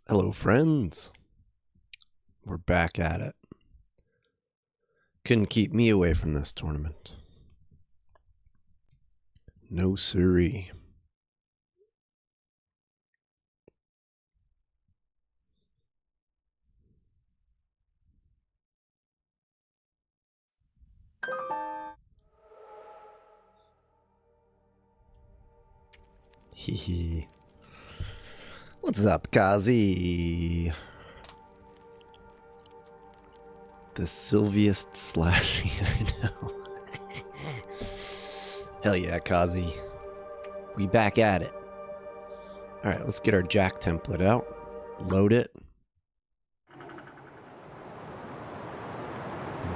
Hello, friends. We're back at it. Couldn't keep me away from this tournament. No siree. Hee. What's up, Kazi? The silviest slashing, I know. Hell yeah, Kazi. We back at it. Alright, let's get our jack template out. Load it.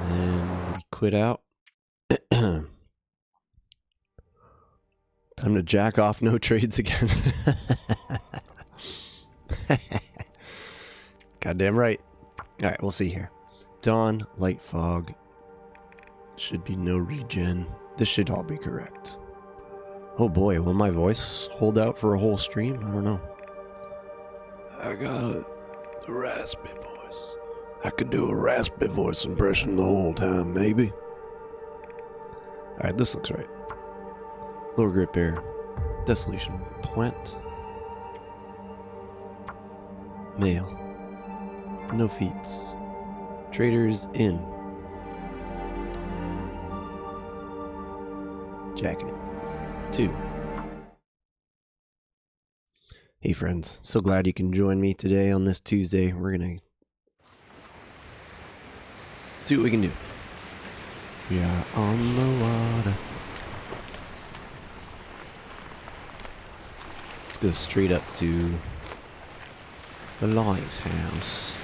And then we quit out. Time to jack off, no trades again. Goddamn right. Alright, we'll see here. Dawn, light fog. Should be no regen. This should all be correct. Oh boy, will my voice hold out for a whole stream? I don't know. I got it. The raspy voice. I could do a raspy voice impression the whole time, maybe. Alright, this looks right. Lower grip air. Desolation. Plant. Mail. No feats. Traders in. Jacking it. 2. Hey friends, so glad you can join me today on this Tuesday. We're gonna see what we can do. We are on the water. Let's go straight up to the lighthouse.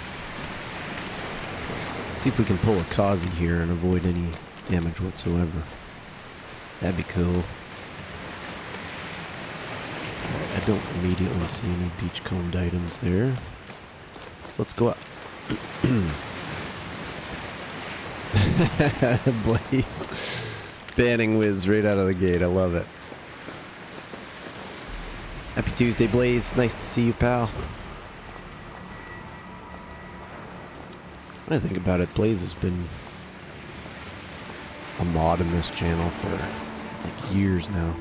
See if we can pull a Kazi here and avoid any damage whatsoever. That'd be cool. I don't immediately see any beachcombed items there. So let's go up. Blaze. Banning Wiz right out of the gate. I love it. Happy Tuesday, Blaze. Nice to see you, pal. When I think about it, Blaze has been a mod in this channel for like years now.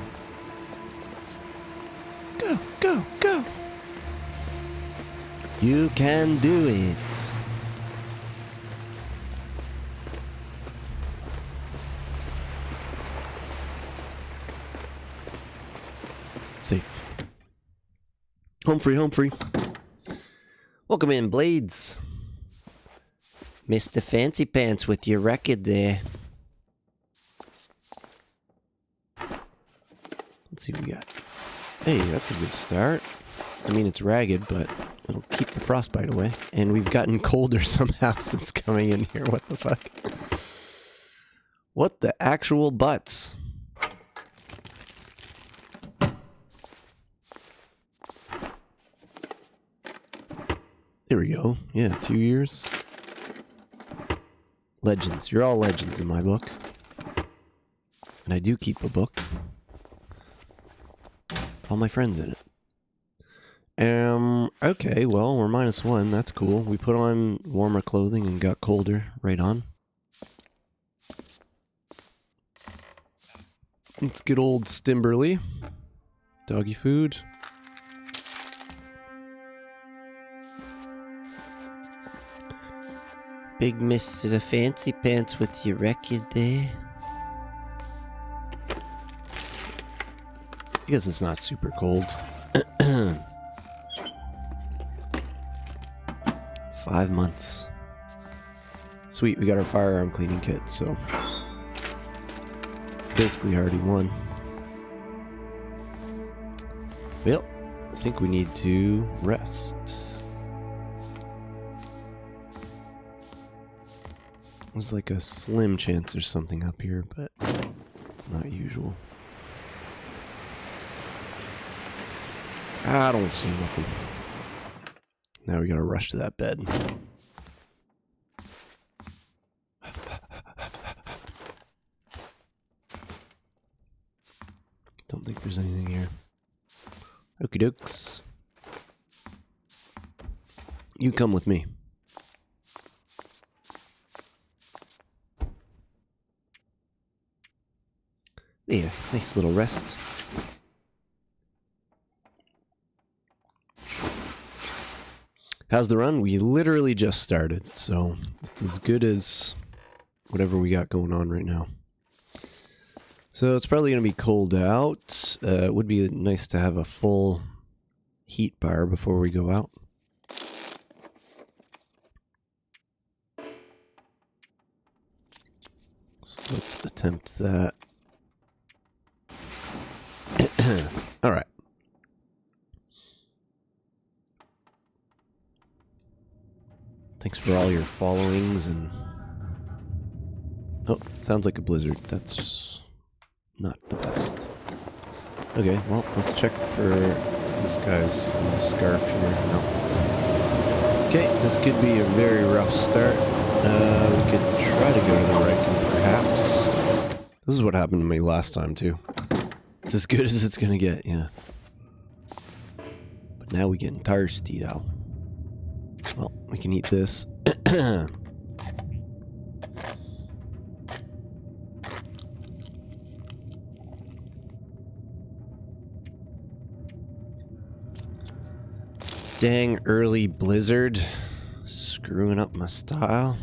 Go, go, go! You can do it! Safe. Home free, home free. Welcome in, Blades. Mr. Fancy Pants with your record there. Let's see what we got. Hey, that's a good start. I mean, it's ragged, but it'll keep the frostbite away. And we've gotten colder somehow since coming in here. What the fuck? What the actual butts? There we go. Yeah, 2 years. Legends. You're all legends in my book. And I do keep a book. All my friends in it. Okay, well, we're -1. That's cool. We put on warmer clothing and got colder. Right on. Let's get old Stimberly. Doggy food. Big Mr. Fancy Pants with your record there. Because it's not super cold. 5 months. Sweet, we got our firearm cleaning kit, so basically already won. Well, I think we need to rest. There's like a slim chance there's something up here, but it's not usual. I don't see nothing. Now we gotta rush to that bed. Don't think there's anything here. Okie dokes. You come with me. There, nice little rest. How's the run? We literally just started, so it's as good as whatever we got going on right now. So it's probably going to be cold out. It would be nice to have a full heat bar before we go out. So let's attempt that. All right. Thanks for all your followings and... Oh, sounds like a blizzard. That's not the best. Okay, well, let's check for this guy's little scarf here. No. Okay, this could be a very rough start. We could try to go to the right, perhaps. This is what happened to me last time, too. It's as good as it's gonna get, yeah. But now we getting thirsty, though. Well, we can eat this. Dang early blizzard. Screwing up my style.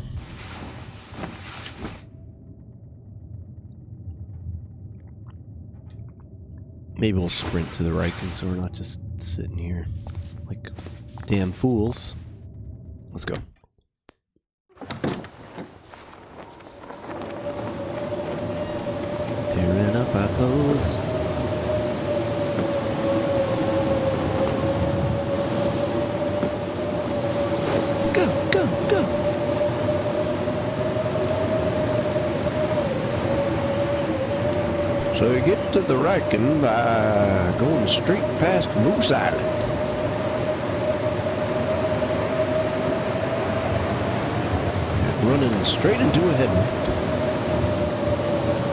Maybe we'll sprint to the Riken so we're not just sitting here like damn fools. Let's go. Tearing up our clothes. Go, go, go. So you get to the Riken by going straight past Moose Island. Running straight into a headwind.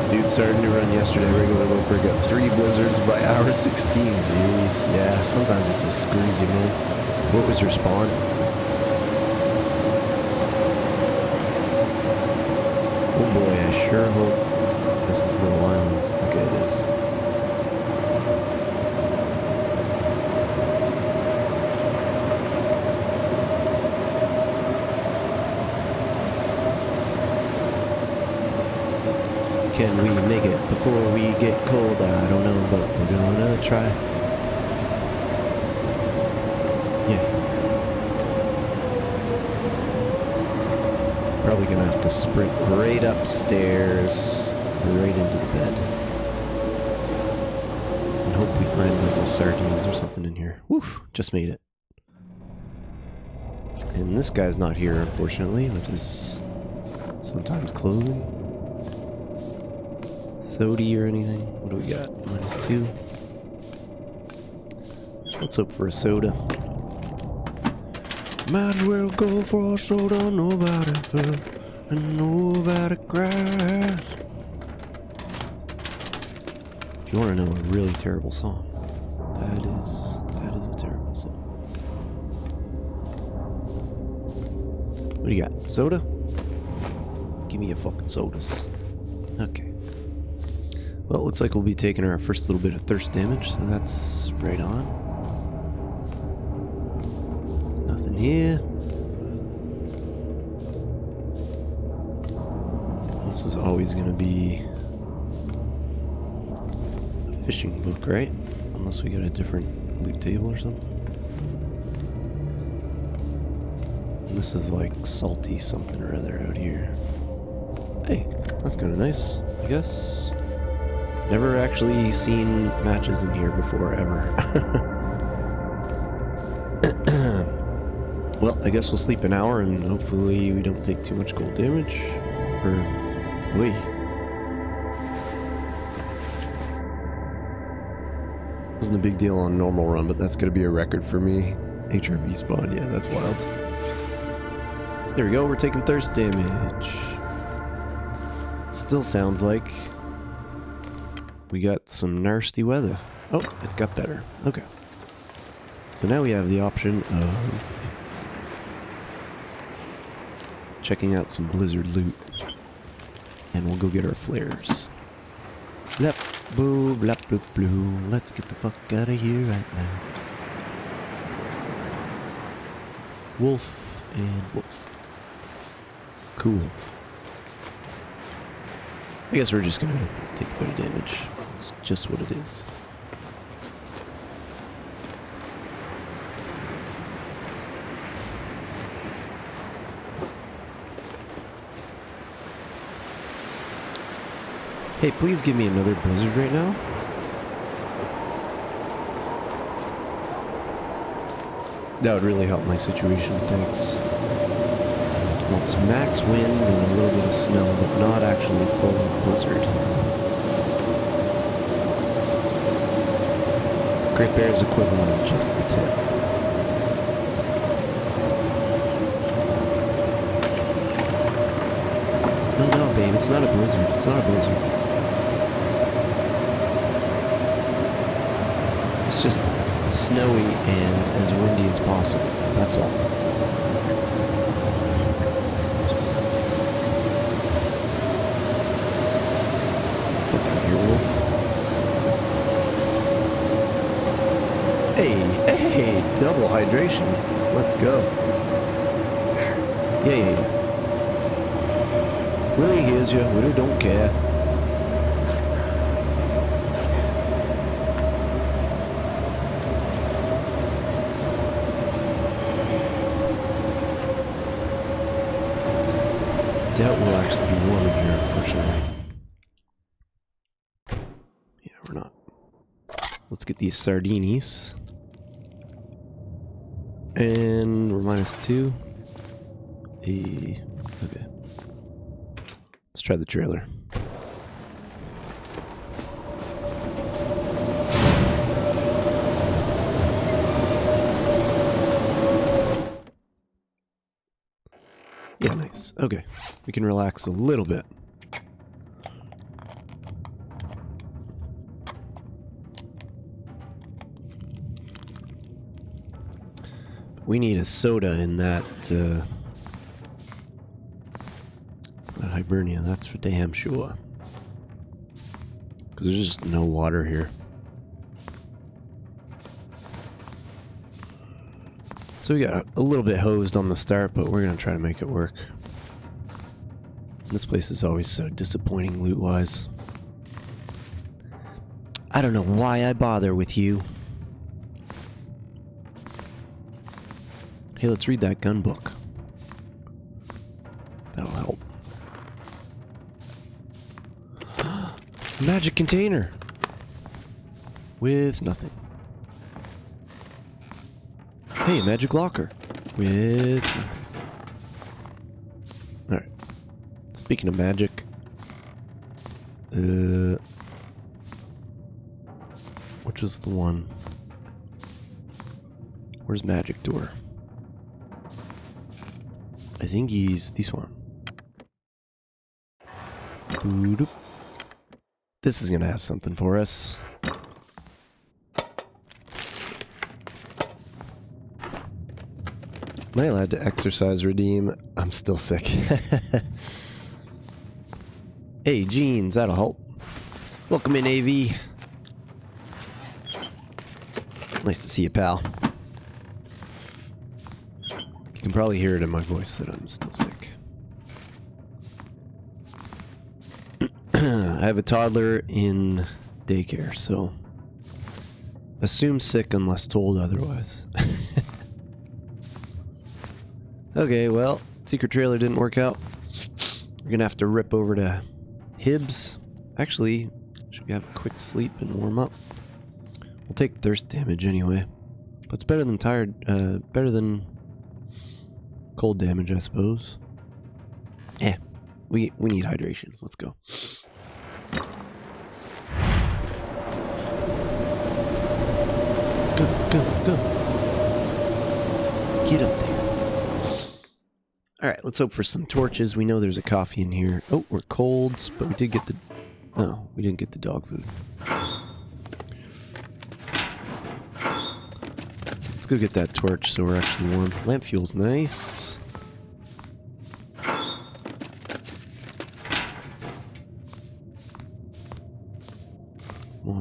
Dude started to run yesterday, regular roper, got 3 blizzards by hour 16. Jeez, yeah, sometimes it just screws you, man. What was your spawn? Oh boy, I sure hope this is Little Island. Okay, it is. Can we make it before we get cold? I don't know, but we're gonna try. Yeah. Probably gonna have to sprint right upstairs, right into the bed. And hope we find little sardines or something in here. Woof, just made it. And this guy's not here, unfortunately, with his sometimes clothing. Sody or anything? What do we got? -2. Let's hope for a soda. Might as well go for a soda, nobody hurt and nobody cries. If you want to know a really terrible song, that is a terrible song. What do you got? Soda? Give me a fucking sodas. Okay. Well, it looks like we'll be taking our first little bit of thirst damage, so that's right on. Nothing here. This is always going to be a fishing book, right? Unless we got a different loot table or something. And this is like salty something or other out here. Hey, that's kind of nice, I guess. Never actually seen matches in here before, ever. Well, I guess we'll sleep an hour and hopefully we don't take too much cold damage. Or, wait. Wasn't a big deal on normal run, but that's gonna be a record for me. HRV spawn, yeah, that's wild. There we go, we're taking thirst damage. Still sounds like we got some nasty weather. Oh, it's got better. Okay. So now we have the option of checking out some blizzard loot. And we'll go get our flares. Blap, boo, blap, bloop, blue. Let's get the fuck out of here right now. Wolf and wolf. Cool. I guess we're just gonna take a bit of damage. It's just what it is. Hey, please give me another blizzard right now. That would really help my situation, thanks. Well, it's max wind and a little bit of snow, but not actually full blizzard. Great Bear's equivalent of just the tip. No, babe, it's not a blizzard. It's not a blizzard. It's just snowy and as windy as possible. That's all. Fucking werewolf. Hey, double hydration. Let's go. Yeah. Really hears you. Really don't care. Doubt we'll actually be warm in here, unfortunately. Yeah, we're not. Let's get these sardinis. And we're -2. Okay. Let's try the trailer. Yeah, nice. Okay. We can relax a little bit. We need a soda in that Hibernia, that's for damn sure. Because there's just no water here. So we got a little bit hosed on the start, but we're going to try to make it work. This place is always so disappointing loot-wise. I don't know why I bother with you. Hey, let's read that gun book. That'll help. Magic container! With nothing. Hey, magic locker. With nothing. Alright. Speaking of magic. Which is the one? Where's magic door? I think he's this one. Boop. This is gonna have something for us. Am I allowed to exercise redeem? I'm still sick. Hey, jeans, that'll help. Welcome in, AV. Nice to see you, pal. You can probably hear it in my voice that I'm still sick. I have a toddler in daycare, so assume sick unless told otherwise. Okay, well, secret trailer didn't work out. We're gonna have to rip over to Hibbs. Actually, should we have a quick sleep and warm up? We'll take thirst damage anyway. But it's better than better than cold damage, I suppose. We need hydration. Let's go. Go. Get up there. Alright, let's hope for some torches. We know there's a coffee in here. Oh, we're cold, but we did get the... No, we didn't get the dog food. Let's go get that torch so we're actually warm. Lamp fuel's nice.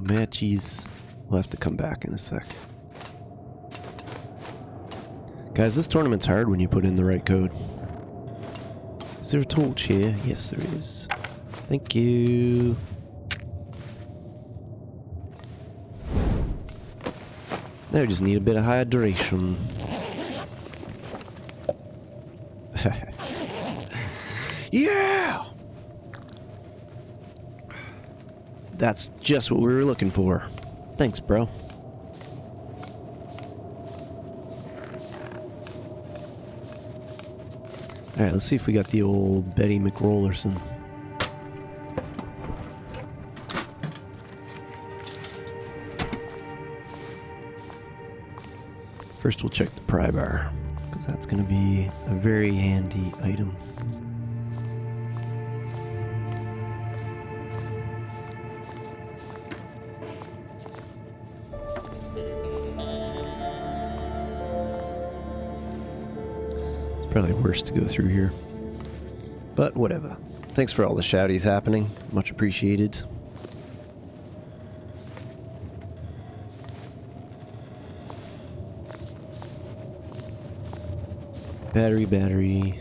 matchies. We'll have to come back in a sec. Guys, this tournament's hard when you put in the right code. Is there a torch here? Yes, there is. Thank you. Now we just need a bit of hydration. Yeah! That's just what we were looking for. Thanks, bro. Alright, let's see if we got the old Betty McRollerson. First we'll check the pry bar, because that's going to be a very handy item. Probably worse to go through here, but whatever. Thanks for all the shouties happening, much appreciated. Battery.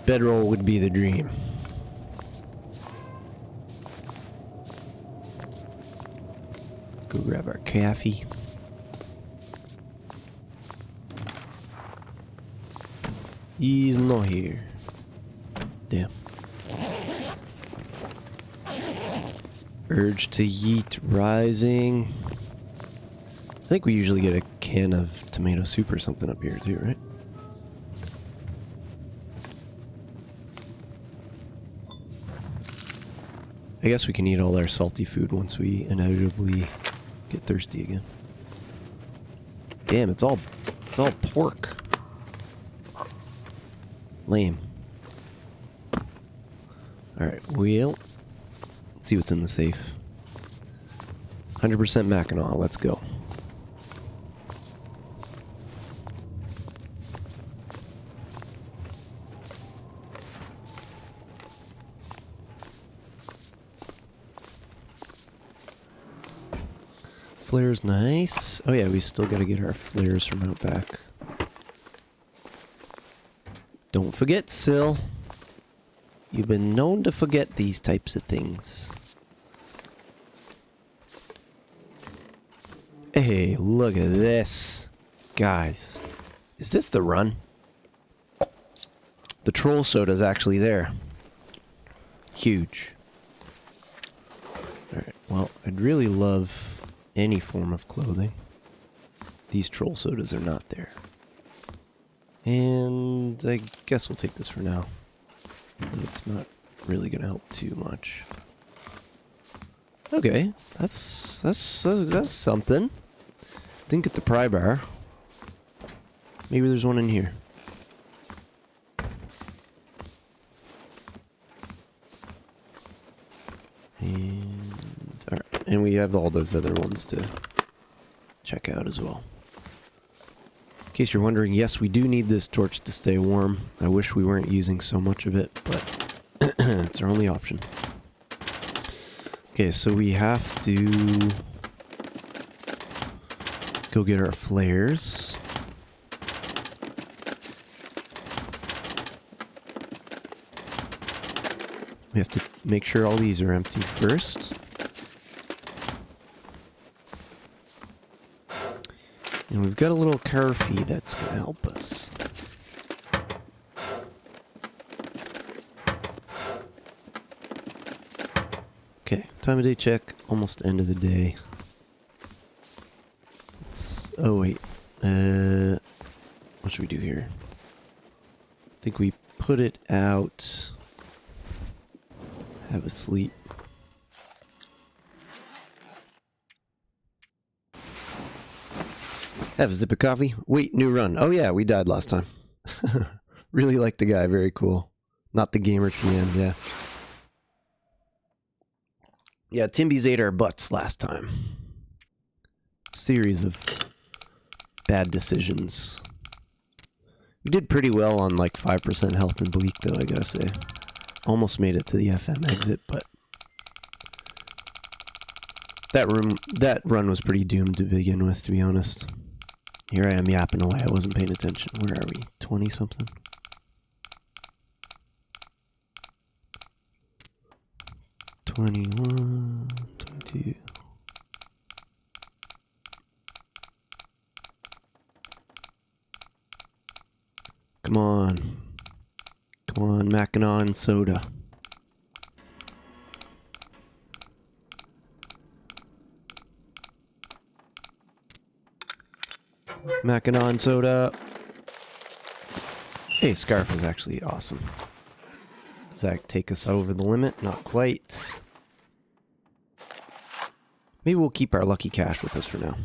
Bedroll would be the dream. Go grab our coffee. He's not here. Damn. Urge to yeet rising. I think we usually get a can of tomato soup or something up here too, right? I guess we can eat all our salty food once we inevitably get thirsty again. Damn, it's all pork. Lame. Alright, well, let's see what's in the safe. 100% Mackinac, let's go. Flares, nice. Oh yeah, we still gotta get our flares from out back. Don't forget, Syl. You've been known to forget these types of things. Hey, look at this. Guys, is this the run? The troll soda's actually there. Huge. Alright, well, I'd really love any form of clothing. These troll sodas are not there. And I guess we'll take this for now. It's not really gonna help too much. Okay, that's something. Didn't get the pry bar. Maybe there's one in here. And alright, and we have all those other ones to check out as well. In case you're wondering, yes, we do need this torch to stay warm. I wish we weren't using so much of it, but it's our only option. Okay, so we have to go get our flares. We have to make sure all these are empty first. And we've got a little car fee that's going to help us. Okay, time of day check, almost end of the day. Oh wait, what should we do here? I think we put it out, have a sleep. Have a sip of coffee. Wait, new run. Oh yeah, we died last time. Really like the guy, very cool. Not the gamer TM, yeah. Yeah, Timbies ate our butts last time. Series of bad decisions. We did pretty well on like 5% health in Bleak though, I gotta say. Almost made it to the FM exit, but that run was pretty doomed to begin with, to be honest. Here I am yapping away, I wasn't paying attention. Where are we? 20 something? 21, 22. Come on. Come on, Mackinac soda. Mackinac soda. Hey, Scarf is actually awesome. Does that take us over the limit? Not quite. Maybe we'll keep our lucky cash with us for now.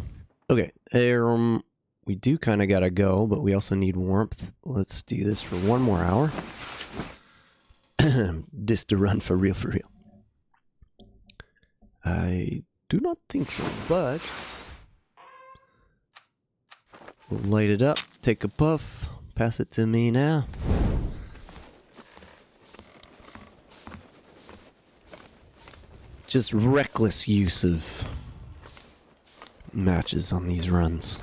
Okay, we do kind of gotta go, but we also need warmth. Let's do this for one more hour. This to run for real, for real. I do not think so, but we'll light it up, take a puff, pass it to me now. Just reckless use of matches on these runs.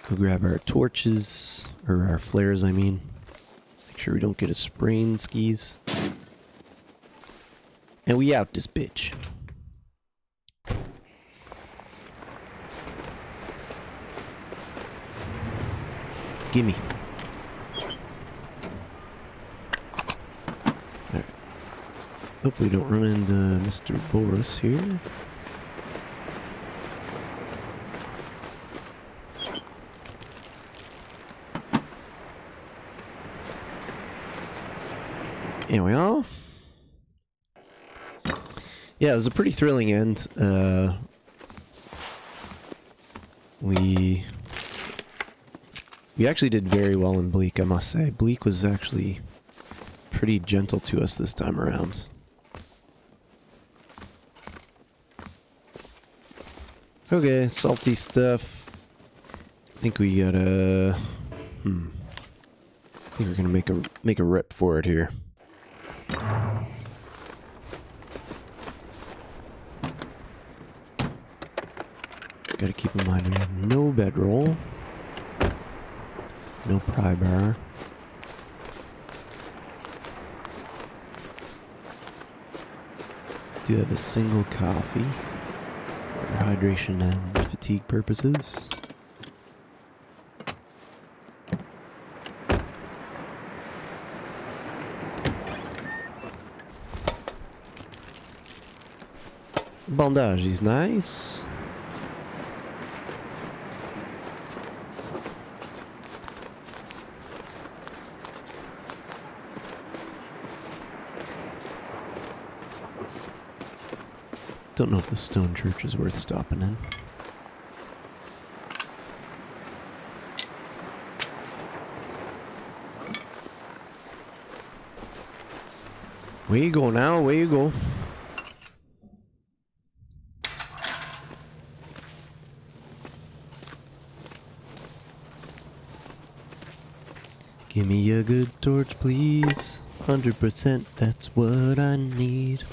Go grab our torches, or our flares, I mean. Make sure we don't get a sprain skis. And we out this bitch. Gimme. Alright. Hopefully we don't run into Mr. Boris here. Here we are. Yeah, it was a pretty thrilling end. We actually did very well in Bleak, I must say. Bleak was actually pretty gentle to us this time around. Okay, salty stuff. I think we gotta... I think we're gonna make a rip for it here. Gotta keep in mind we have no bedroll, no pry bar. Do have a single coffee for hydration and fatigue purposes. Bandage is nice. Don't know if the stone church is worth stopping in. Where you go now? Where you go? Give me a good torch, please. 100%, that's what I need.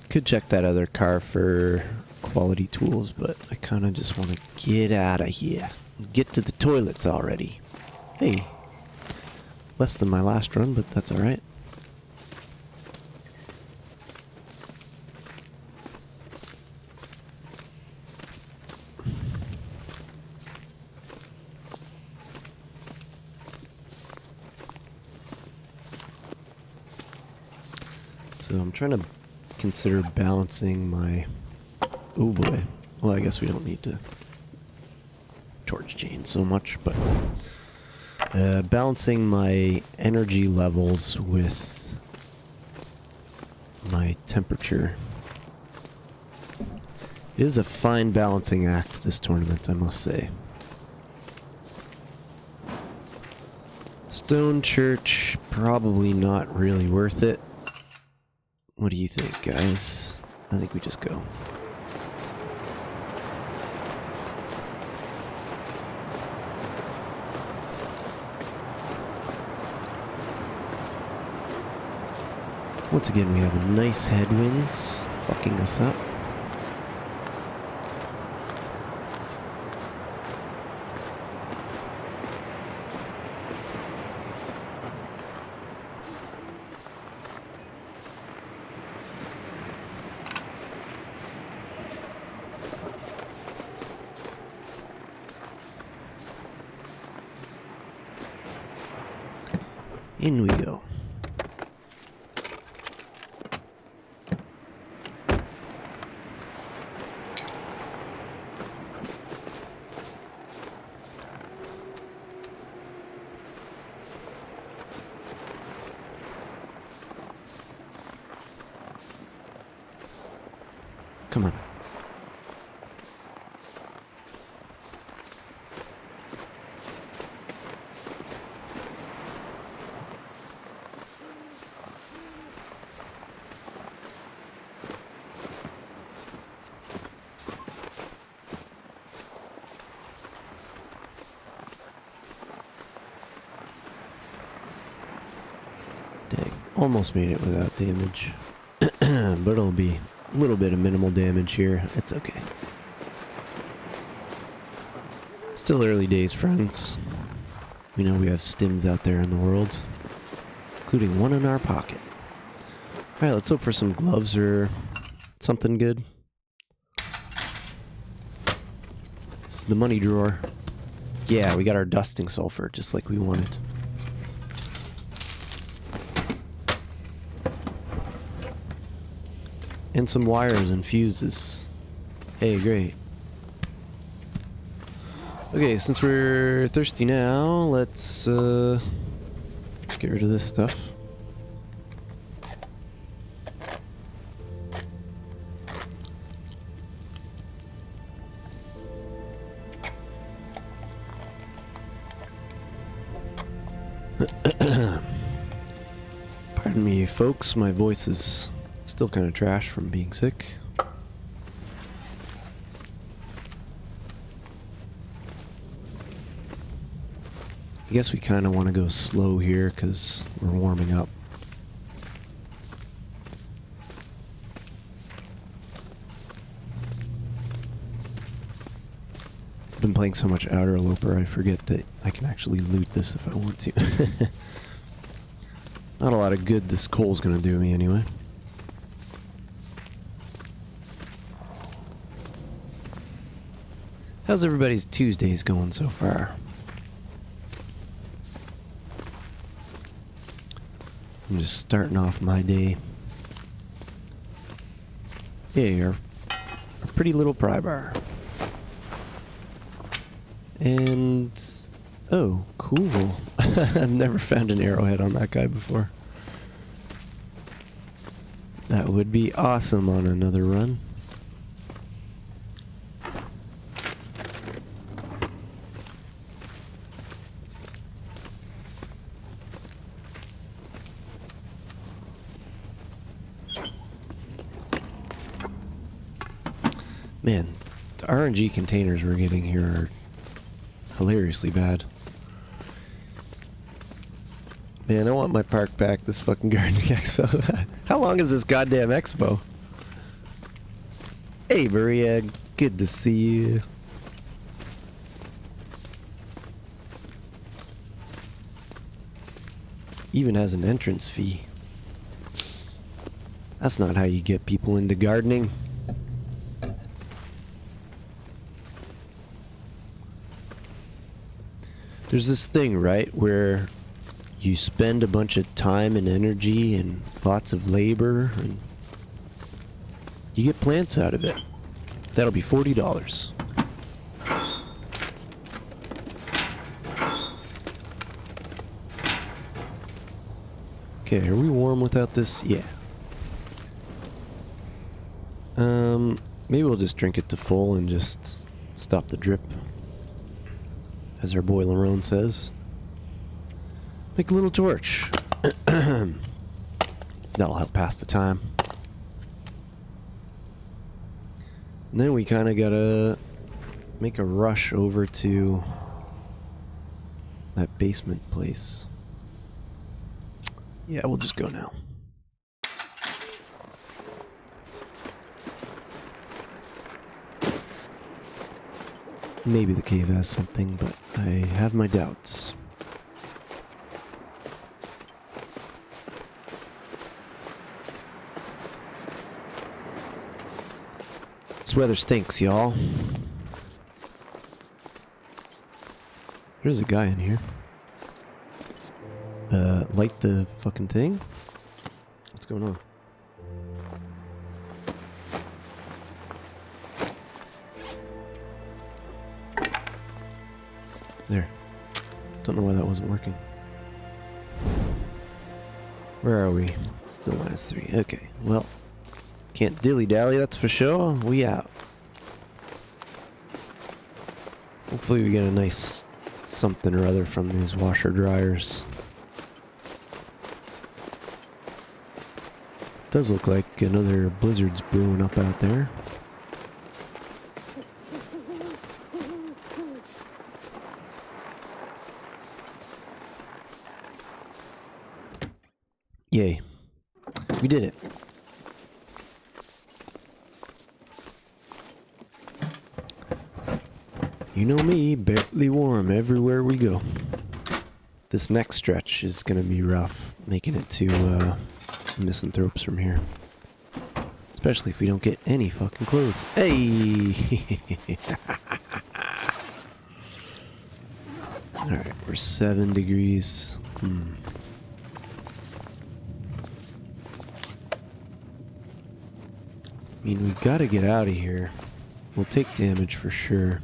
Could check that other car for quality tools, but I kind of just want to get out of here. Get to the toilets already. Hey, less than my last run, but that's alright. So I'm trying to consider balancing my... Oh boy. Well, I guess we don't need to torch chain so much, but... balancing my energy levels with my temperature. It is a fine balancing act, this tournament, I must say. Stone Church, probably not really worth it. What do you think, guys? I think we just go. Once again, we have a nice headwind fucking us up. In we go. Come on. Dang, almost made it without damage. But it'll be a little bit of minimal damage here. It's okay. Still early days, friends. We know we have stims out there in the world, including one in our pocket. Alright, let's hope for some gloves or something good. This is the money drawer. Yeah, we got our dusting sulfur, just like we wanted. And some wires and fuses. Hey, great. Okay, since we're thirsty now, let's get rid of this stuff. Pardon me, folks, my voice is still kind of trash from being sick. I guess we kind of want to go slow here because we're warming up. I've been playing so much interloper, I forget that I can actually loot this if I want to. Not a lot of good this coal's gonna do me anyway. How's everybody's Tuesdays going so far? I'm just starting off my day. Yeah, our pretty little pry bar. And oh, cool. I've never found an arrowhead on that guy before. That would be awesome on another run. Man, the RNG containers we're getting here are hilariously bad. Man, I want my park back, this fucking gardening expo. How long is this goddamn expo? Hey, Maria, good to see you. Even has an entrance fee. That's not how you get people into gardening. There's this thing, right, where you spend a bunch of time and energy and lots of labor and you get plants out of it. That'll be $40. Okay, are we warm without this? Yeah. Maybe we'll just drink it to full and just stop the drip, as our boilerone says. Make a little torch. That'll help pass the time. And then we kind of gotta make a rush over to that basement place. Yeah, we'll just go now. Maybe the cave has something, but I have my doubts. This weather stinks, y'all. There's a guy in here. Light the fucking thing? What's going on? There. Don't know why that wasn't working. Where are we? Still -3. Okay, well. Can't dilly-dally, that's for sure. We out. Hopefully we get a nice something or other from these washer dryers. Does look like another blizzard's brewing up out there. Yay. We did it. You know me, barely warm everywhere we go. This next stretch is gonna be rough, making it to Misanthropes from here. Especially if we don't get any fucking clothes. Hey! Alright, we're 7 degrees. I mean, we gotta get out of here. We'll take damage for sure.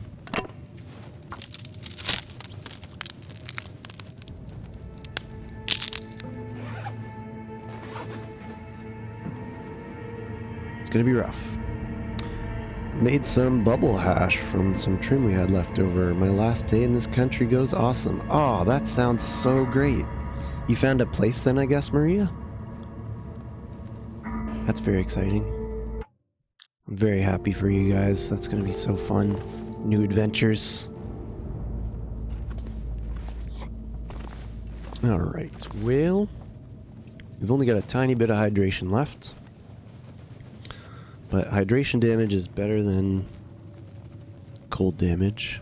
It's gonna be rough. Made some bubble hash from some trim we had left over. My last day in this country goes awesome. Oh, that sounds so great. You found a place then, I guess, Maria? That's very exciting. I'm very happy for you guys. That's gonna be so fun. New adventures. Alright, well, we've only got a tiny bit of hydration left. But hydration damage is better than cold damage.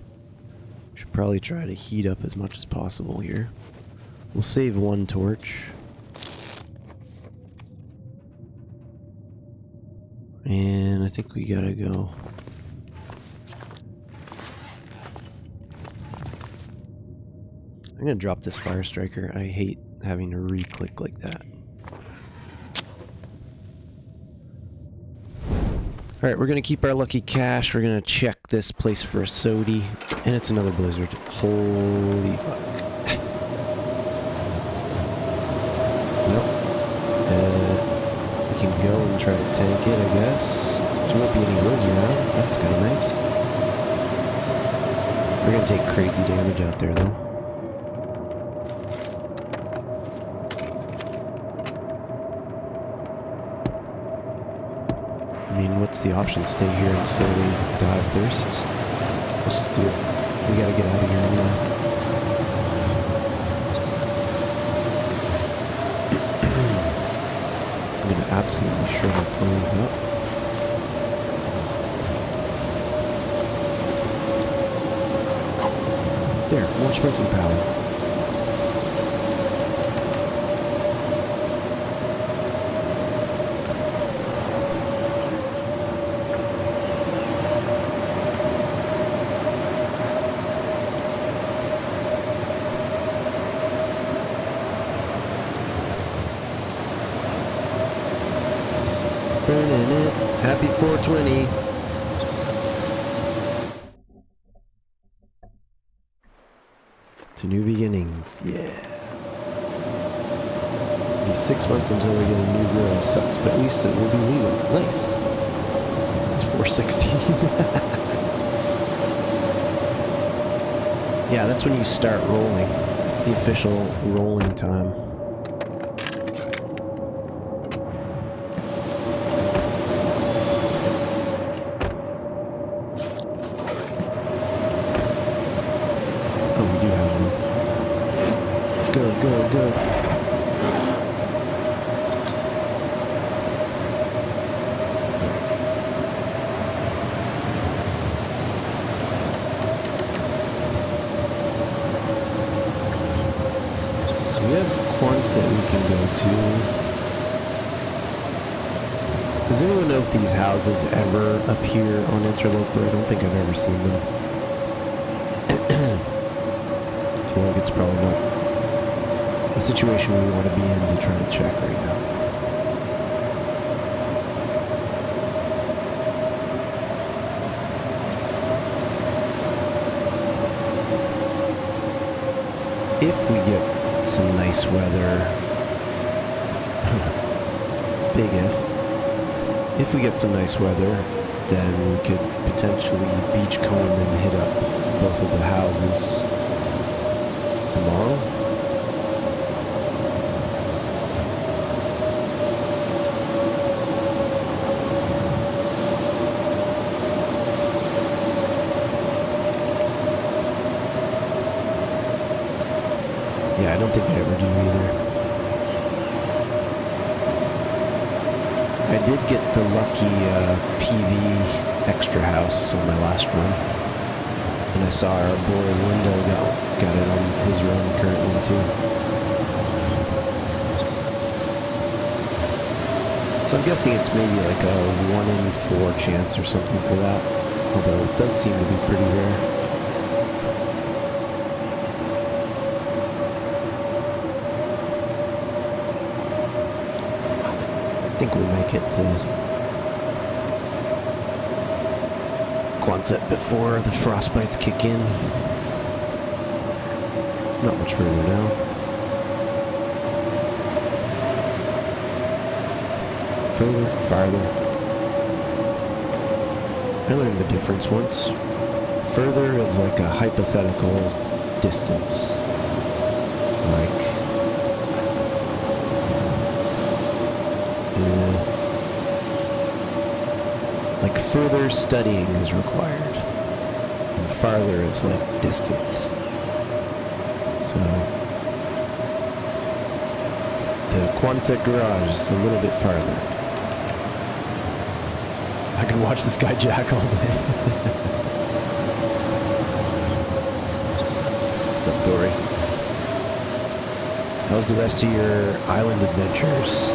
Should probably try to heat up as much as possible here. We'll save 1 torch. And I think we gotta go. I'm gonna drop this fire striker. I hate having to re-click like that. Alright, we're gonna keep our lucky cash. We're gonna check this place for a sody. And it's another blizzard. Holy fuck. Nope. We can go and try to tank it, I guess. There won't be any wolves around. That's kinda nice. We're gonna take crazy damage out there, though. I mean, what's the option? Stay here and slowly die of thirst? Let's just do it. We gotta get out of here anyway. I'm gonna absolutely shred our clothes up. There, more sprinting power. Burning it. Happy 420. To new beginnings. Yeah. It'll be 6 months until we get a new grow. Sucks, but at least it will be legal. Nice. It's 416. Yeah, that's when you start rolling. It's the official rolling time. Go. sunset we can go to. Does anyone know if these houses ever appear on Interloper? I don't think I've ever seen them. I feel like it's probably not a situation we want to be in to try to check right now. If we get some nice weather, big if we get some nice weather, then we could potentially beachcomb and hit up both of the houses tomorrow. Yeah, I don't think I ever do either. I did get the lucky PV extra house on my last run. And I saw our boy Window got it on his run currently too. So I'm guessing it's maybe like a 1 in 4 chance or something for that. Although it does seem to be pretty rare. I think we'll make it to Quonset before the frostbites kick in. Not much further now. Further, farther. I learned the difference once. Further is like a hypothetical distance. Like further studying is required, and farther is like distance. So the Quonset garage is a little bit farther. I can watch this guy jack all day. What's up, Dory? How's the rest of your island adventures?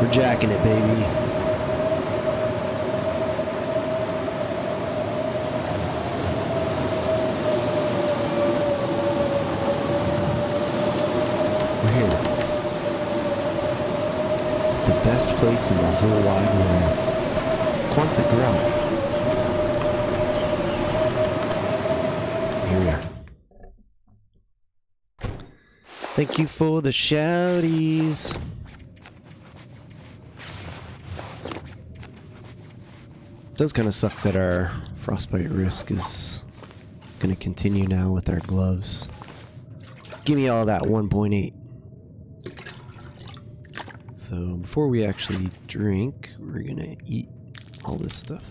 We're jacking it, baby. We're here. The best place in the whole wide world. Quonset Garage. Here we are. Thank you for the shouties. It does kind of suck that our frostbite risk is going to continue now with our gloves. Give me all that 1.8. So before we actually drink, we're going to eat all this stuff.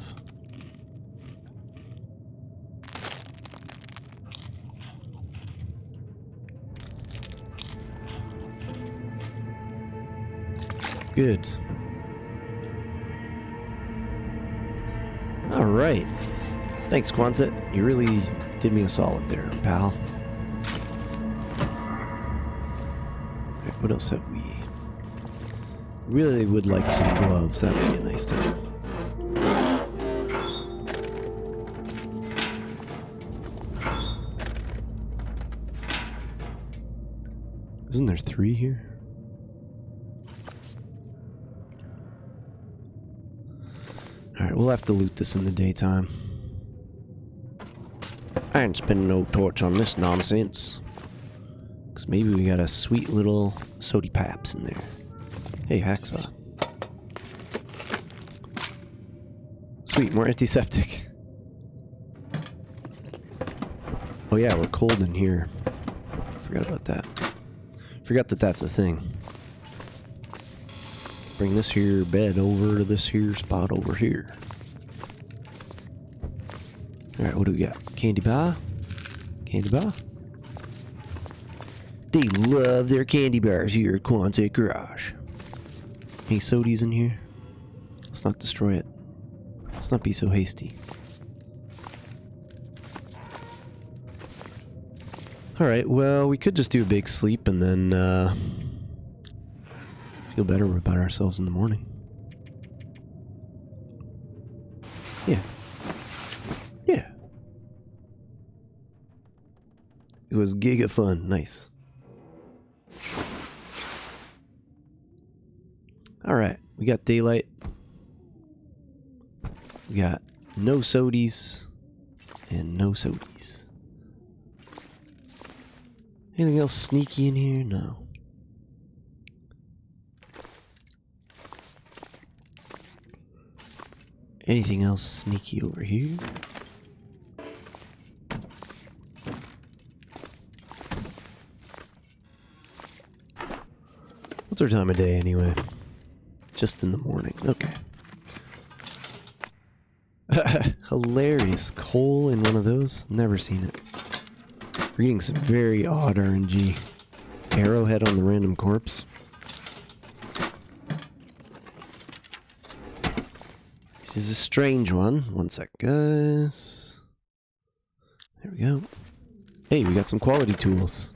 Good. All right. Thanks, Quonset. You really did me a solid there, pal. Right, what else have we? Really would like some gloves. That would be a nice thing. Isn't there 3 here? Alright, we'll have to loot this in the daytime. I ain't spending no torch on this nonsense. Because maybe we got a sweet little sody paps in there. Hey, hacksaw. Sweet, more antiseptic. Oh yeah, we're cold in here. Forgot about that. Forgot that that's a thing. Bring this here bed over to this here spot over here. Alright, what do we got? Candy bar? Candy bar? They love their candy bars here at Quonset Garage. Any sodies in here? Let's not destroy it. Let's not be so hasty. Alright, well, we could just do a big sleep and then feel better about ourselves in the morning. Yeah. Yeah. It was giga fun. Nice. Alright, we got daylight. We got no sodies and no sodies. Anything else sneaky in here? No. Anything else sneaky over here? What's our time of day anyway? Just in the morning. Okay. Hilarious. Coal in one of those? Never seen it. Reading some very odd RNG. Arrowhead on the random corpse. This is a strange one. One sec, guys. There we go. Hey, we got some quality tools.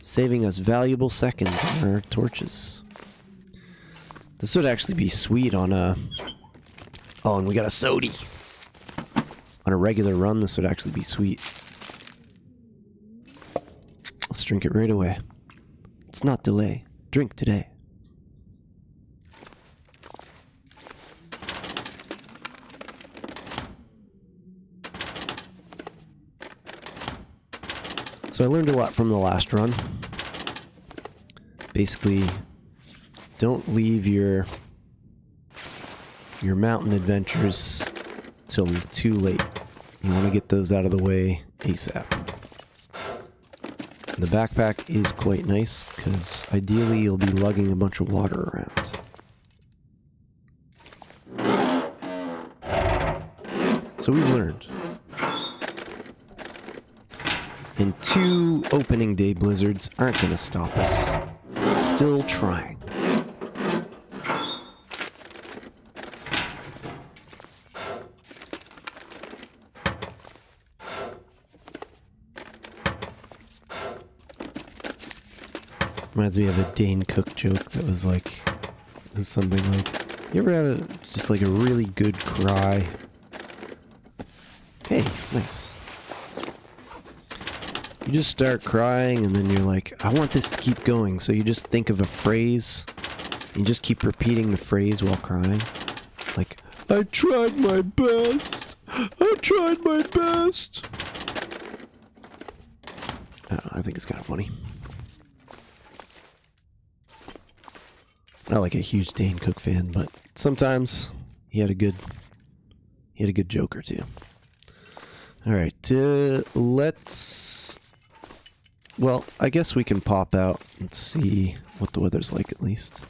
Saving us valuable seconds on our torches. This would actually be sweet on a... Oh, and we got a sody. On a regular run, this would actually be sweet. Let's drink it right away. Let's not delay. Drink today. So I learned a lot from the last run. Basically, don't leave your mountain adventures till too late. You want to get those out of the way ASAP. The backpack is quite nice, because ideally you'll be lugging a bunch of water around. So we've learned. And 2 opening day blizzards aren't going to stop us. Still trying. Reminds me of a Dane Cook joke that was like, something like, you ever have just like a really good cry? Hey, nice. You just start crying and then you're like, I want this to keep going. So you just think of a phrase. And you just keep repeating the phrase while crying. Like, I tried my best. I tried my best. I don't know, I think it's kind of funny. Not like a huge Dane Cook fan, but sometimes he had a good joke or two. All right, let's. Well, I guess we can pop out and see what the weather's like at least.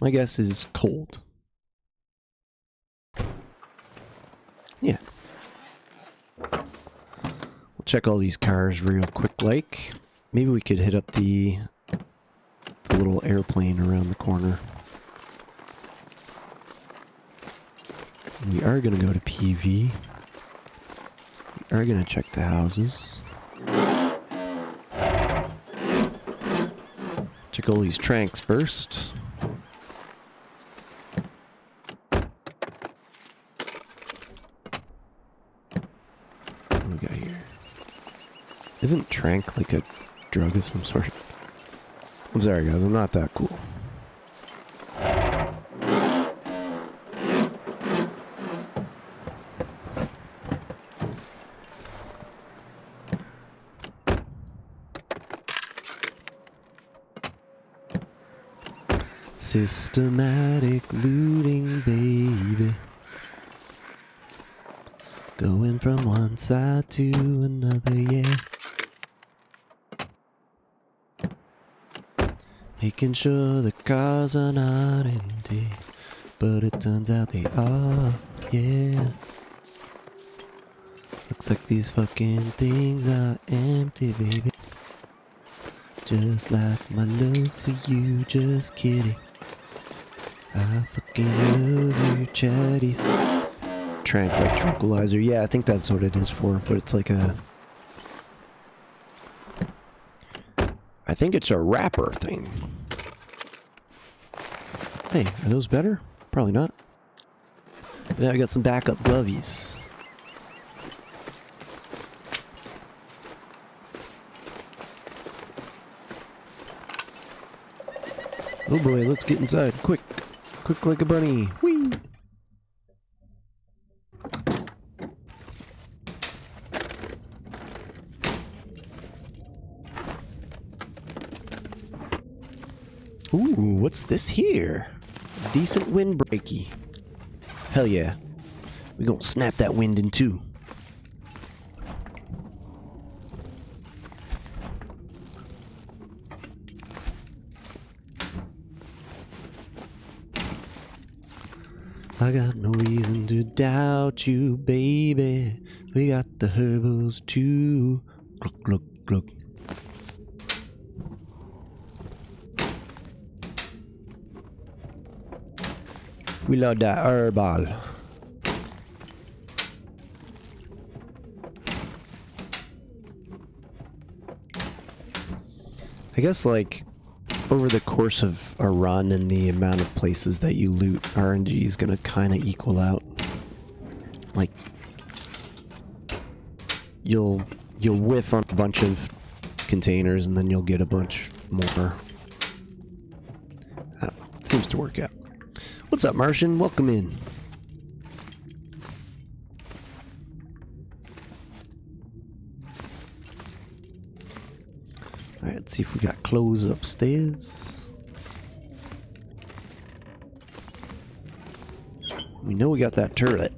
My guess is cold. Yeah. We'll check all these cars real quick like. Maybe we could hit up the little airplane around the corner. We are going to go to PV. We are going to check the houses. Check all these tranks first. What do we got here? Isn't trank like a drug of some sort? I'm sorry guys, I'm not that cool. Systematic looting, baby. Going from one side to another, yeah. Making sure the cars are not empty, but it turns out they are, yeah. Looks like these fucking things are empty, baby. Just like my love for you, just kidding. I fucking love your chatties. Like tranquilizer. Yeah, I think that's what it is for, but it's like a... I think it's a wrapper thing. Hey, are those better? Probably not. Yeah, I got some backup glovies. Oh boy, let's get inside. Quick. Quick like a bunny. Whee! Ooh, what's this here? Decent windbreaky. Hell yeah. We gonna snap that wind in two. I got no reason to doubt you, baby. We got the herbals too. Gluck, gluck, gluck. We love that herbal. I guess, like, over the course of a run and the amount of places that you loot, RNG is gonna kind of equal out. Like, you'll whiff on a bunch of containers and then you'll get a bunch more. I don't know. It seems to work out. What's up, Martian? Welcome in. Alright, let's see if we got clothes upstairs. We know we got that turret.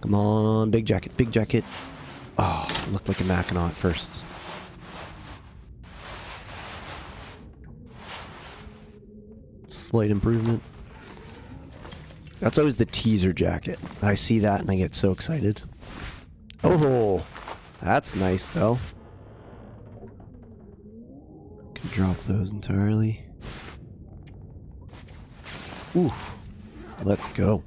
Come on, big jacket, big jacket. Oh, looked like a Mackinac at first. Slight improvement. That's always the teaser jacket. I see that and I get so excited. Oh, that's nice though. Can drop those entirely. Oof. Let's go.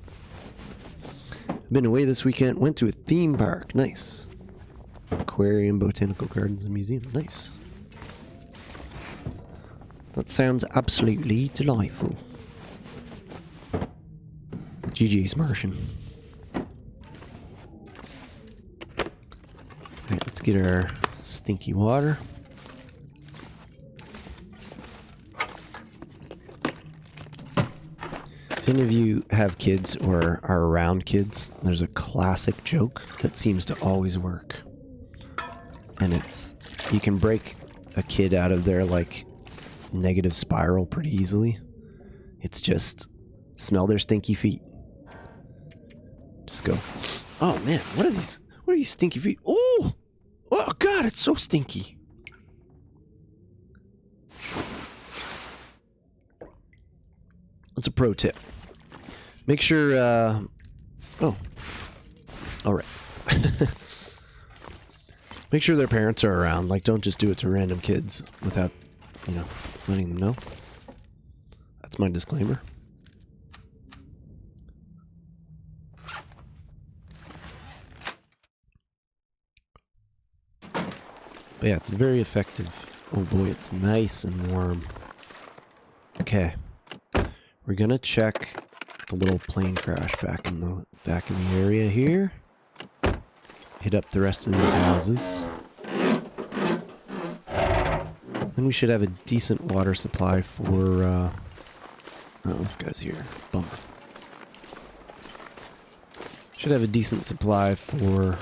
Been away this weekend. Went to a theme park. Nice. Aquarium, botanical gardens, and museum. Nice. That sounds absolutely delightful. GG's, Martian. Alright, let's get our stinky water. If any of you have kids or are around kids, there's a classic joke that seems to always work. And it's, you can break a kid out of their, like, negative spiral pretty easily. It's just, smell their stinky feet. Just go, oh man, what are these stinky feet? Oh god, it's so stinky. That's a pro tip. Make sure, oh, alright. Make sure their parents are around. Like, don't just do it to random kids without, you know, letting them know. That's my disclaimer. But yeah, it's very effective. Oh boy, it's nice and warm. Okay. We're gonna check the little plane crash back in the area here. Hit up the rest of these houses. Then we should have a decent water supply for oh, this guy's here. Bummer. Should have a decent supply for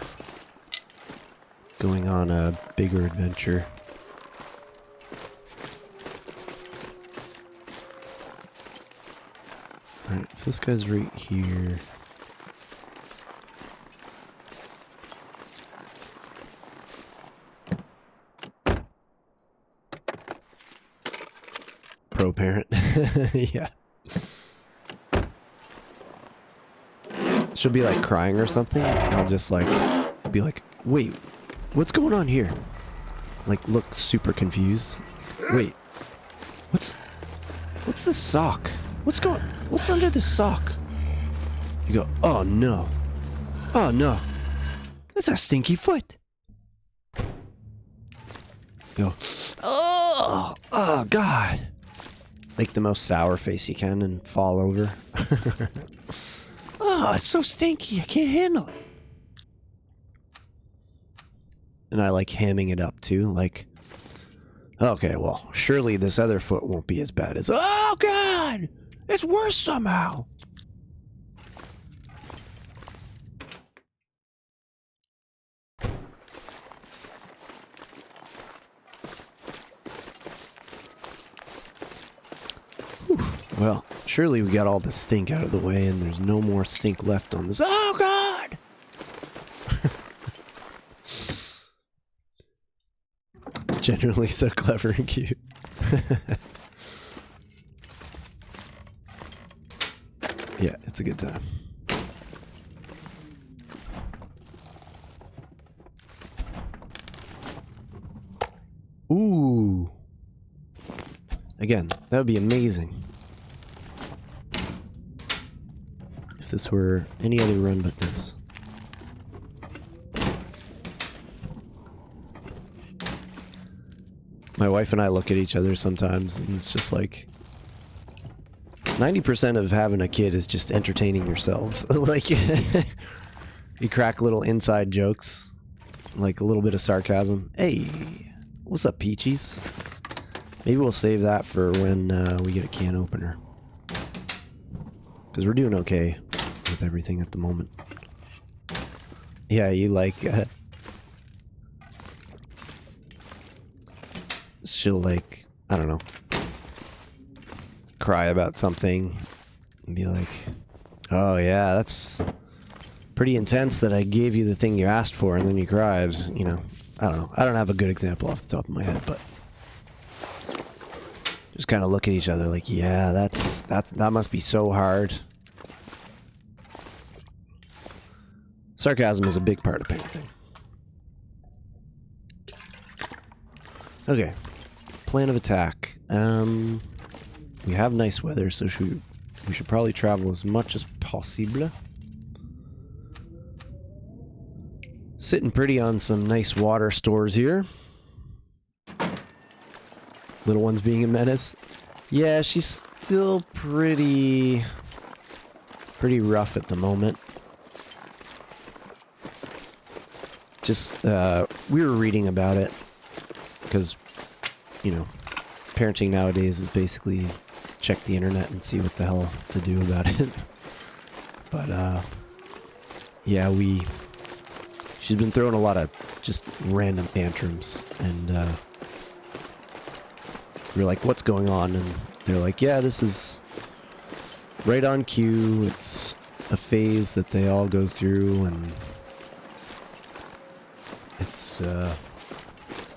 going on a bigger adventure. Alright, if this guy's right here. Pro parent. Yeah. She'll be like crying or something, and I'll just like be like, wait, what's going on here? Like, look super confused. Wait, what's... What's this sock? What's under this sock? You go, oh no. Oh no. That's a stinky foot. You go, oh God. Make the most sour face you can and fall over. Oh, it's so stinky, I can't handle it. And I like hamming it up too, like, okay, well, surely this other foot won't be as bad as, oh God, it's worse somehow. Whew. Well, surely we got all the stink out of the way and there's no more stink left on this. Oh God! Generally so clever and cute. Yeah, it's a good time. Ooh. Again, that would be amazing. If this were any other run but this. My wife and I look at each other sometimes and it's just like 90% of having a kid is just entertaining yourselves. Like you crack little inside jokes, like a little bit of sarcasm. Hey, what's up, Peaches? Maybe we'll save that for when we get a can opener. Because we're doing okay with everything at the moment. Yeah, you like... she'll like, I don't know, cry about something and be like, oh yeah, that's pretty intense that I gave you the thing you asked for and then you cried, you know. I don't know. I don't have a good example off the top of my head, but just kind of look at each other like, yeah, that must be so hard. Sarcasm is a big part of parenting. Okay. Plan of attack. We have nice weather, so we should probably travel as much as possible. Sitting pretty on some nice water stores here. Little one's being a menace. Yeah, she's still pretty rough at the moment. Just, we were reading about it because, you know, parenting nowadays is basically check the internet and see what the hell to do about it. But, yeah, she's been throwing a lot of just random tantrums, and, we're like, what's going on? And they're like, yeah, this is right on cue. It's a phase that they all go through, and it's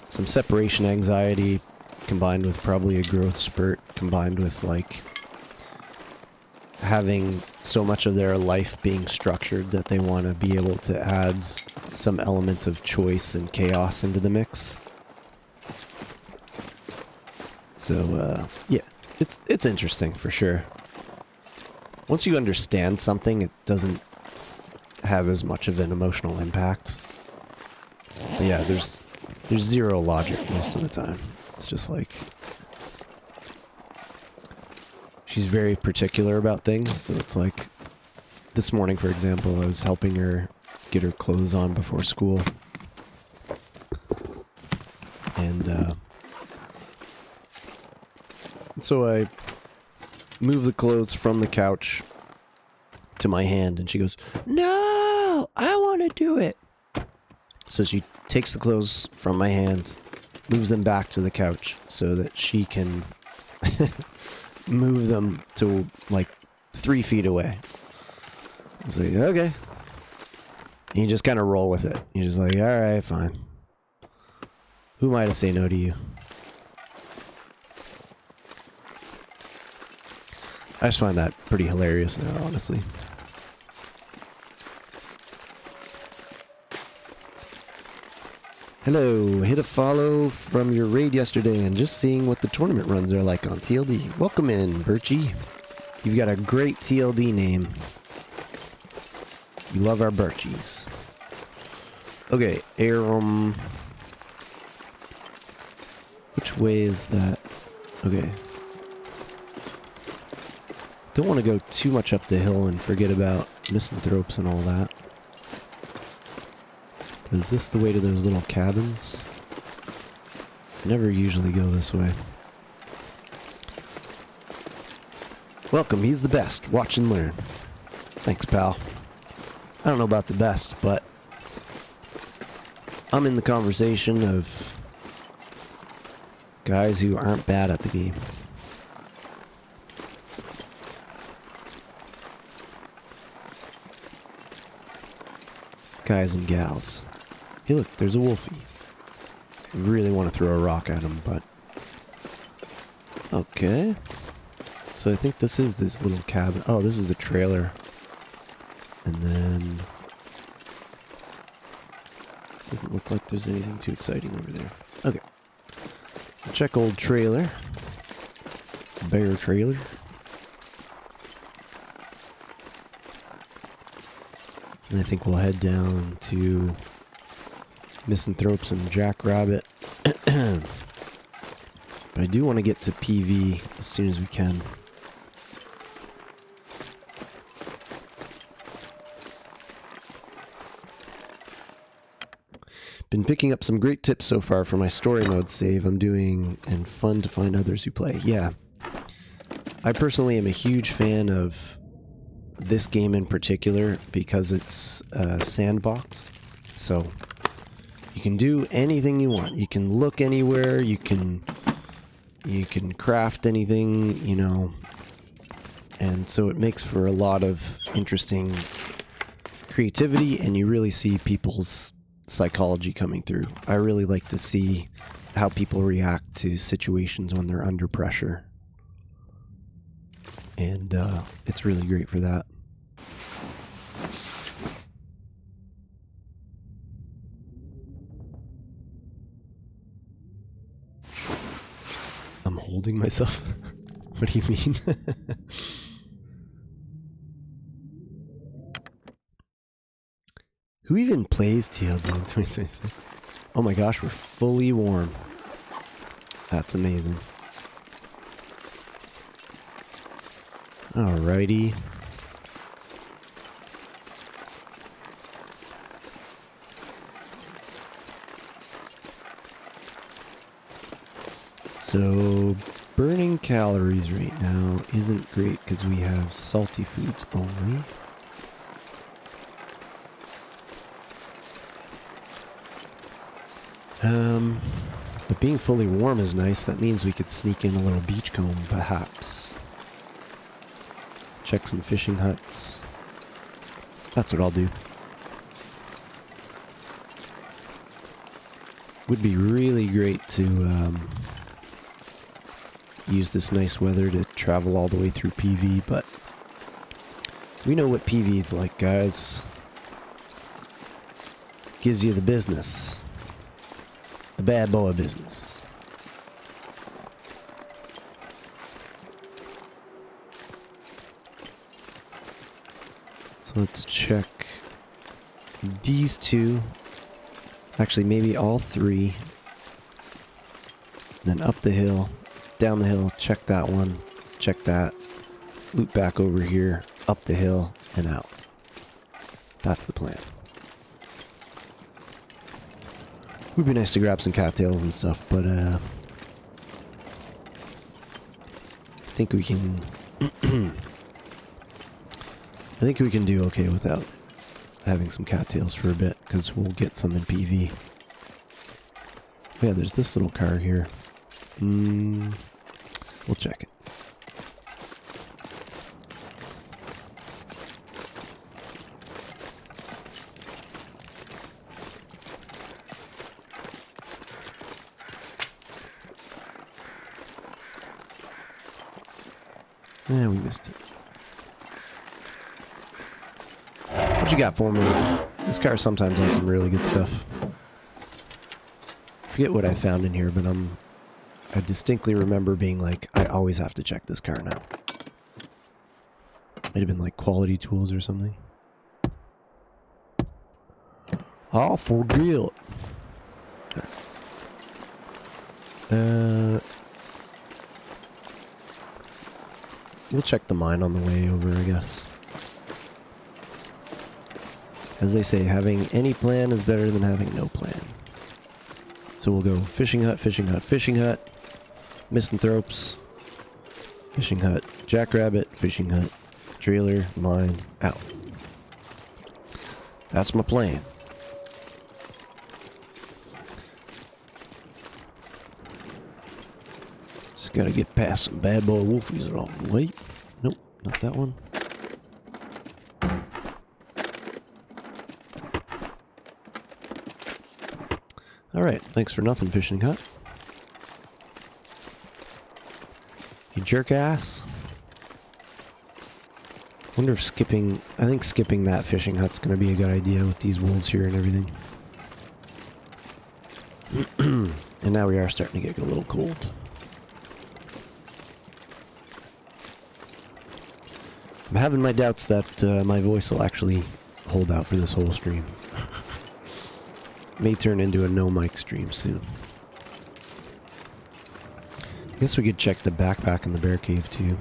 some separation anxiety combined with probably a growth spurt, combined with like having so much of their life being structured that they want to be able to add some element of choice and chaos into the mix. So, yeah, it's interesting for sure. Once you understand something, it doesn't have as much of an emotional impact. But yeah, there's zero logic most of the time. It's just like, she's very particular about things, so it's like, this morning, for example, I was helping her get her clothes on before school. And, so I move the clothes from the couch to my hand, and she goes, no, I want to do it. So she takes the clothes from my hand, moves them back to the couch so that she can move them to like 3 feet away. It's like, okay. And you just kind of roll with it. You're just like, all right, fine. Who am I to say no to you? I just find that pretty hilarious now, honestly. Hello, hit a follow from your raid yesterday and just seeing what the tournament runs are like on TLD. Welcome in, Birchie. You've got a great TLD name. We love our Birchies. Okay, which way is that? Okay. Don't want to go too much up the hill and forget about misanthropes and all that. Is this the way to those little cabins? I never usually go this way. Welcome, he's the best. Watch and learn. Thanks, pal. I don't know about the best, but I'm in the conversation of guys who aren't bad at the game. Guys and gals. Hey look, there's a wolfie. I really want to throw a rock at him, but... Okay. So I think this is this little cabin. Oh, this is the trailer. And then... Doesn't look like there's anything too exciting over there. Okay. Check old trailer. Bear trailer. And I think we'll head down to misanthropes and jackrabbit. But I do want to get to PV as soon as we can. Been picking up some great tips so far for my story mode save I'm doing, and fun to find others who play. Yeah. I personally am a huge fan of this game in particular because it's a sandbox. So you can do anything you want. You can look anywhere, you can craft anything, you know. And so it makes for a lot of interesting creativity, and you really see people's psychology coming through. I really like to see how people react to situations when they're under pressure. And it's really great for that. I'm holding myself? What do you mean? Who even plays TLD in 2026? Oh my gosh, we're fully warm. That's amazing. Alrighty. So, burning calories right now isn't great because we have salty foods only. But being fully warm is nice. That means we could sneak in a little beachcomb, perhaps. Check some fishing huts. That's what I'll do. Would be really great to use this nice weather to travel all the way through PV, but we know what PV is like, guys. Gives you the business. The bad boy business. So let's check these two. Actually, maybe all three. Then up the hill, down the hill, check that one, check that. Loop back over here, up the hill, and out. That's the plan. Would be nice to grab some cattails and stuff, but I think we can I think we can do okay without having some cattails for a bit, because we'll get some in PV. Yeah, there's this little car here. We'll check it. Yeah, we missed it. What you got for me? This car sometimes has some really good stuff. forget what I found in here, but I distinctly remember being like, I always have to check this car now. Might have been like quality tools or something. I forget. We'll check the mine on the way over, I guess. As they say, having any plan is better than having no plan. So we'll go fishing hut, fishing hut, fishing hut, misanthropes, fishing hut, jackrabbit, fishing hut, trailer, mine, out. That's my plan. Just gotta get past some bad boy wolfies along the way. Nope, not that one. Alright, thanks for nothing, fishing hut. You jerk ass. Wonder if skipping... I think skipping that fishing hut's gonna be a good idea with these wolves here and everything. And now we are starting to get a little cold. I'm having my doubts that my voice will actually hold out for this whole stream. May turn into a no mic stream soon. I guess we could check the backpack in the bear cave too.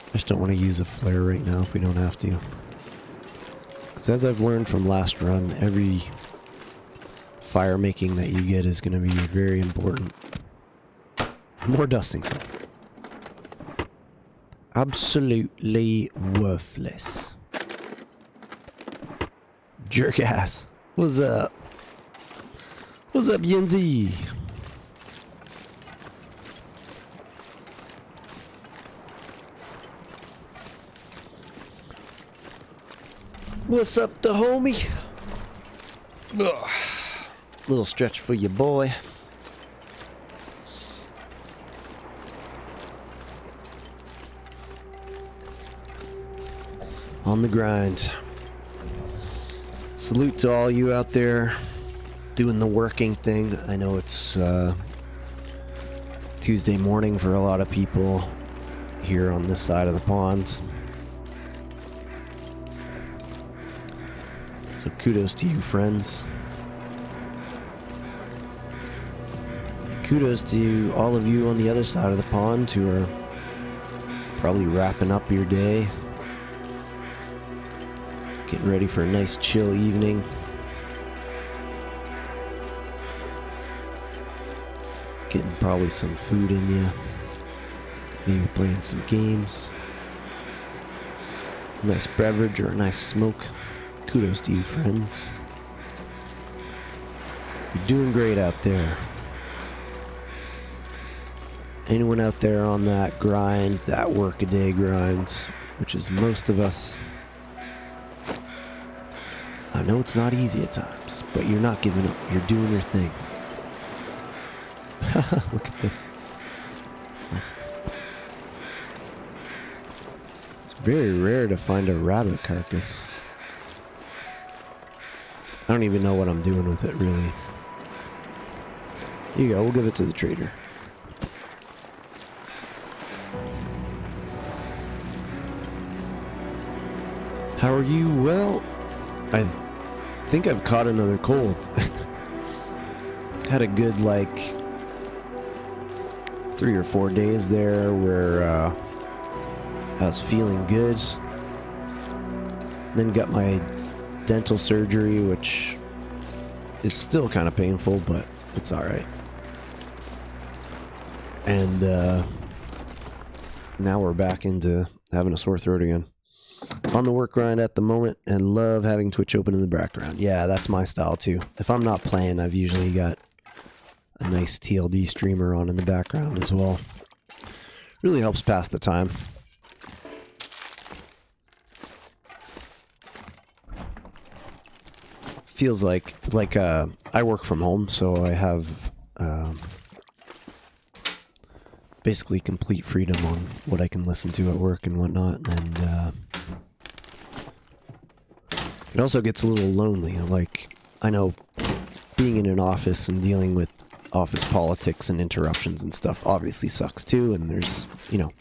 I just don't want to use a flare right now if we don't have to. Because as I've learned from last run, every fire making that you get is going to be very important. More dusting stuff. Absolutely worthless. Jerk ass. What's up? What's up, Yenzi? What's up, the homie? Ugh. Little stretch for your boy. On the grind. Salute to all you out there doing the working thing. I know it's Tuesday morning for a lot of people here on this side of the pond. So kudos to you, friends. Kudos to all of you on the other side of the pond who are probably wrapping up your day. Getting ready for a nice chill evening. Getting probably some food in you. Maybe playing some games. A nice beverage or a nice smoke. Kudos to you, friends. You're doing great out there. Anyone out there on that grind, that work-a-day grind, which is most of us, I know it's not easy at times, but you're not giving up. You're doing your thing. Look at this. Listen. It's very rare to find a rabbit carcass. I don't even know what I'm doing with it, really. Here you go. We'll give it to the trader. How are you? Well, I think I've caught another cold. Had a good, like, 3 or 4 days there where I was feeling good. Then got my dental surgery, which is still kind of painful, but it's alright. And now we're back into having a sore throat again. On the work grind at the moment, and love having Twitch open in the background. Yeah, that's my style too. If I'm not playing, I've usually got a nice TLD streamer on in the background as well. Really helps pass the time. Feels like I work from home, so I have basically complete freedom on what I can listen to at work and whatnot, and it also gets a little lonely. Like, I know being in an office and dealing with office politics and interruptions and stuff obviously sucks too, and there's, you know,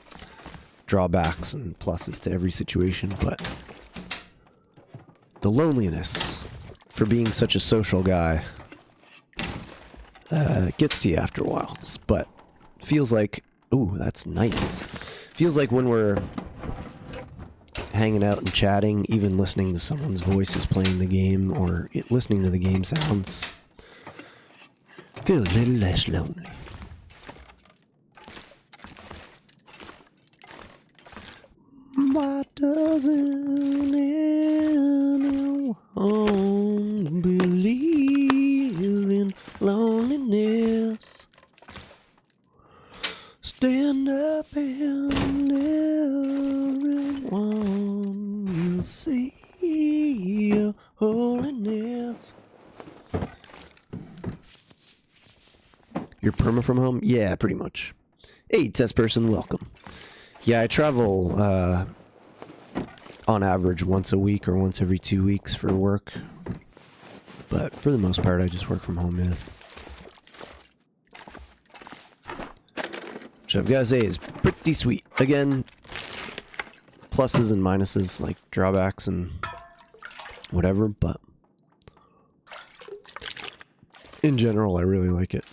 drawbacks and pluses to every situation, but the loneliness for being such a social guy gets to you after a while. But feels like, ooh, that's nice. Feels like when we're hanging out and chatting, even listening to someone's voice is playing the game, or listening to the game sounds, feel a little less lonely. Why doesn't anyone believe in loneliness? Stand up and everyone will see your holiness. You're perma from home? Yeah, pretty much. Hey, test person, welcome. Yeah, I travel on average once a week or once every 2 weeks for work. But for the most part, I just work from home, yeah. Which I've got to say is pretty sweet. Again, pluses and minuses, like drawbacks and whatever, but in general, I really like it.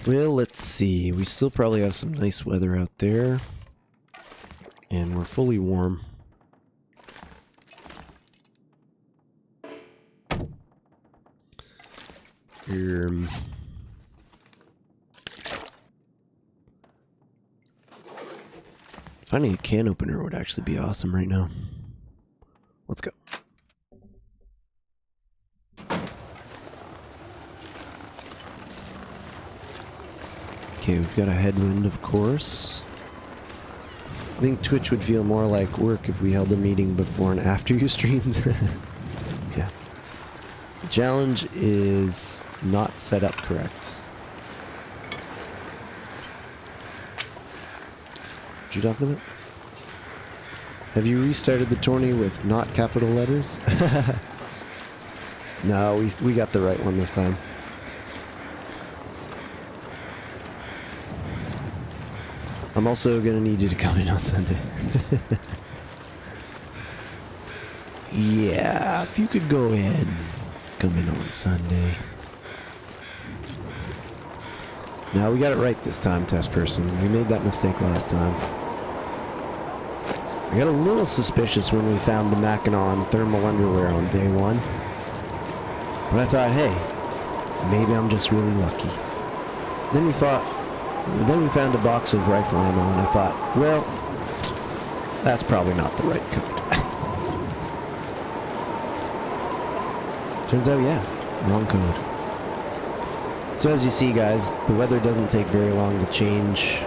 Well, let's see. We still probably have some nice weather out there. And we're fully warm. Finding a can opener would actually be awesome right now. Let's go. Okay, we've got a headwind, of course. I think Twitch would feel more like work if we held a meeting before and after you streamed. Yeah. The challenge is not set up correct. What you talking about? Have you restarted the tourney with not capital letters? No, we got the right one this time. I'm also gonna need you to come in on Sunday. Yeah, if you could go ahead and come in on Sunday. Now we got it right this time, test person. We made that mistake last time. I got a little suspicious when we found the Mackinac thermal underwear on day one. But I thought, hey, maybe I'm just really lucky. Then we found a box of rifle ammo, and I thought, well, that's probably not the right code. Turns out, yeah, wrong code. So as you see, guys, the weather doesn't take very long to change.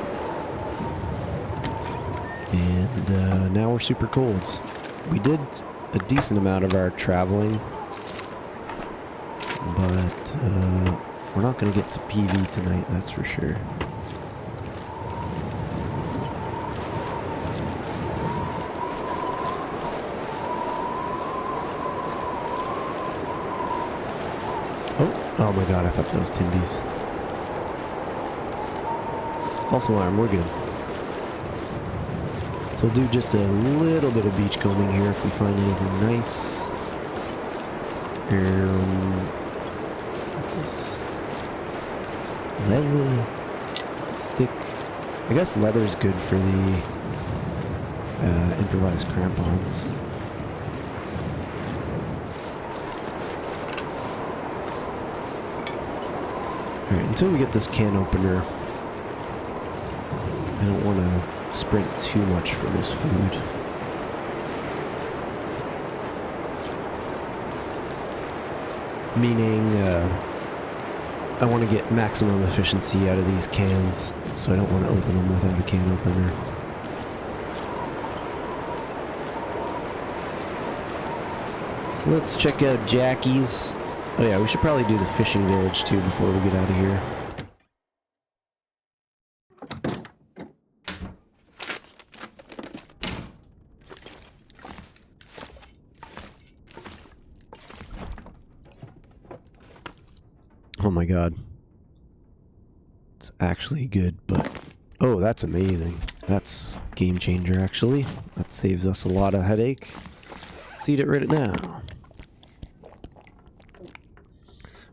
And now we're super cold. We did a decent amount of our traveling, but we're not going to get to PV tonight, that's for sure. Oh my god, I thought that was Tindy's. False alarm, we're good. So we'll do just a little bit of beachcombing here if we find anything nice. What's this? Leather stick. I guess leather is good for the improvised crampons. Alright, until we get this can opener, I don't want to sprint too much for this food. Meaning, I want to get maximum efficiency out of these cans, so I don't want to open them without a can opener. So let's check out Jackie's. Oh yeah, we should probably do the fishing village too before we get out of here. Oh my god. It's actually good, but... Oh, that's amazing. That's a game changer, actually. That saves us a lot of headache. Let's eat it right now.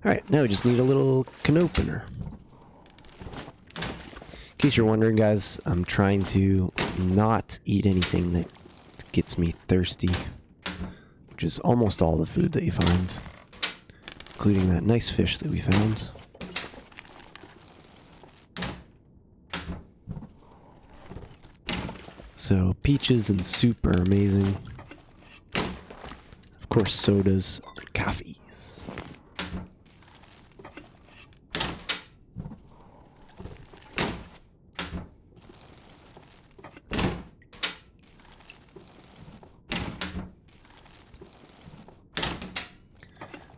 Alright, now we just need a little can opener. In case you're wondering, guys, I'm trying to not eat anything that gets me thirsty. Which is almost all the food that you find. Including that nice fish that we found. So, peaches and soup are amazing. Of course, sodas and coffees.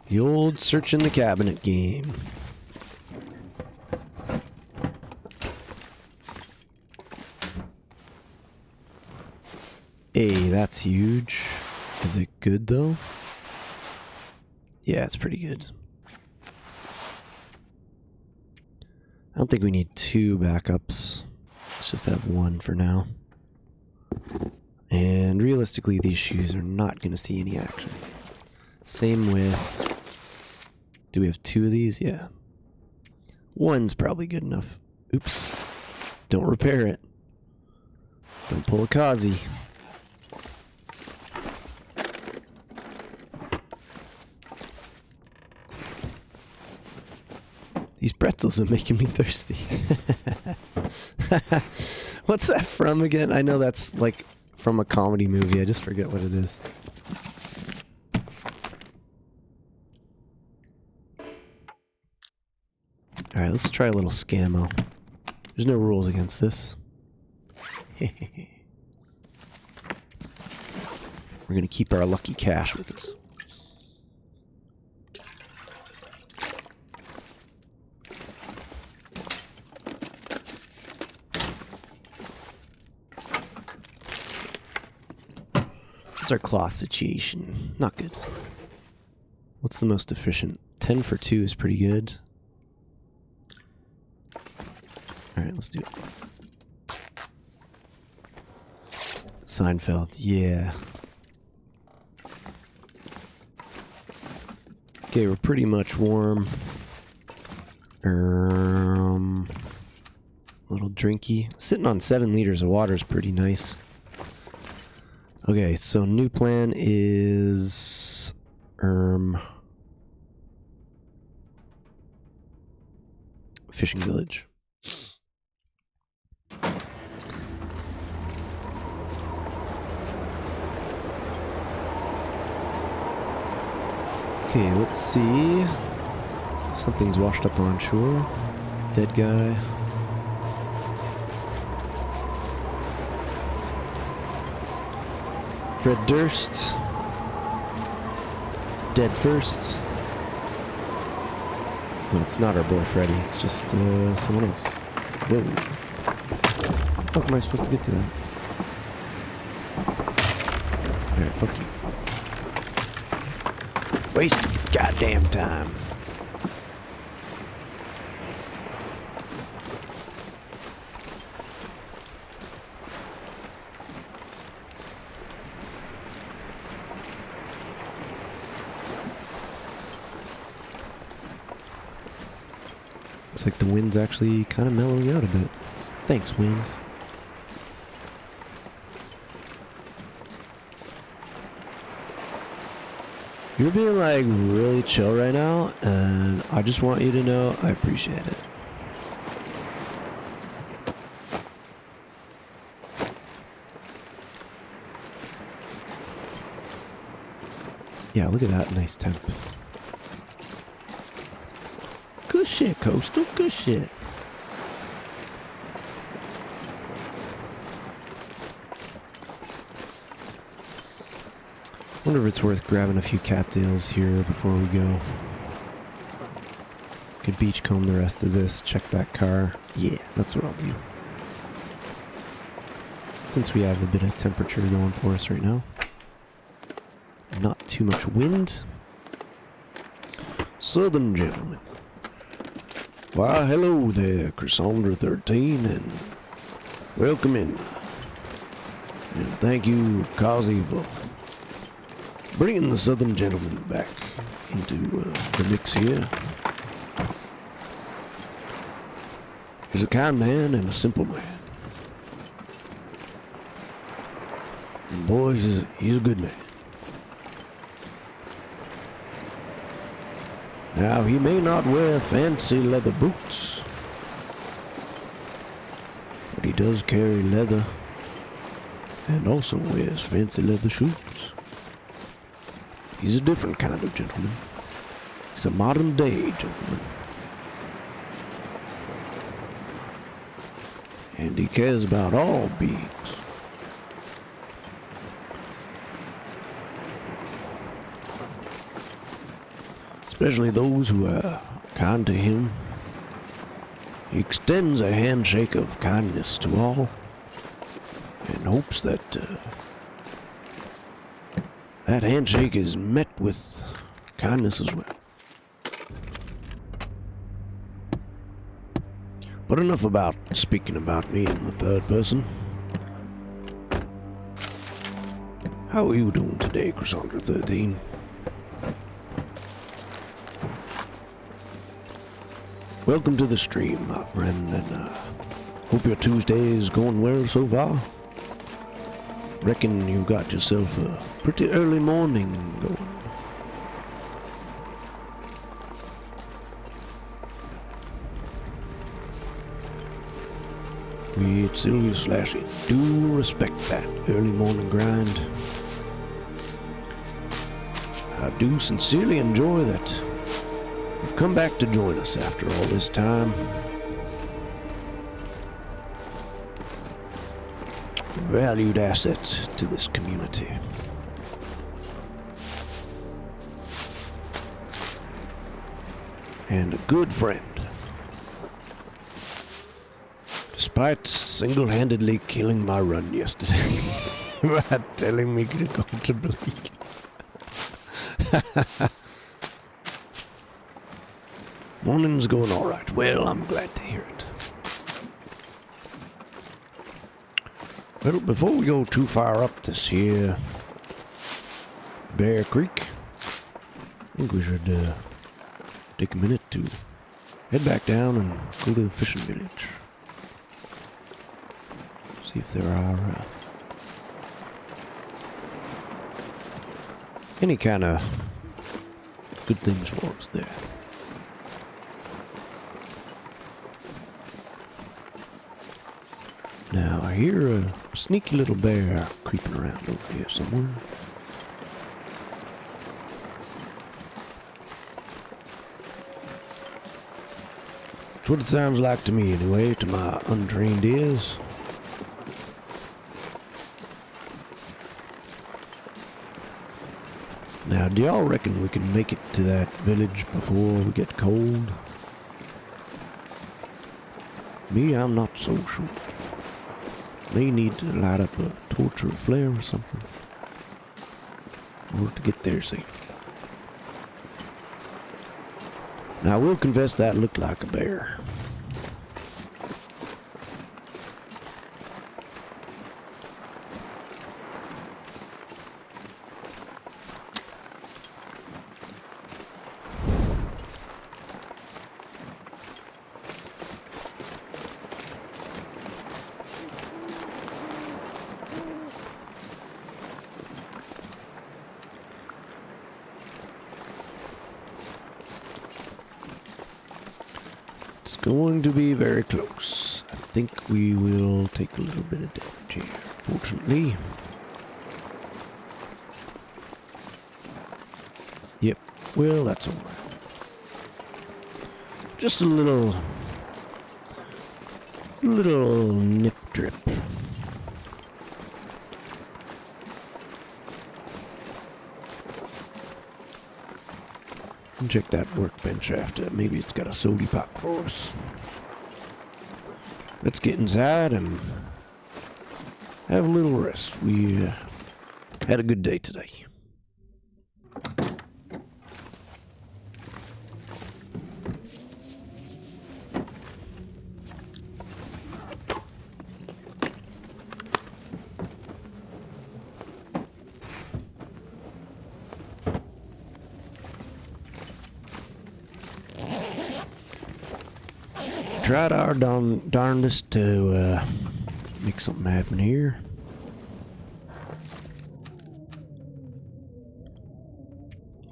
The old search in the cabinet game. Hey, that's huge. Is it good, though? Yeah, it's pretty good. I don't think we need 2 backups. Let's just have 1 for now. And realistically, these shoes are not going to see any action. Same with... Do we have 2 of these? Yeah. 1's probably good enough. Oops. Don't repair it. Don't pull a Kazi. These pretzels are making me thirsty. What's that from again? I know that's like from a comedy movie. I just forget what it is. Alright, let's try a little scammo. There's no rules against this. We're gonna keep our lucky cash with us. What's our cloth situation? Not good. What's the most efficient? 10 for 2 is pretty good. Alright, let's do it. Seinfeld, yeah. Okay, we're pretty much warm. Little drinky. Sitting on 7 liters of water is pretty nice. Okay, so new plan is fishing village. Okay, let's see. Something's washed up on shore. Dead guy. Fred Durst. Dead first. No, it's not our boy Freddy. It's just someone else. Whoa. How the fuck am I supposed to get to that? Alright, fuck you. Waste goddamn time. Looks like the wind's actually kind of mellowing out a bit. Thanks, wind. You're being like really chill right now, and I just want you to know I appreciate it. Yeah, look at that nice temp. Good shit, Coastal. Good shit. Wonder if it's worth grabbing a few cattails here before we go. Could beachcomb the rest of this, check that car. Yeah, that's what I'll do. Since we have a bit of temperature going for us right now. Not too much wind. Southern gentlemen. Why, hello there, Cassandra 13, and welcome in. And thank you, Kazi, for bringing the Southern Gentleman back into the mix here. He's a kind man and a simple man. And boy, he's a good man. Now, he may not wear fancy leather boots, but he does carry leather and also wears fancy leather shoes. He's a different kind of gentleman. He's a modern day gentleman. And he cares about all beings. Especially those who are kind to him. He extends a handshake of kindness to all and hopes that that handshake is met with kindness as well. But enough about speaking about me in the third person. How are you doing today, Cassandra 13? Welcome to the stream, my friend, and hope your Tuesday is going well so far. Reckon you got yourself a pretty early morning going. We at Sylvia Slashy do respect that early morning grind. I do sincerely enjoy that you've come back to join us after all this time. Valued asset to this community. And a good friend. Despite single-handedly killing my run yesterday by telling me to go to Bleak. Morning's going alright. Well, I'm glad to hear it. Well, before we go too far up this here Bear Creek, I think we should take a minute to head back down and go to the fishing village. See if there are any kind of good things for us there. Now, I hear a sneaky little bear creeping around over here somewhere. That's what it sounds like to me anyway, to my untrained ears. Now, do y'all reckon we can make it to that village before we get cold? Me, I'm not so sure. May need to light up a torch or a flare or something in order to get there safe. Now, I will confess that looked like a bear. Going to be very close. I think we will take a little bit of damage here, fortunately. Yep, well, that's alright. Just a little nip drip. Check that workbench after. Maybe it's got a sody pop for us. Let's get inside and have a little rest. We had a good day today. tried our darndest to make something happen here.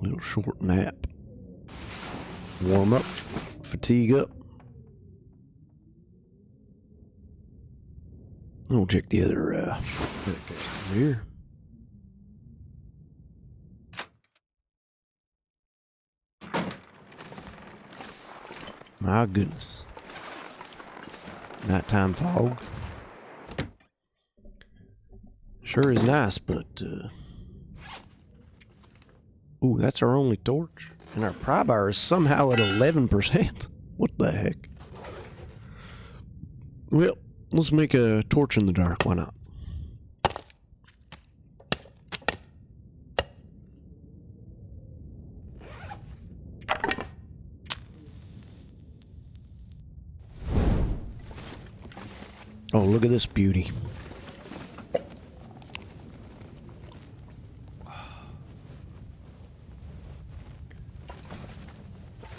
Little short nap. Warm up. Fatigue up. I'll check the other case here. My goodness. Nighttime fog. Sure is nice, but ooh, that's our only torch. And our pry bar is somehow at 11%. What the heck? Well, let's make a torch in the dark. Why not? Oh, look at this beauty.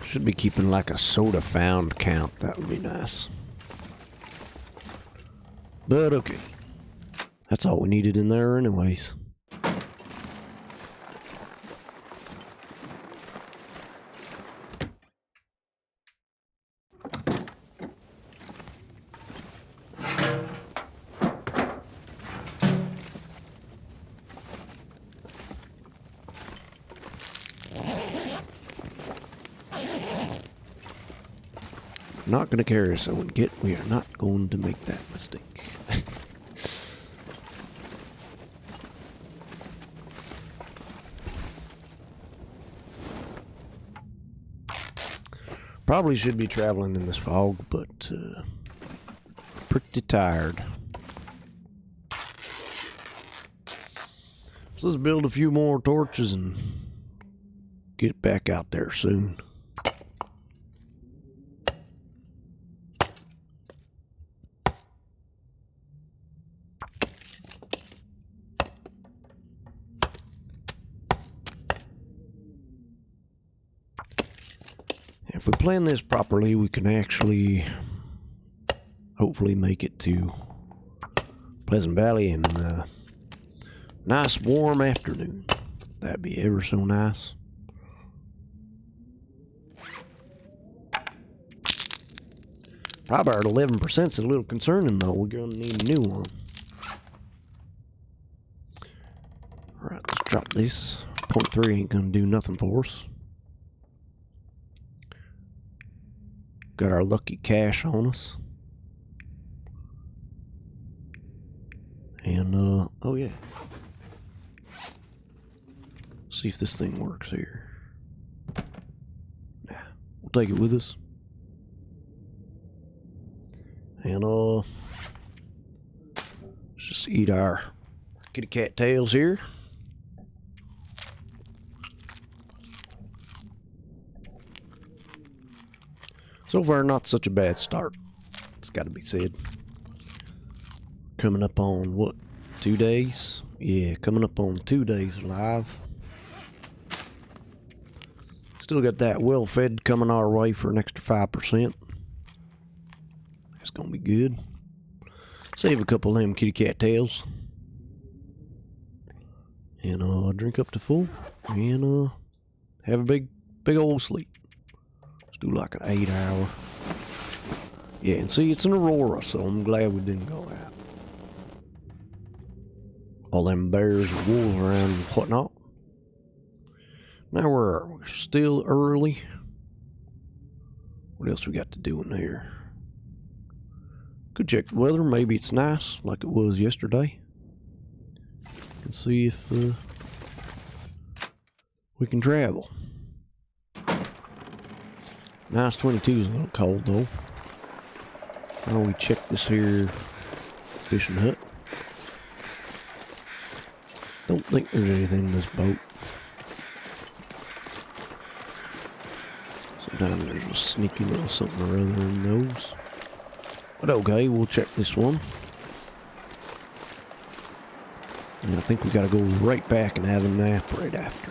Should be keeping like a soda found count. That would be nice. But okay. That's all we needed in there anyways. Not going to carry us and get. We are not going to make that mistake. Probably should be traveling in this fog, but pretty tired. So let's build a few more torches and get back out there soon. If we plan this properly, we can actually hopefully make it to Pleasant Valley in a nice warm afternoon. That'd be ever so nice. Probably at 11% is a little concerning though. We're gonna need a new one. Alright, let's drop this. 0.3 ain't gonna do nothing for us. Got our lucky cash on us. And, oh yeah. See if this thing works here. Nah, we'll take it with us. And, let's just eat our kitty cat tails here. So far, not such a bad start. It's got to be said. Coming up on, what, 2 days? Yeah, coming up on 2 days live. Still got that well-fed coming our way for an extra 5%. It's going to be good. Save a couple of them kitty cat tails. And drink up to full. And have a big old sleep. Do like an 8 hour. Yeah, and see, it's an Aurora, so I'm glad we didn't go out. All them bears and wolves around and whatnot. Now we're still early. What else we got to do in here? Could check the weather. Maybe it's nice like it was yesterday. And see if we can travel. Nice 22 is a little cold though. Now we check this here fishing hut. Don't think there's anything in this boat. Sometimes there's a sneaky little something or other in those. But okay, we'll check this one. And I think we gotta go right back and have a nap right after.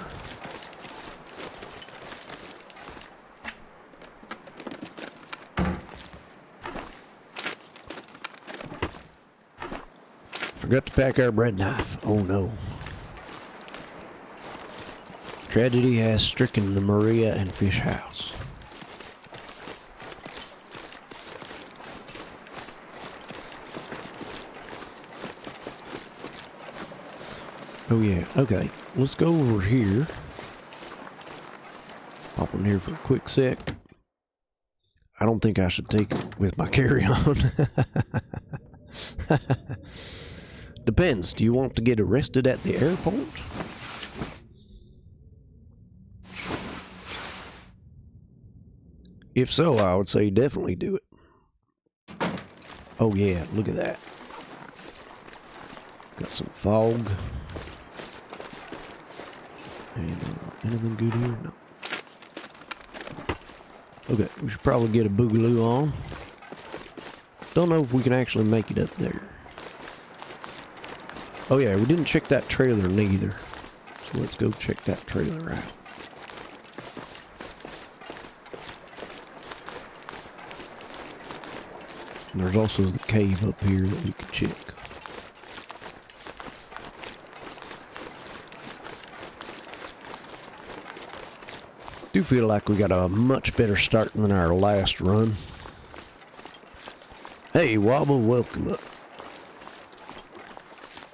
Forgot to pack our bread knife. Oh no. Tragedy has stricken the Maria and Fish house. Oh yeah, okay. Let's go over here. Pop in here for a quick sec. I don't think I should take it with my carry-on. Depends. Do you want to get arrested at the airport? If so, I would say definitely do it. Oh yeah, look at that. Got some fog. And anything good here? No. Okay, we should probably get a boogaloo on. Don't know if we can actually make it up there. Oh yeah, we didn't check that trailer neither. So let's go check that trailer out. And there's also the cave up here that we could check. Do feel like we got a much better start than our last run. Hey, Wobble, welcome up.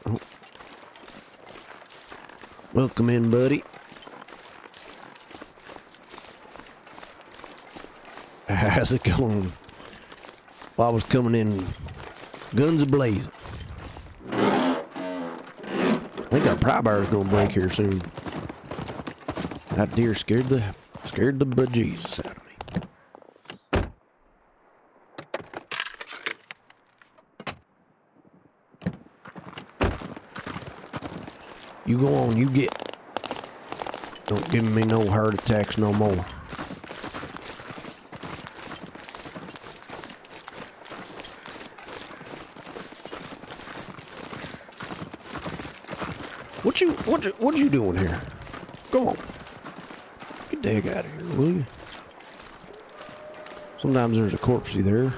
Oh. Welcome in, buddy. How's it going? Well, I was coming in guns a-blazing. I think our pry bar's gonna break here soon. That deer scared the bejesus out of me. You go on, you get. Don't give me no heart attacks no more. What you doing here? Go on. Get the heck out of here, will you? Sometimes there's a corpsey there.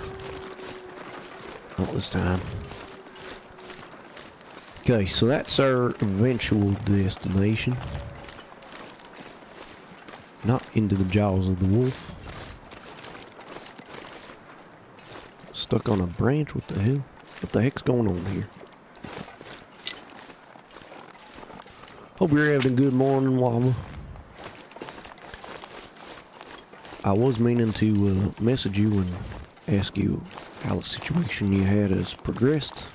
Not this time. Okay, so that's our eventual destination. Not into the jaws of the wolf. Stuck on a branch, what the hell? What the heck's going on here? Hope you're having a good morning, Wobble. I was meaning to message you and ask you how the situation you had has progressed.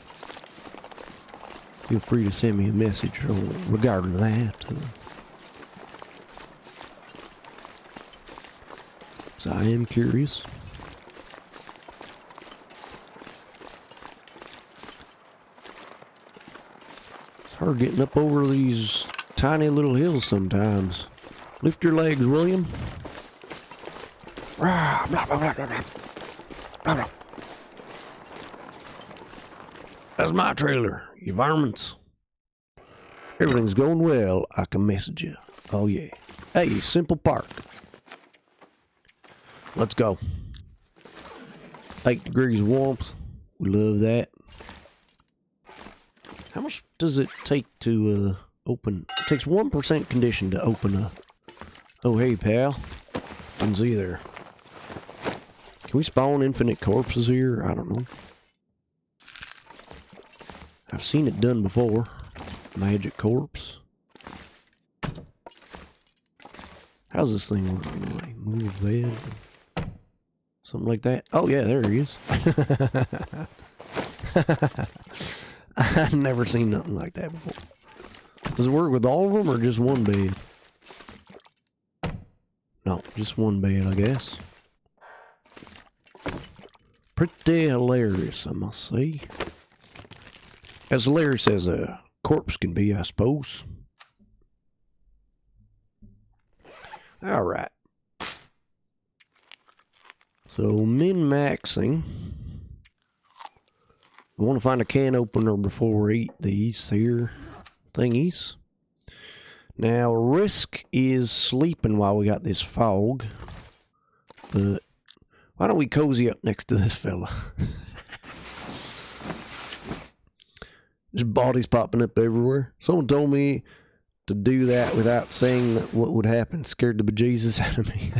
Feel free to send me a message regarding that. So I am curious. It's hard getting up over these tiny little hills sometimes. Lift your legs, William. That's my trailer, you varmints. Everything's going well, I can message you. Oh yeah. Hey, Simple Park. Let's go. 8 degrees warmth. We love that. How much does it take to open? It takes 1% condition to open a... Oh hey pal. Didn't see there. Can we spawn infinite corpses here? I don't know. I've seen it done before. Magic corpse. How's this thing work anyway? Move bed. Something like that. Oh yeah, there he is. I've never seen nothing like that before. Does it work with all of them or just one bed? No, just one bed, I guess. Pretty hilarious, I must say. As hilarious as a corpse can be, I suppose. Alright. So, min-maxing. We want to find a can opener before we eat these here thingies. Now, risk is sleeping while we got this fog. But why don't we cozy up next to this fella? There's bodies popping up everywhere. Someone told me to do that without saying that what would happen. Scared the bejesus out of me.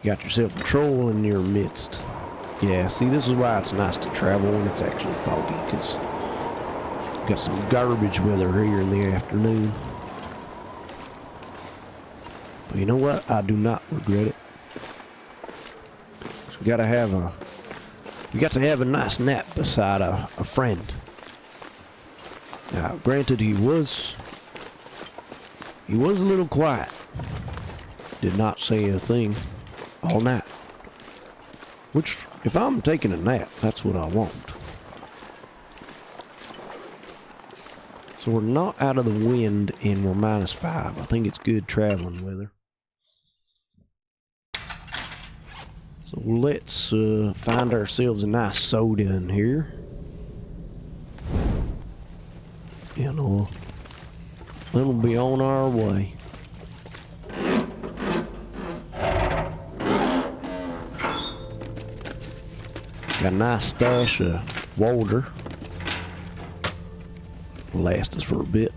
You got yourself a troll in your midst. Yeah, see, this is why it's nice to travel when it's actually foggy, because we got some garbage weather here in the afternoon. But you know what? I do not regret it. So we got to have a nice nap beside a friend. Now, granted, he was a little quiet. Did not say a thing all night. Which, if I'm taking a nap, that's what I want. So we're not out of the wind and we're -5. I think it's good traveling weather. So let's find ourselves a nice soda in here. And then we'll be on our way. Got a nice stash of water. Will last us for a bit.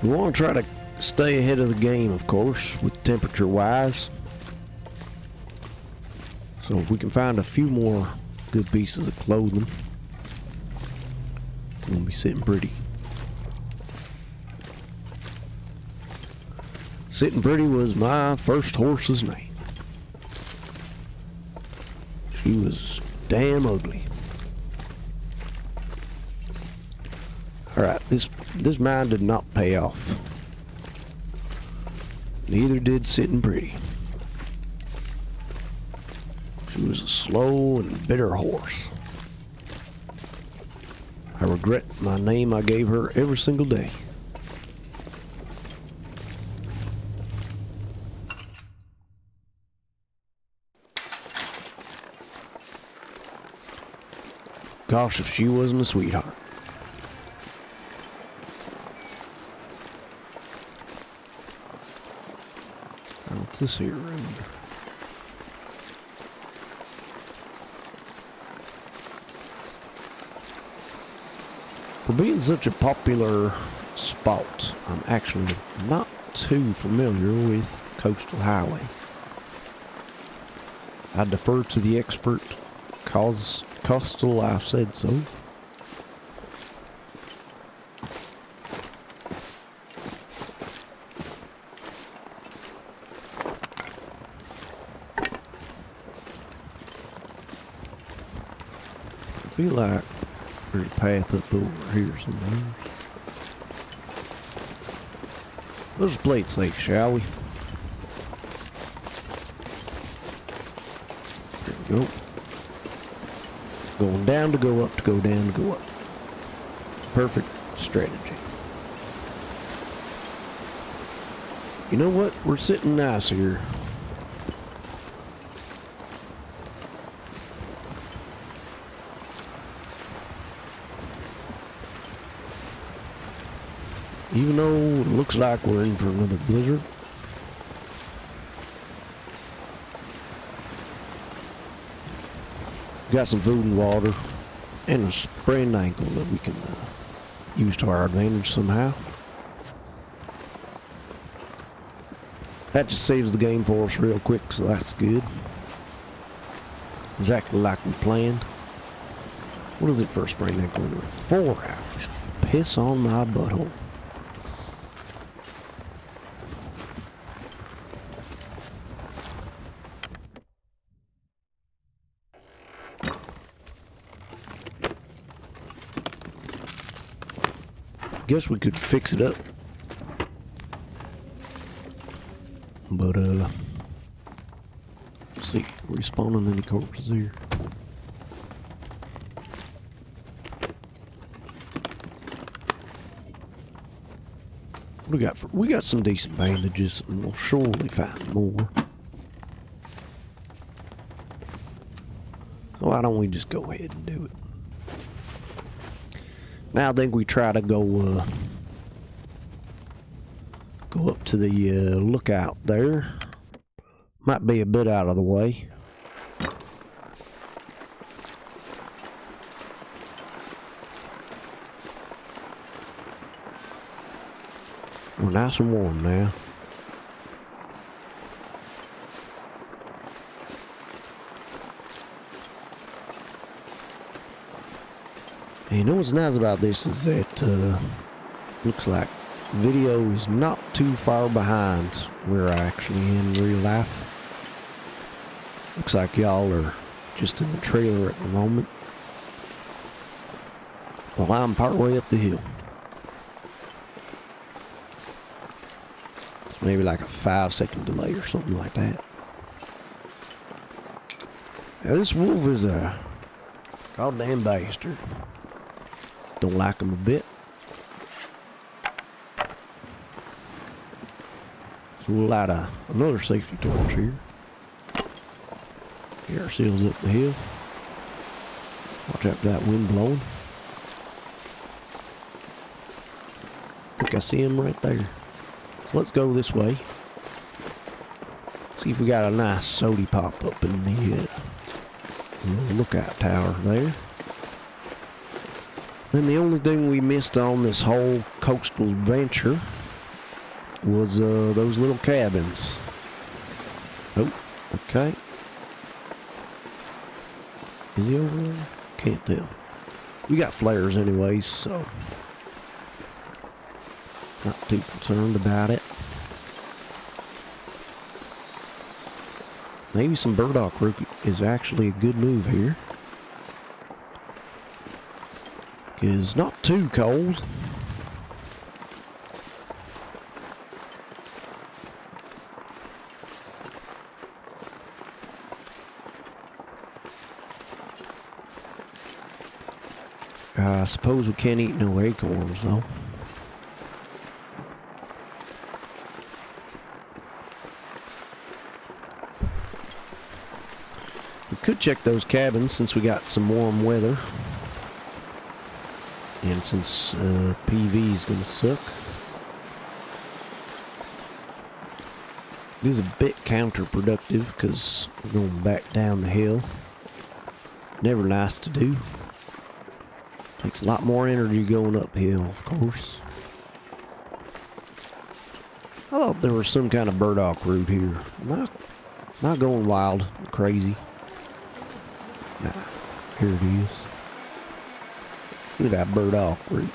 We want to try to stay ahead of the game, of course, with temperature wise. So if we can find a few more good pieces of clothing, we'll be sitting pretty. Sitting Pretty was my first horse's name. She was damn ugly. Alright, this mine did not pay off. Neither did Sitting Pretty. She was a slow and bitter horse. I regret my name I gave her every single day. Gosh, if she wasn't a sweetheart. What's this here road? For being such a popular spot, I'm actually not too familiar with Coastal Highway. I defer to the expert, cause Coastal, I said so. I feel like there's a path up over here somewhere. Let's play it safe, shall we? There we go. Going down to go up, to go down to go up. Perfect strategy. You know what? We're sitting nice here. Even though it looks like we're in for another blizzard. Got some food and water, and a sprained ankle that we can use to our advantage somehow. That just saves the game for us real quick, so that's good. Exactly like we planned. What is it for a sprained ankle? 4 hours. Piss on my butthole. Guess we could fix it up, but let's see, respawning any corpses here. What we got? We got some decent bandages, and we'll surely find more. So why don't we just go ahead and do it? Now I think we try to go Go up to the lookout there. Might be a bit out of the way. We're nice and warm now. And you know what's nice about this is that looks like video is not too far behind where I actually am in real life. Looks like y'all are just in the trailer at the moment, while I'm part way up the hill. It's maybe like a 5-second delay or something like that. Now this wolf is a goddamn bastard. Don't like him a bit. So we'll light another safety torch here. Get ourselves up the hill. Watch out for that wind blowing. I think I see him right there. So let's go this way. See if we got a nice sody pop up in the lookout tower there. Then the only thing we missed on this whole coastal adventure was those little cabins. Oh, okay. Is he over there? Can't tell. We got flares anyways, so not too concerned about it. Maybe some burdock root is actually a good move here. It's not too cold. I suppose we can't eat no acorns though. We could check those cabins since we got some warm weather. And since PV is gonna suck. It is a bit counterproductive because we're going back down the hill. Never nice to do. Takes a lot more energy going uphill, of course. I thought there was some kind of burdock root here. Not going wild, crazy. Nah, here it is. Look at that burdock root.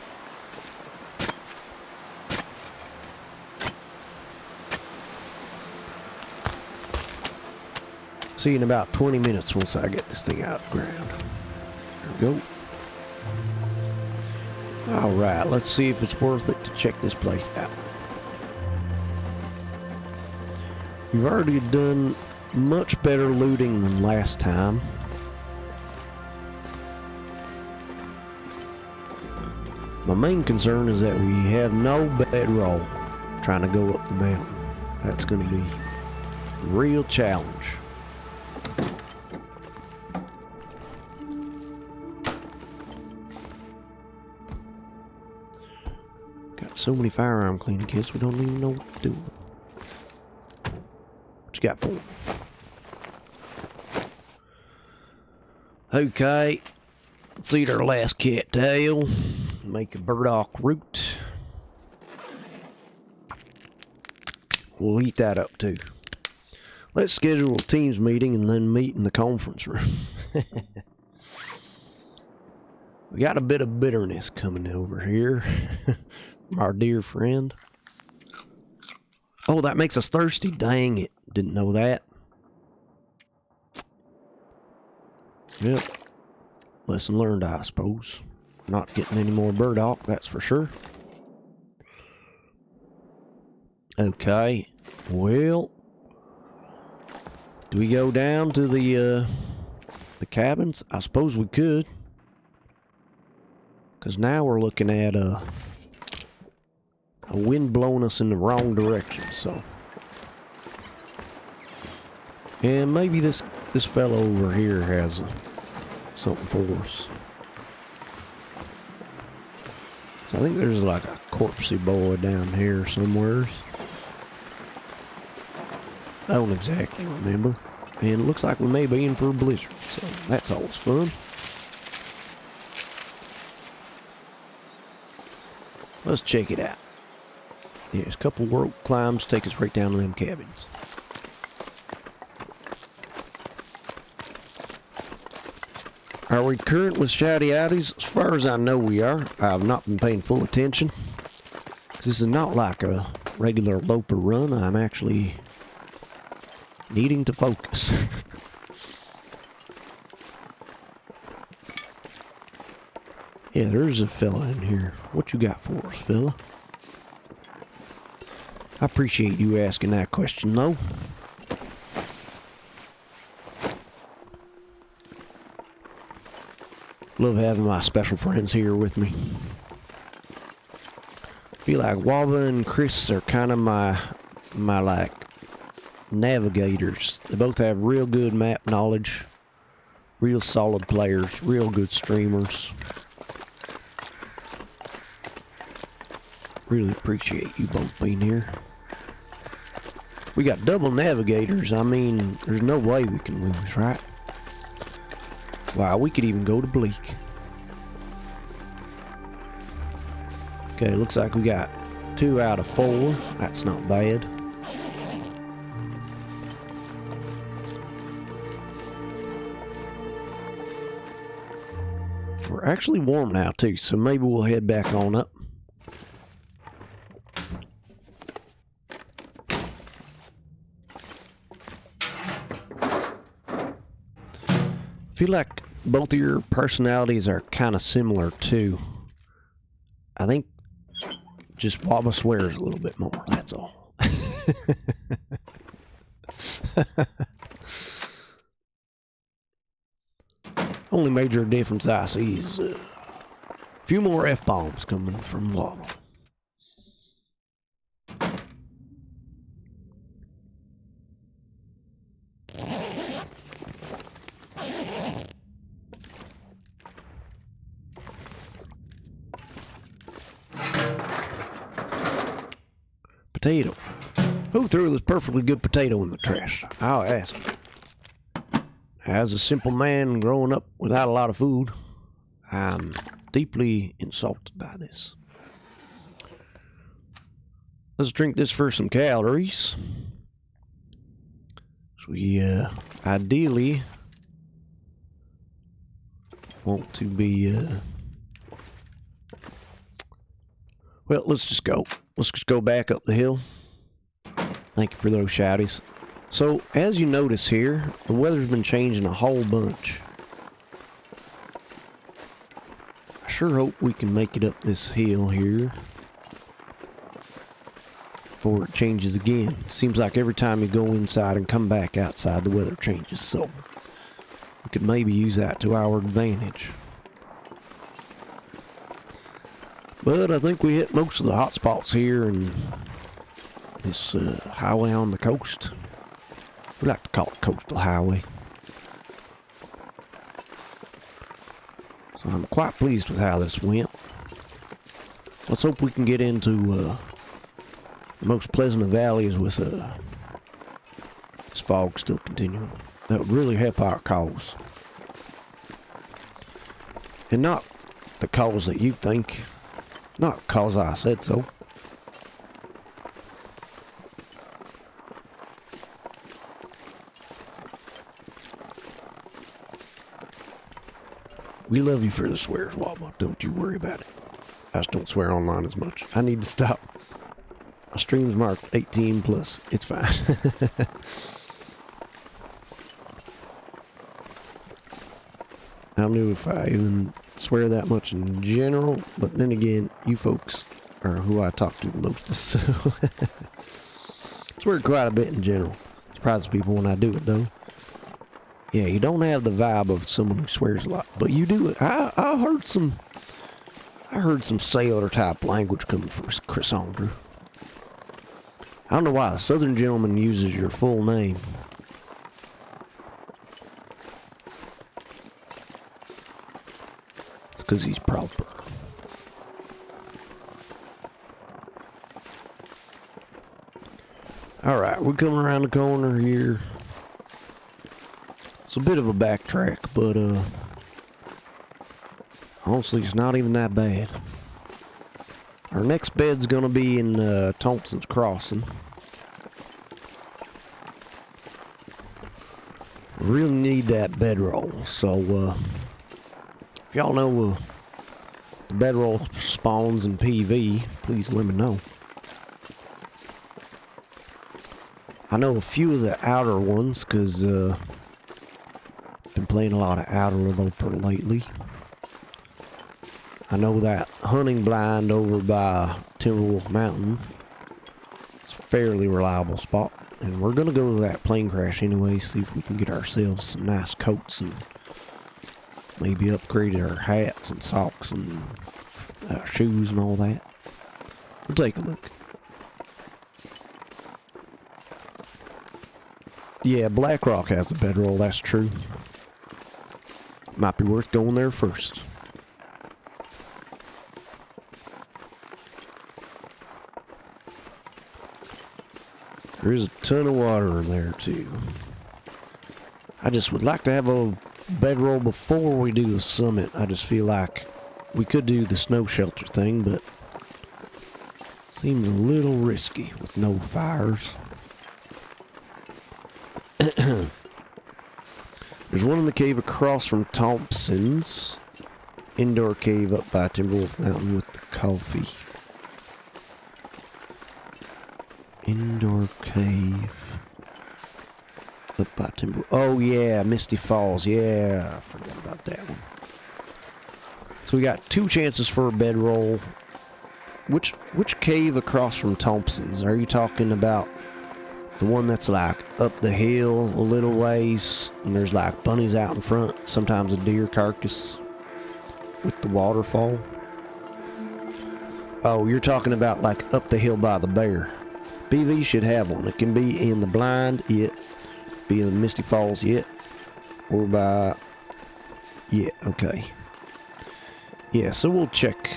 See you in about 20 minutes once I get this thing out of the ground. There we go. Alright, let's see if it's worth it to check this place out. We've already done much better looting than last time. My main concern is that we have no bedroll trying to go up the mountain. That's going to be a real challenge. Got so many firearm cleaning kits we don't even know what to do. What you got for me? Okay, let's eat our last cattail. Make a burdock root. We'll eat that up too. Let's schedule a teams meeting and then meet in the conference room. We got a bit of bitterness coming over here from our dear friend. Oh, that makes us thirsty. Dang it. Didn't know that. Yep. Lesson learned, I suppose. Not getting any more burdock, that's for sure. Okay. Well, do we go down to the cabins? I suppose we could. Because now we're looking at a wind blowing us in the wrong direction, so. And maybe this fellow over here has something for us. So I think there's like a corpsey boy down here somewhere. I don't exactly remember. And it looks like we may be in for a blizzard, so that's always fun. Let's check it out. There's a couple rope climbs take us right down to them cabins. Are we current with shouty outies? As far as I know we are. I have not been paying full attention. This is not like a regular loper run. I'm actually needing to focus. Yeah, there's a fella in here. What you got for us, fella? I appreciate you asking that question, though. Love having my special friends here with me. Feel like Waba and Chris are kind of my like navigators. They both have real good map knowledge, real solid players, real good streamers. Really appreciate you both being here. If we got double navigators, I mean, there's no way we can lose, right? Wow, we could even go to Bleak. Okay, looks like we got 2 out of 4. That's not bad. We're actually warm now too, so maybe we'll head back on up. I feel like both of your personalities are kind of similar too. I think just Waba swears a little bit more, that's all. Only major difference I see is a few more F-bombs coming from Waba. Potato. Who threw this perfectly good potato in the trash? I'll ask. As a simple man growing up without a lot of food, I'm deeply insulted by this. Let's drink this for some calories. So we ideally want to be well, let's just go. Let's just go back up the hill. Thank you for those shouties. So, as you notice here, the weather's been changing a whole bunch. I sure hope we can make it up this hill here before it changes again. Seems like every time you go inside and come back outside, the weather changes. So, we could maybe use that to our advantage. But I think we hit most of the hot spots here in this highway on the coast. We like to call it Coastal Highway. So I'm quite pleased with how this went. Let's hope we can get into the most pleasant of valleys with this fog still continuing. That would really help our cause. And not the cause that you think. Not cause I said so. We love you for the swears, Waba. Don't you worry about it. I just don't swear online as much. I need to stop. My stream's marked 18 plus. It's fine. I don't know if I even swear that much in general, but then again, you folks are who I talk to the most, so I swear quite a bit in general. Surprises people when I do it, though. Yeah, you don't have the vibe of someone who swears a lot, but you do it. I heard some sailor type language coming from Chris Andrew. I don't know why a southern gentleman uses your full name. Because he's proper. Alright, we're coming around the corner here. It's a bit of a backtrack, but honestly it's not even that bad. Our next bed's gonna be in Thompson's Crossing. We really need that bedroll, so if y'all know the bedroll spawns in PV, please let me know. I know a few of the outer ones, because been playing a lot of interloper lately. I know that hunting blind over by Timberwolf Mountain is a fairly reliable spot. And we're going to go to that plane crash anyway, see if we can get ourselves some nice coats and maybe upgrade our hats and socks and shoes and all that. We'll take a look. Yeah, Black Rock has the bedroll, that's true. Might be worth going there first. There's a ton of water in there too. I just would like to have a bedroll before we do the summit. I just feel like we could do the snow shelter thing, but seems a little risky with no fires. There's one in the cave across from Thompson's. Indoor cave up by Timberwolf Mountain with the coffee. Indoor cave up by Timber. Oh yeah, Misty Falls. Yeah, I forgot about that one. So we got 2 chances for a bedroll. Which cave across from Thompson's? Are you talking about the one that's like up the hill a little ways and there's like bunnies out in front, sometimes a deer carcass with the waterfall? Oh, you're talking about like up the hill by the bear. BV should have one. It can be in the blind, yet be in the Misty Falls, yet, or by, yeah, okay. Yeah, so we'll check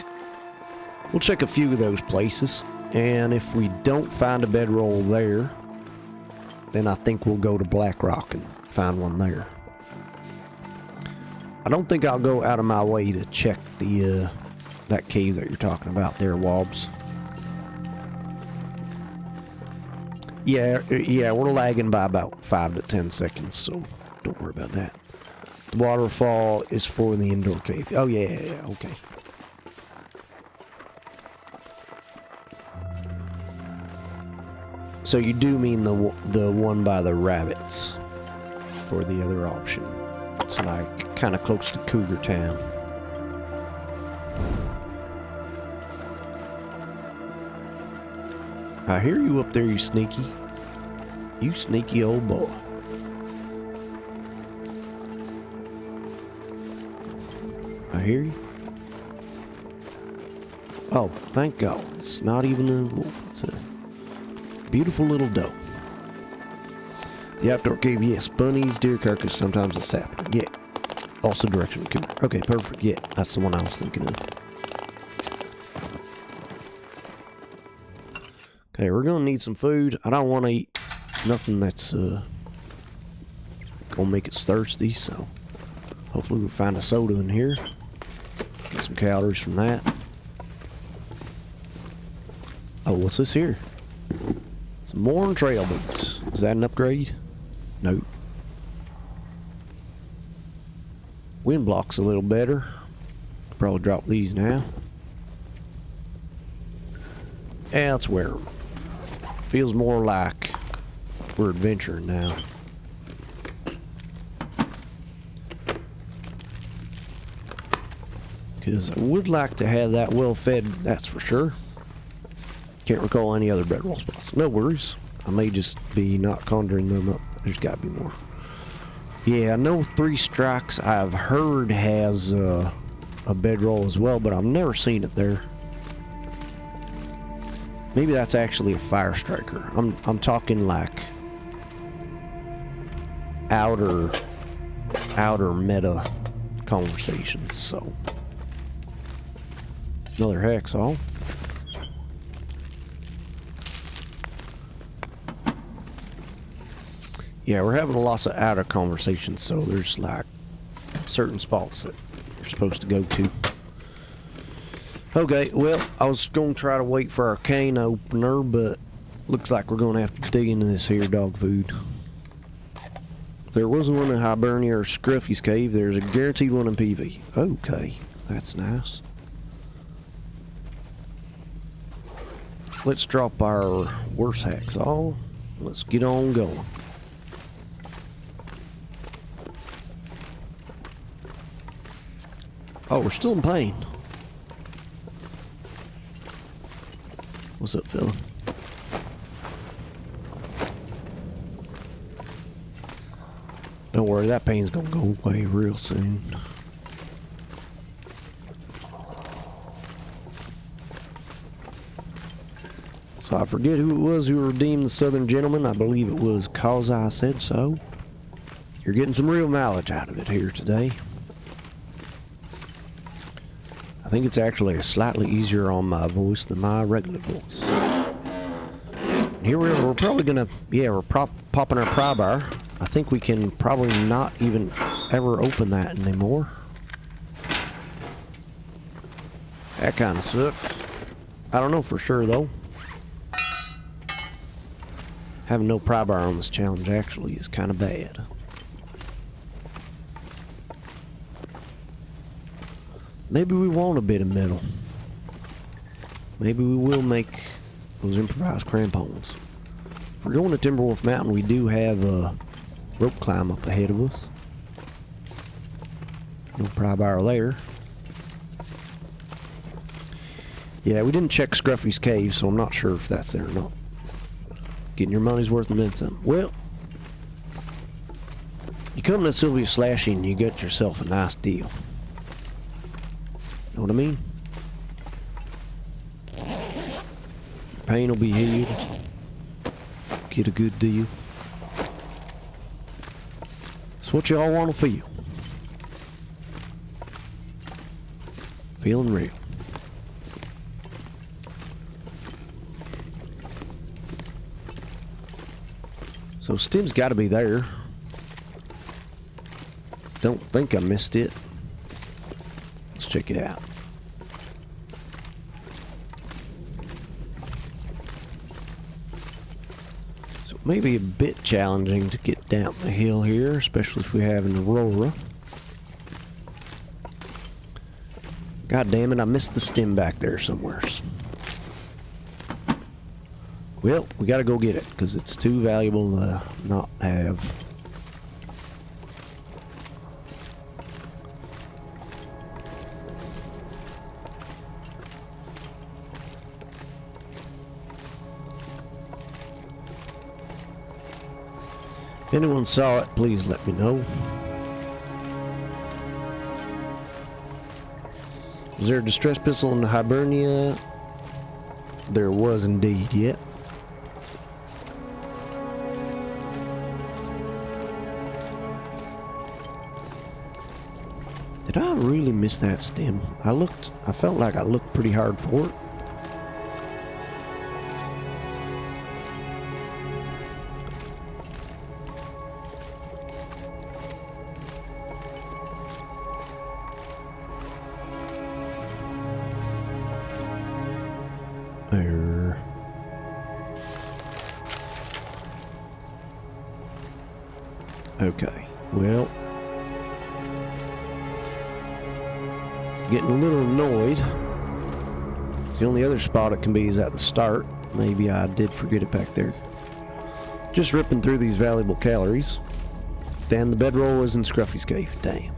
a few of those places, and if we don't find a bedroll there, then I think we'll go to Black Rock and find one there. I don't think I'll go out of my way to check the that cave that you're talking about there, Wobbs. Yeah, we're lagging by about 5 to 10 seconds, so don't worry about that. The waterfall is for the indoor cave. Oh yeah, okay. So you do mean the one by the rabbits for the other option. It's like kind of close to Cougar Town. I hear you up there, you sneaky. You sneaky old boy. I hear you. Oh, thank God. It's not even a wolf. It's a beautiful little doe. The outdoor cave, yes. Bunnies, deer carcass, sometimes a sapling. Yeah. Also direction of cougar. Okay, perfect. Yeah, that's the one I was thinking of. Okay, we're gonna need some food. I don't want to eat nothing that's gonna make us thirsty, so hopefully we'll find a soda in here. Get some calories from that. Oh, what's this here? Some more trail boots. Is that an upgrade? Nope. Wind block's a little better. Probably drop these now. Yeah, let's wear them. Feels more like we're adventuring now. Because I would like to have that well fed, that's for sure. Can't recall any other bedroll spots. No worries. I may just be not conjuring them up. There's got to be more. Yeah, I know 3 Strikes I've heard has a bedroll as well, but I've never seen it there. Maybe that's actually a fire striker. I'm talking like outer meta conversations. So another hacksaw. Yeah, we're having lots of outer conversations, so there's like certain spots that you're supposed to go to. Okay, well, I was going to try to wait for our cane opener, but looks like we're going to have to dig into this here dog food. If there wasn't one in Hibernia or Scruffy's cave, there's a guaranteed one in PV. Okay, that's nice. Let's drop our worst hacksaw. Let's get on going. Oh, we're still in pain. What's up, fella? Don't worry, that pain's gonna go away real soon. So I forget who it was who redeemed the Southern Gentleman. I believe it was Cause I Said So. You're getting some real mileage out of it here today. I think it's actually slightly easier on my voice than my regular voice. And here we're probably gonna, yeah, we're popping our pry bar. I think we can probably not even ever open that anymore. That kind of sucks. I don't know for sure though. Having no pry bar on this challenge actually is kind of bad. Maybe we want a bit of metal. Maybe we will make those improvised crampons. If we're going to Timberwolf Mountain, we do have a rope climb up ahead of us. No pry bar there. Yeah, we didn't check Scruffy's cave, so I'm not sure if that's there or not. Getting your money's worth and then some. Well, you come to Sylvia Slashy and you get yourself a nice deal. Know what I mean? Pain will be healed. Get a good deal. It's what y'all want to feel. Feeling real. So stim's got to be there. Don't think I missed it. Let's check it out. So it may be a bit challenging to get down the hill here, especially if we have an Aurora. God damn it, I missed the stim back there somewhere. Well, we gotta go get it, because it's too valuable to not have. If anyone saw it, please let me know. Was there a distress pistol in the Hibernia? There was indeed, yet. Did I really miss that stim? I felt like I looked pretty hard for it. There. Okay, well. Getting a little annoyed. The only other spot it can be is at the start. Maybe I did forget it back there. Just ripping through these valuable calories. Then the bedroll was in Scruffy's cave. Damn.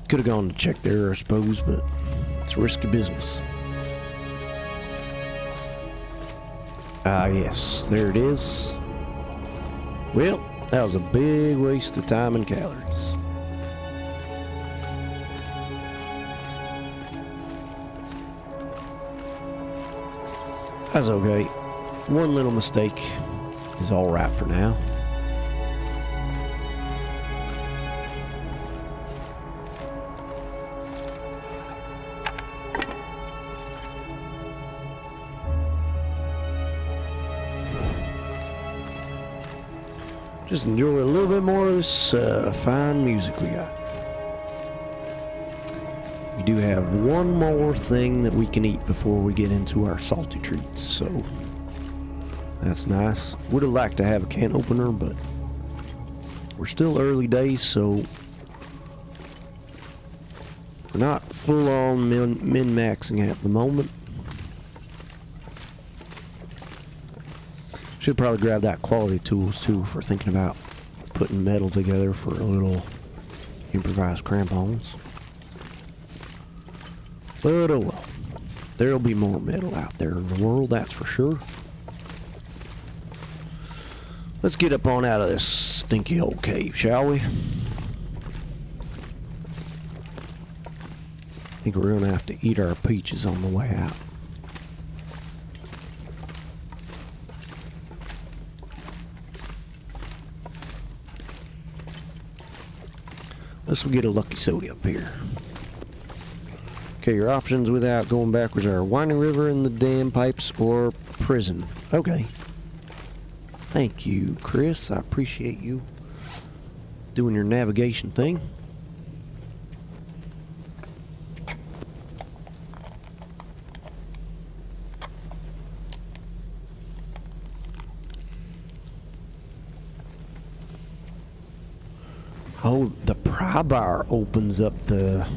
Could have gone to check there, I suppose, but it's risky business. Ah, yes, there it is. Well, that was a big waste of time and calories. That's okay. One little mistake is all right for now. Just enjoy a little bit more of this fine music we got. We do have one more thing that we can eat before we get into our salty treats, so that's nice. Would have liked to have a can opener, but we're still early days, so we're not full-on min-maxing at the moment. Should probably grab that quality tools too for thinking about putting metal together for a little improvised crampons. But oh well, there'll be more metal out there in the world, that's for sure. Let's get up on out of this stinky old cave, shall we? I think we're gonna have to eat our peaches on the way out. Let's get a lucky soda up here. Okay, your options without going backwards are winding river in the dam pipes or prison. Okay. Thank you, Chris. I appreciate you doing your navigation thing. Oh, the pry bar opens up the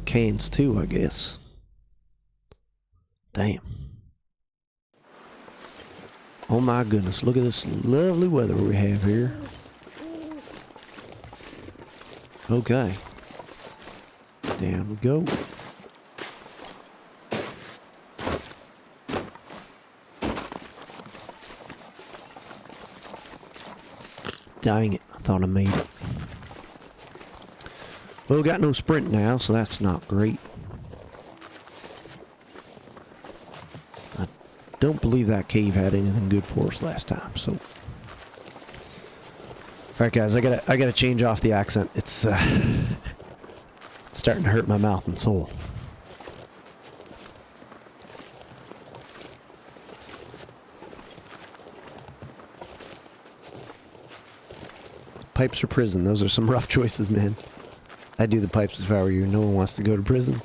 cans too, I guess. Damn. Oh my goodness, look at this lovely weather we have here. Okay. Down we go. Dang it, I thought I made it. Well, we got no sprint now, so that's not great. I don't believe that cave had anything good for us last time, so. Alright guys, I gotta change off the accent. It's starting to hurt my mouth and soul. Pipes or prison, those are some rough choices, man. I'd do the pipes if I were you. No one wants to go to prison.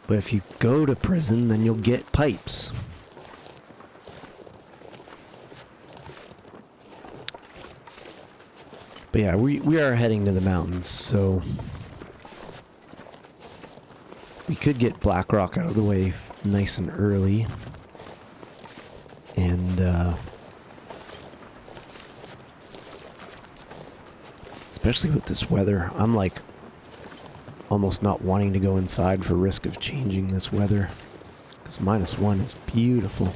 But if you go to prison, then you'll get pipes. But yeah, we are heading to the mountains, so we could get Blackrock out of the way nice and early. And especially with this weather, I'm like almost not wanting to go inside for risk of changing this weather. Because -1 is beautiful.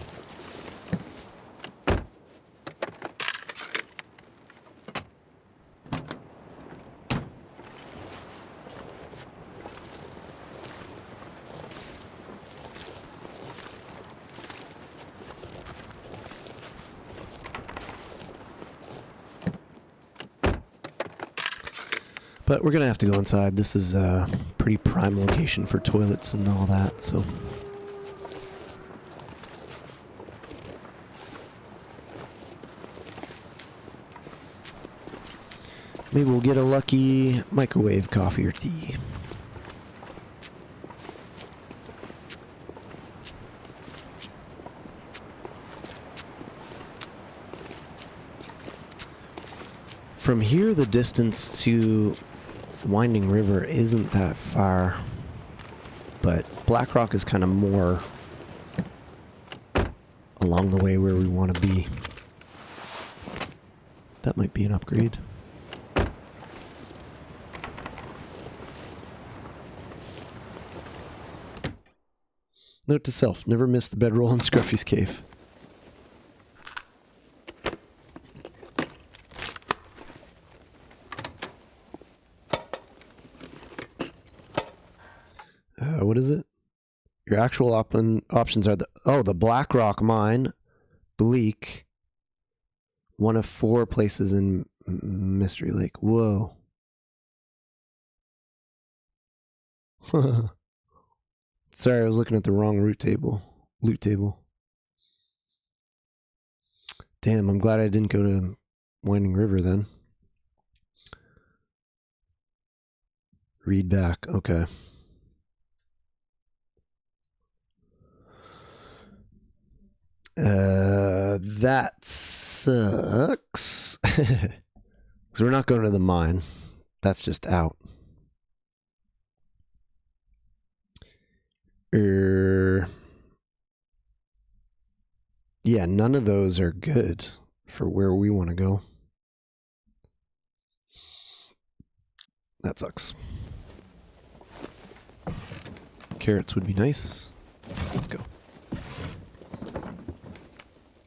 But we're gonna have to go inside. This is a pretty prime location for toilets and all that, so. Maybe we'll get a lucky microwave coffee or tea. From here, the distance to Winding River isn't that far, but Blackrock is kind of more along the way where we want to be. That might be an upgrade. Note to self, never miss the bedroll in Scruffy's cave. What is it? Your actual options are the Blackrock mine, Bleak, one of 4 places in Mystery Lake. Whoa. Sorry, I was looking at the wrong loot table. Damn, I'm glad I didn't go to Winding River then. Read back, okay. That sucks. Because we're not going to the mine. That's just out. Yeah, none of those are good for where we want to go. That sucks. Carrots would be nice. Let's go.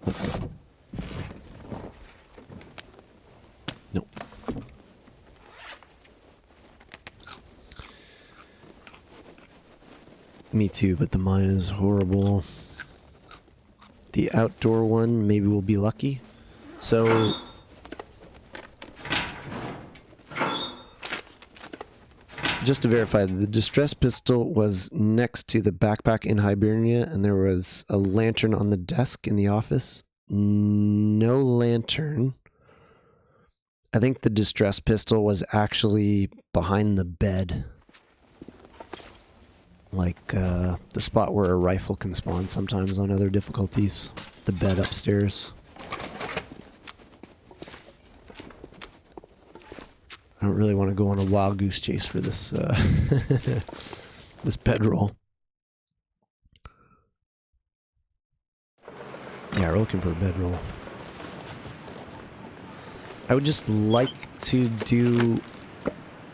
Let's go. Nope. Me too, but the mine is horrible. The outdoor one, maybe we'll be lucky. So, just to verify, the distress pistol was next to the backpack in Hibernia, and there was a lantern on the desk in the office. No lantern. I think the distress pistol was actually behind the bed. Like the spot where a rifle can spawn sometimes on other difficulties. The bed upstairs. I don't really want to go on a wild goose chase for this this bedroll. Yeah, we're looking for a bedroll. I would just like to do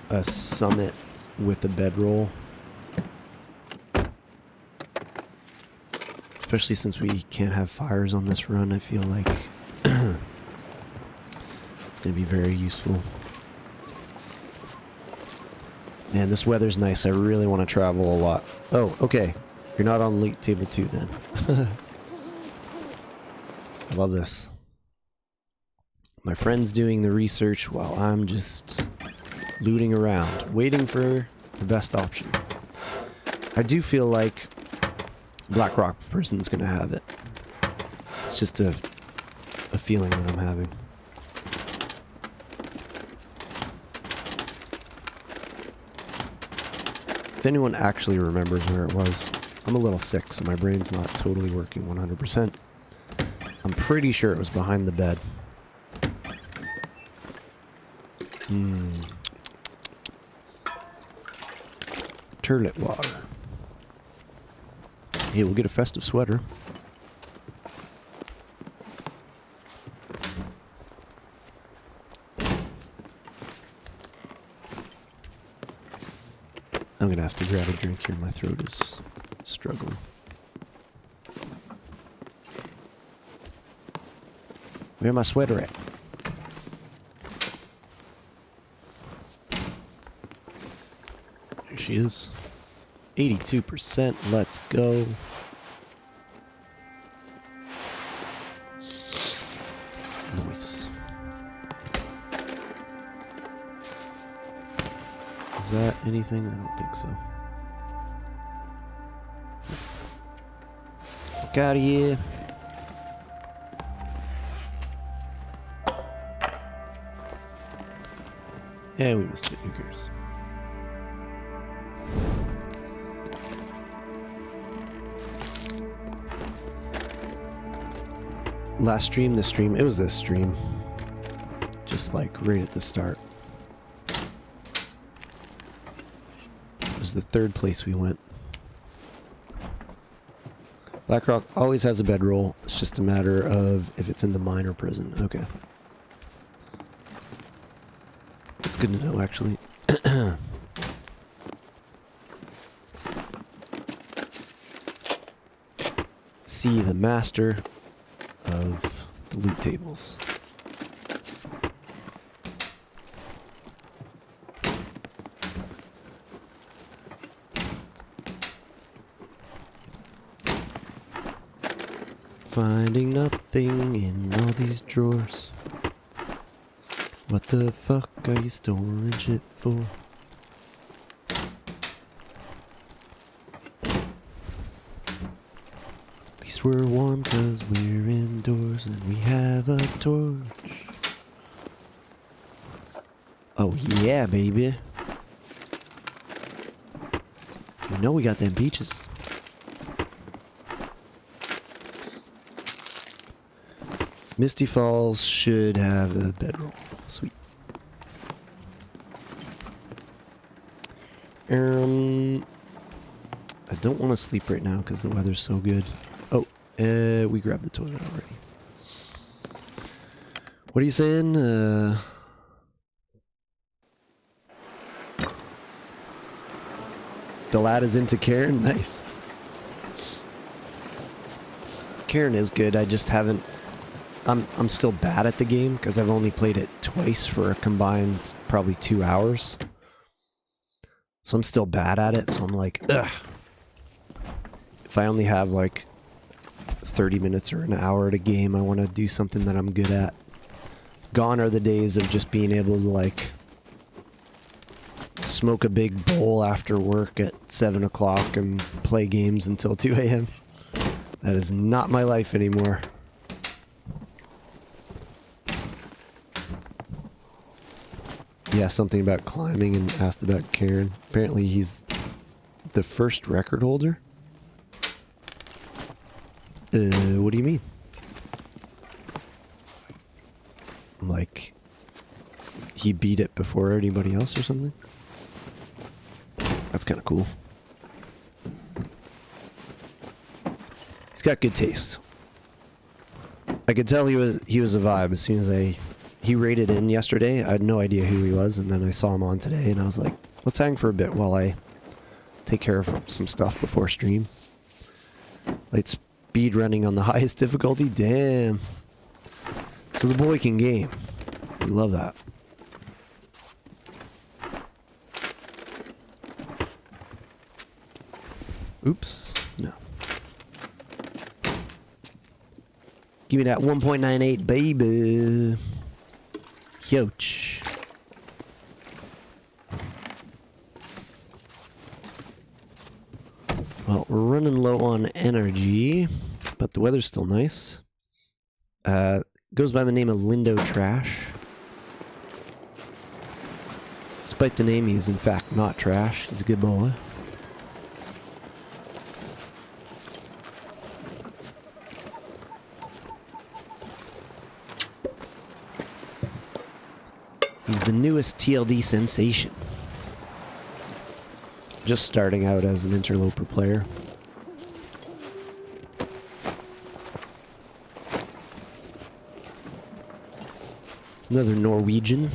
a summit with a bedroll. Especially since we can't have fires on this run, I feel like it's going to be very useful. Man, this weather's nice. I really want to travel a lot. Oh, okay. You're not on League Table 2 then. I love this. My friend's doing the research while I'm just looting around, waiting for the best option. I do feel like Black Rock Prison's gonna have it. It's just a feeling that I'm having. If anyone actually remembers where it was, I'm a little sick, so my brain's not totally working 100%. I'm pretty sure it was behind the bed. Turlet water. Hey, we'll get a festive sweater. I'm gonna have to grab a drink here. My throat is struggling. Where's my sweater at? There she is. 82%. Let's go. Nice. Is that anything? I don't think so. Look out of here. Yeah, we missed it. Who cares? Last stream, this stream, it was this stream. Just like right at the start. It was the third place we went. Blackrock always has a bedroll. It's just a matter of if it's in the mine or prison. Okay. It's good to know, actually. See the master of the loot tables. Finding nothing in all these drawers. What the fuck are you storing shit for? These Guess we're warm 'cause we're indoors and we have a torch. Oh yeah, baby. You know we got them peaches. Misty Falls should have a bedroll. Sweet. I don't want to sleep right now because the weather's so good. Oh, we grabbed the toilet already. What are you saying? The lad is into Karen? Nice. Karen is good, I just haven't... I'm still bad at the game because I've only played it twice for a combined probably 2 hours. So I'm still bad at it, so I'm like, ugh. If I only have like 30 minutes or an hour at a game, I want to do something that I'm good at. Gone are the days of just being able to like smoke a big bowl after work at 7 o'clock and play games until 2 a.m. That is not my life anymore. Yeah, something about climbing and asked about Karen. Apparently he's the first record holder. What do you mean? Like, he beat it before anybody else or something? That's kind of cool. He's got good taste. I could tell he was a vibe as soon as he raided in yesterday. I had no idea who he was, and then I saw him on today, and I was like, let's hang for a bit while I take care of some stuff before stream. Like speed running on the highest difficulty? Damn. So the boy can game. We love that. Oops. No. Give me that 1.98, baby. Huge. Well, we're running low on energy, but the weather's still nice. Goes by the name of Lindo Trash. Despite the name, he's in fact not trash. He's a good boy. He's the newest TLD sensation. Just starting out as an interloper player. Another Norwegian.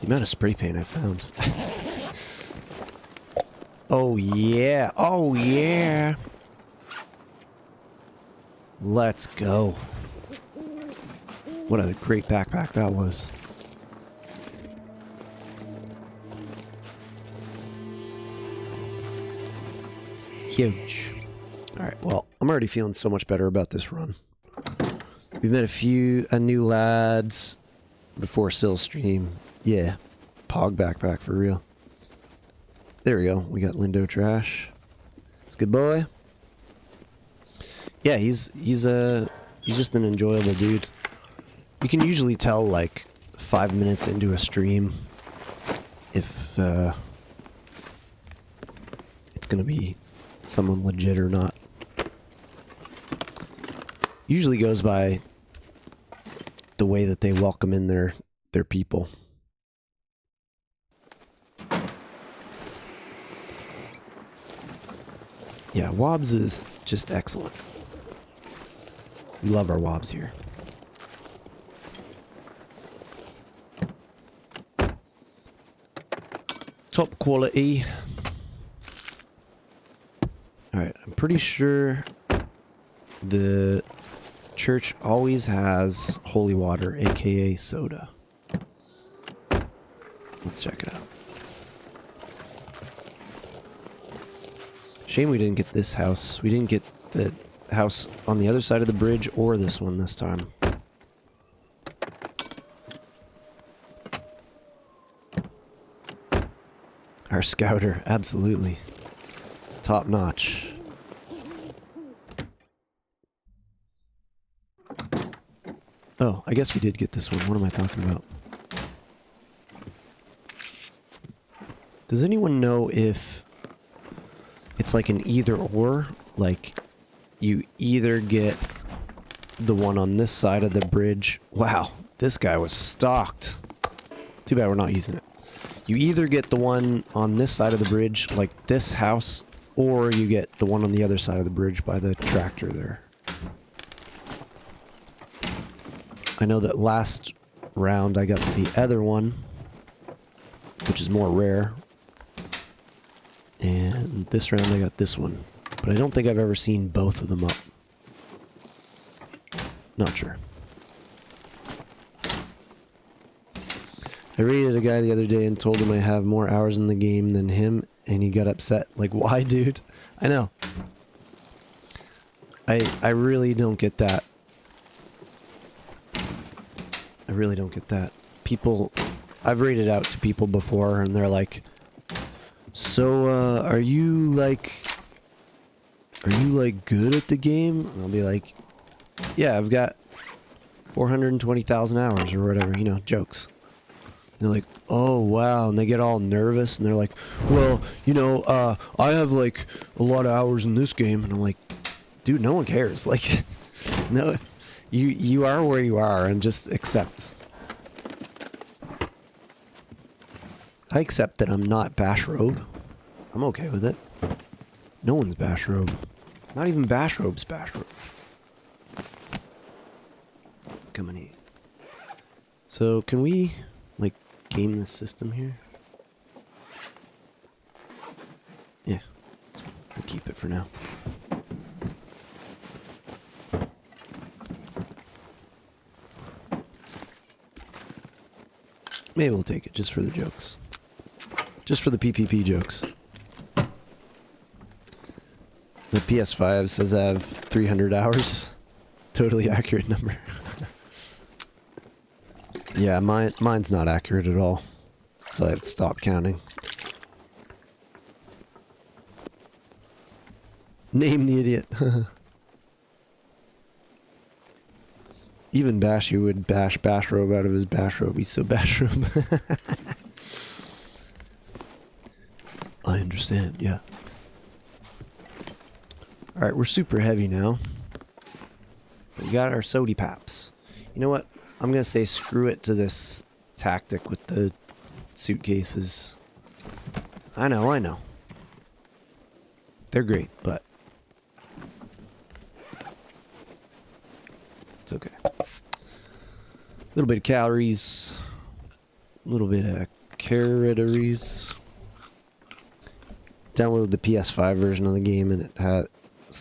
The amount of spray paint I found. Oh yeah, oh yeah. Let's go. What a great backpack that was. Huge. Alright, well, I'm already feeling so much better about this run. We've met a new lads before Syl stream. Yeah, Pog backpack for real. There we go. We got Lindo Trash. It's a good boy. Yeah, he's just an enjoyable dude. You can usually tell like 5 minutes into a stream if it's gonna be someone legit or not. Usually goes by the way that they welcome in their people. Yeah, Wobbs is just excellent. We love our Wobbs here. Top quality. Alright, I'm pretty sure the church always has holy water, aka soda. Let's check it out. Shame we didn't get this house. We didn't get the house on the other side of the bridge or this one this time. Our scouter, absolutely. Top notch. Oh, I guess we did get this one. What am I talking about? Does anyone know if it's like an either or? Like, you either get the one on this side of the bridge. Wow, this guy was stocked. Too bad we're not using it. You either get the one on this side of the bridge, like this house, or you get the one on the other side of the bridge by the tractor there. I know that last round I got the other one, which is more rare. And this round I got this one. But I don't think I've ever seen both of them up. Not sure. I raided a guy the other day and told him I have more hours in the game than him, and he got upset. Like, why, dude? I know. I really don't get that. I really don't get that. People... I've raided out to people before, and they're like, so, are you, like, good at the game? And I'll be like, yeah, I've got 420,000 hours or whatever, you know, jokes. They're like, oh, wow. And they get all nervous. And they're like, well, you know, I have, like, a lot of hours in this game. And I'm like, dude, no one cares. Like, no, you are where you are and just accept. I accept that I'm not Bashrobe. I'm okay with it. No one's Bashrobe. Not even Bashrobe's Bashrobe. Come in here. So, can we, like, game this system here? Yeah. We'll keep it for now. Maybe we'll take it just for the jokes. Just for the PPP jokes. The PS5 says I have 300 hours. Totally accurate number. Yeah, mine's not accurate at all. So I have to stop counting. Name the idiot. Even Bashy would bash Bashrobe out of his Bashrobe. He's so Bashrobe. I understand, yeah. Alright, we're super heavy now. We got our sody paps. You know what? I'm gonna say screw it to this tactic with the suitcases. I know. They're great, but it's okay. A little bit of calories. A little bit of calories. Download the PS5 version of the game and it has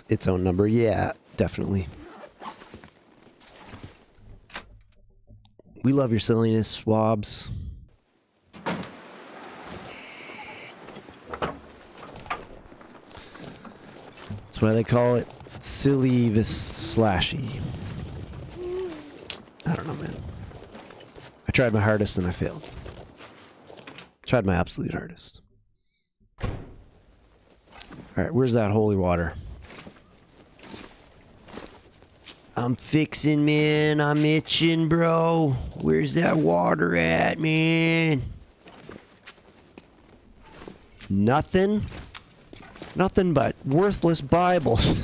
its own number. Yeah, definitely. We love your silliness, swabs. That's why they call it silly slashy. I don't know, man. I tried my hardest and I failed. Tried my absolute hardest. Alright, where's that holy water? I'm fixing, man. I'm itching, bro. Where's that water at, man? Nothing? Nothing but worthless Bibles.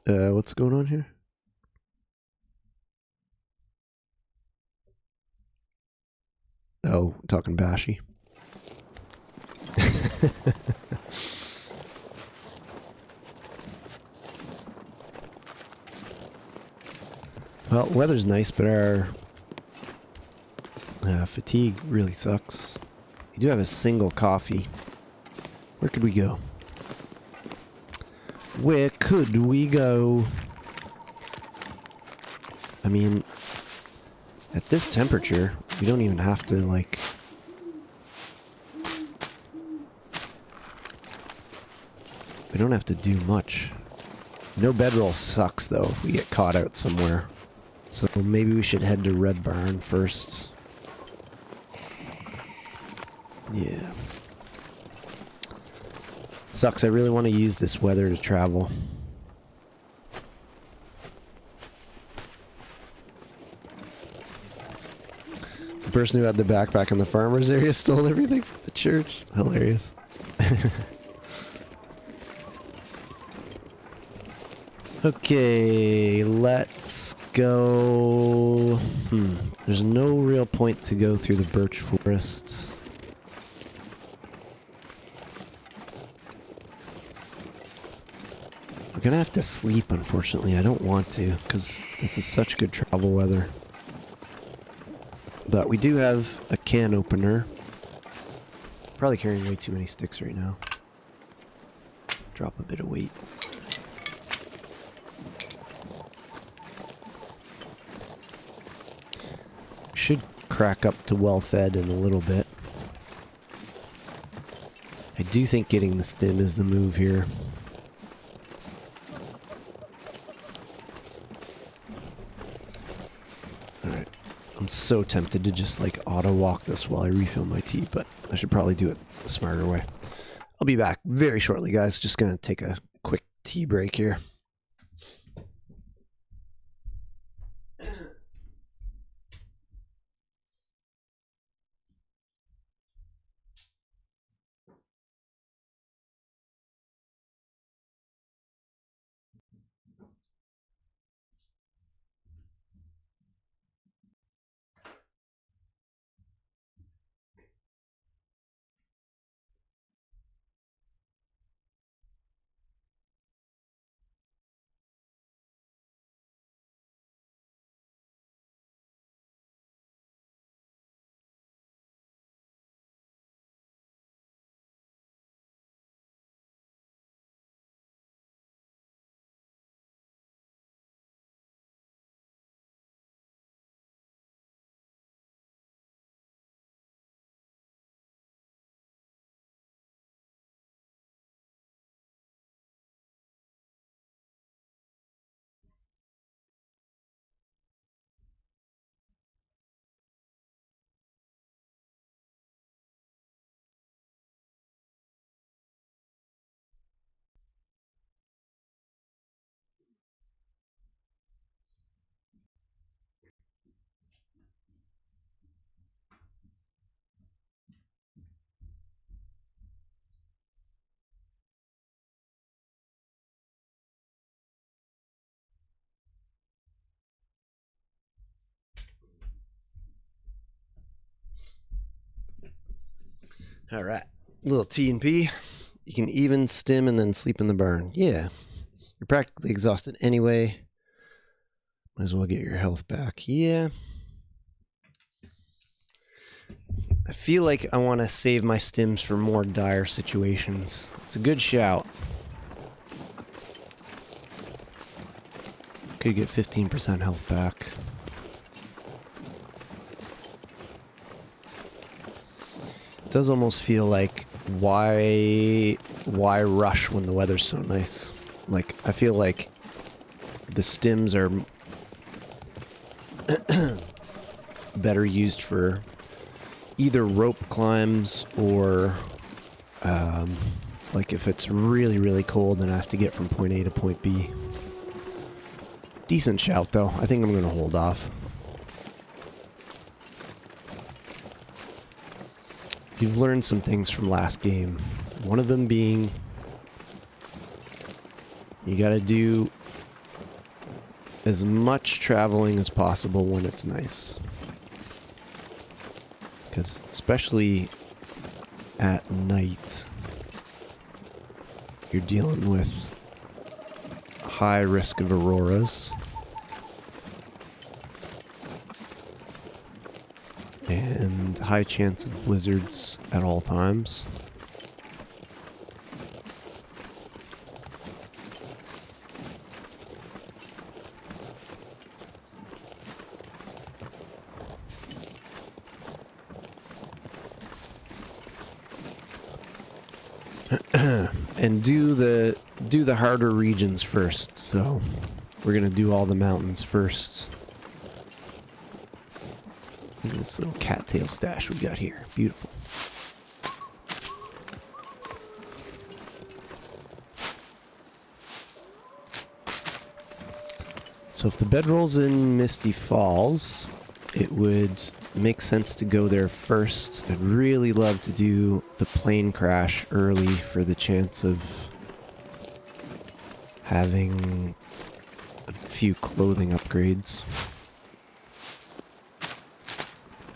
What's going on here? Oh, talking Bashy. Well, weather's nice, but our fatigue really sucks. We do have a single coffee. Where could we go? Where could we go? I mean, at this temperature, we don't even have to, like, We don't have to do much. No bedroll sucks, though, if we get caught out somewhere. So maybe we should head to Red Barn first. Yeah. Sucks, I really want to use this weather to travel. The person who had the backpack in the farmer's area stole everything from the church. Hilarious. Okay, let's go... There's no real point to go through the birch forest. We're gonna have to sleep, unfortunately. I don't want to, because this is such good travel weather. But we do have a can opener. Probably carrying way too many sticks right now. Drop a bit of weight. Should crack up to well-fed in a little bit. I do think getting the stim is the move here. Alright. I'm so tempted to just like auto-walk this while I refill my tea, but I should probably do it the smarter way. I'll be back very shortly, guys. Just gonna take a quick tea break here. All right, little T and P. You can even stim and then sleep in the barn. Yeah, you're practically exhausted anyway. Might as well get your health back. Yeah. I feel like I want to save my stims for more dire situations. It's a good shout. Could get 15% health back. It does almost feel like why rush when the weather's so nice? Like, I feel like the stims are better used for either rope climbs or like if it's really, really cold and I have to get from point A to point B. Decent shout though. I think I'm going to hold off. You've learned some things from last game. One of them being you got to do as much traveling as possible when it's nice. Because especially at night, you're dealing with high risk of auroras. And high chance of blizzards at all times. and do the harder regions first. So we're gonna do all the mountains first. Look at this little cattail stash we got here. Beautiful. So if the bedroll's in Misty Falls, it would make sense to go there first. I'd really love to do the plane crash early for the chance of having a few clothing upgrades.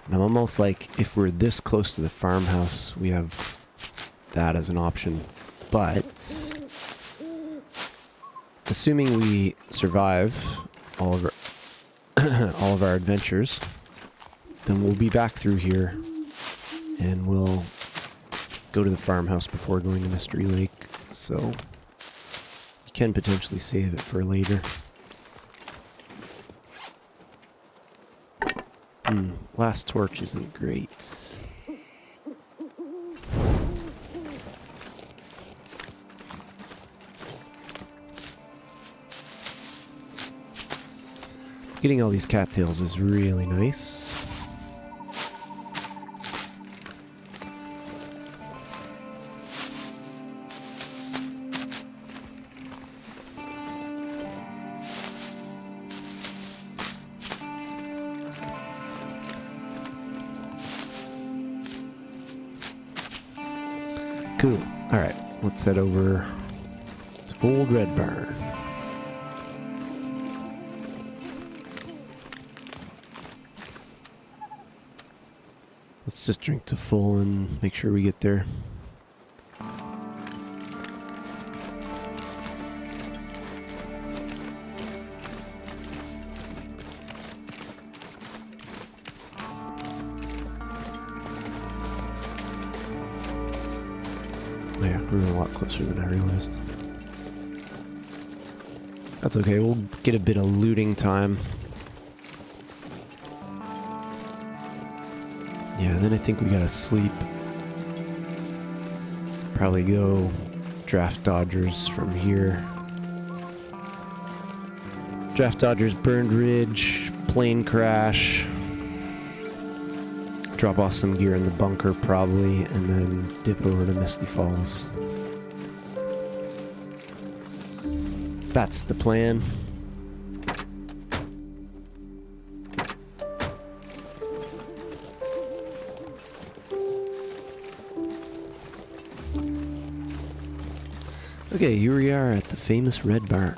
And I'm almost like, if we're this close to the farmhouse, we have that as an option. But assuming we survive all of our adventures, then we'll be back through here and we'll go to the farmhouse before going to Mystery Lake. So you can potentially save it for later. Last torch isn't great. Getting all these cattails is really nice. Cool. Alright, let's head over to Old Red Barn. Let's just drink to full and make sure we get there. Yeah, we're a lot closer than I realized. That's okay, we'll get a bit of looting time. Yeah, then I think we gotta sleep. Probably go Draft Dodgers from here. Draft Dodgers, Burned Ridge, plane crash. Drop off some gear in the bunker probably, and then dip over to Misty Falls. That's the plan. Okay, here we are at the famous Red Barn.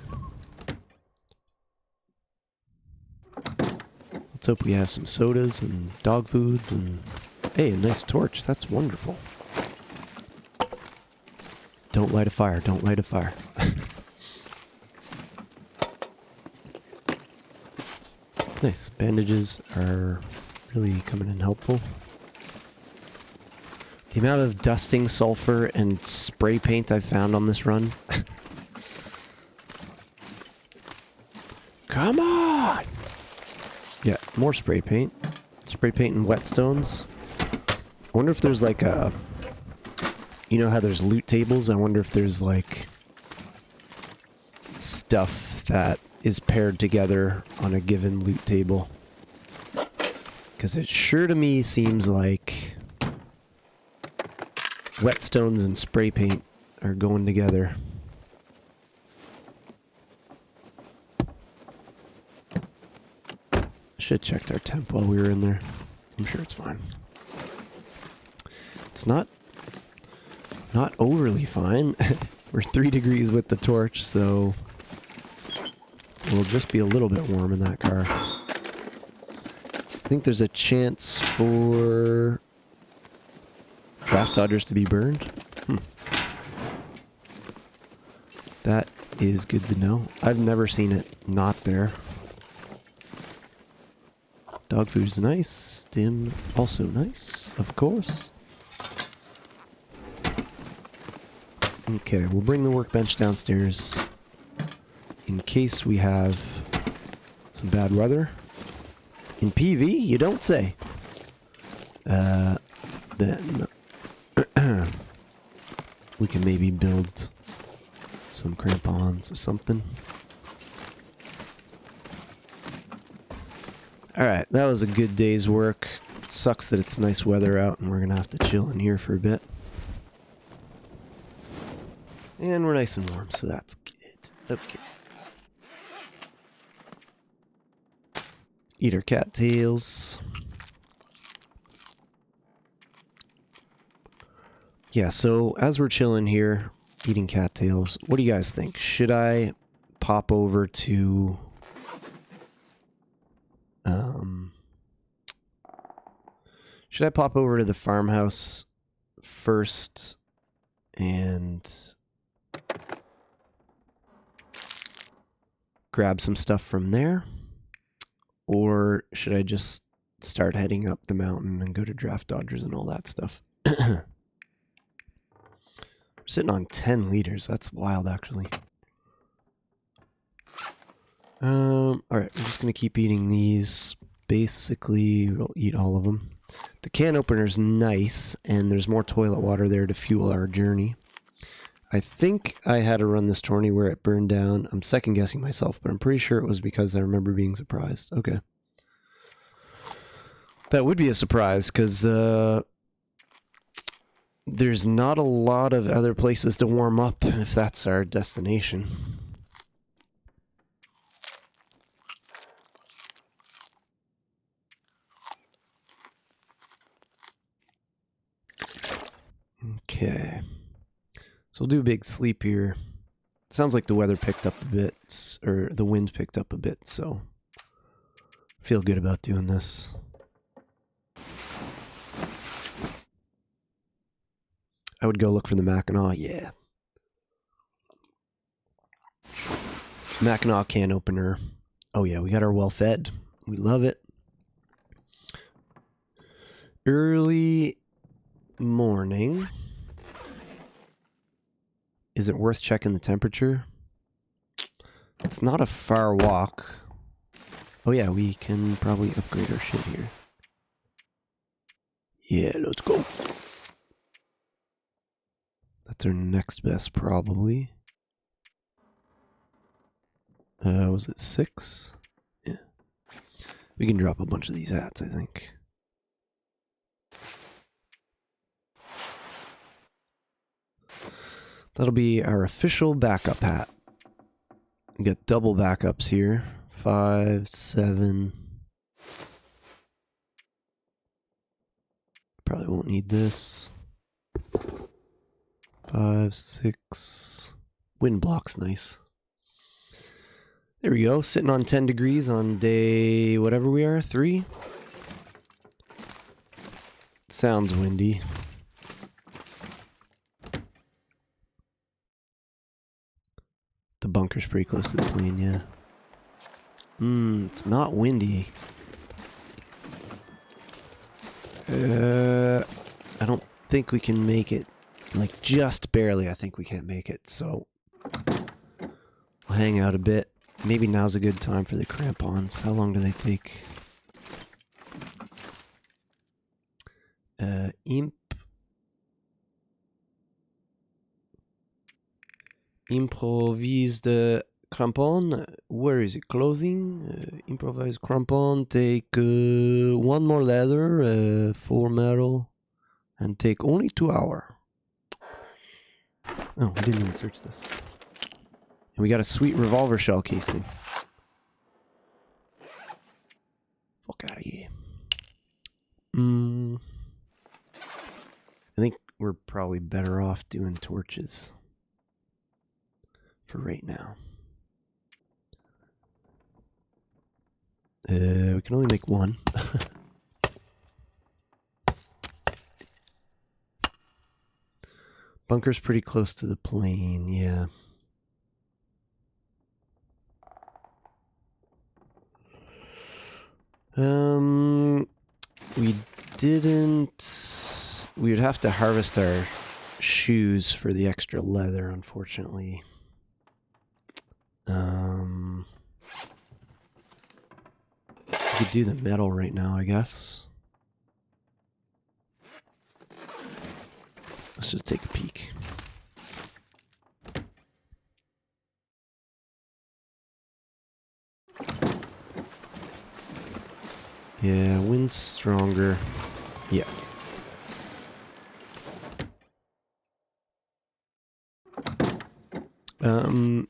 Let's hope we have some sodas and dog foods and... Hey, a nice torch. That's wonderful. Don't light a fire. Don't light a fire. Nice. Bandages are really coming in helpful. The amount of dusting sulfur and spray paint I've found on this run. Come on! Yeah, more spray paint. Spray paint and whetstones. I wonder if there's like a... You know how there's loot tables? I wonder if there's like... stuff that is paired together on a given loot table. Because it sure to me seems like... whetstones and spray paint are going together. Should have checked our temp while we were in there. I'm sure it's fine. It's not overly fine. We're 3 degrees with the torch, so we'll just be a little bit warm in that car. I think there's a chance for Draft Dodgers to be burned. That is good to know. I've never seen it not there. Dog food is nice. Stim also nice, of course. Okay, we'll bring the workbench downstairs in case we have some bad weather. In PV, you don't say. Then we can maybe build some crampons or something. Alright, that was a good day's work. It sucks that it's nice weather out and we're gonna have to chill in here for a bit. And we're nice and warm, so that's good. Okay. Eat our cattails. Yeah, so as we're chilling here, eating cattails, what do you guys think? Should I pop over to... should I pop over to the farmhouse first and grab some stuff from there? Or should I just start heading up the mountain and go to Draft Dodgers and all that stuff? We're sitting on 10 liters. That's wild, actually. Alright, we're just going to keep eating these. Basically, we'll eat all of them. The can opener's nice, and there's more toilet water there to fuel our journey. I think I had to run this tourney where it burned down. I'm second guessing myself, but I'm pretty sure it was because I remember being surprised. Okay. That would be a surprise, because there's not a lot of other places to warm up if that's our destination. Okay. So we'll do a big sleep here. Sounds like the weather picked up a bit, or the wind picked up a bit, so feel good about doing this. I would go look for the Mackinac, yeah. Mackinac can opener. Oh yeah, we got our well fed. We love it. Early morning. Is it worth checking the temperature? It's not a far walk. Oh yeah, we can probably upgrade our shit here. Yeah, let's go. That's our next best, probably. Was it 6? Yeah. We can drop a bunch of these hats, I think. That'll be our official backup hat. We got double backups here. 5, 7. Probably won't need this. 5, 6. Wind block's nice. There we go. Sitting on 10 degrees on day whatever we are, 3. Sounds windy. The bunker's pretty close to the plane, yeah. It's not windy. I don't think we can make it. Like, just barely, I think we can't make it, so we'll hang out a bit. Maybe now's a good time for the crampons. How long do they take? Improvise the crampon. Where is it? Closing? Improvise crampon. Take 1 more leather, 4 metal, and take only 2 hours. Oh, I didn't even search this. And we got a sweet revolver shell casing. Fuck out of here. I think we're probably better off doing torches for right now. We can only make 1. Bunker's pretty close to the plane, yeah. We didn't... We would have to harvest our shoes for the extra leather, unfortunately. We could do the metal right now, I guess. Let's just take a peek. Yeah, wind's stronger. Yeah.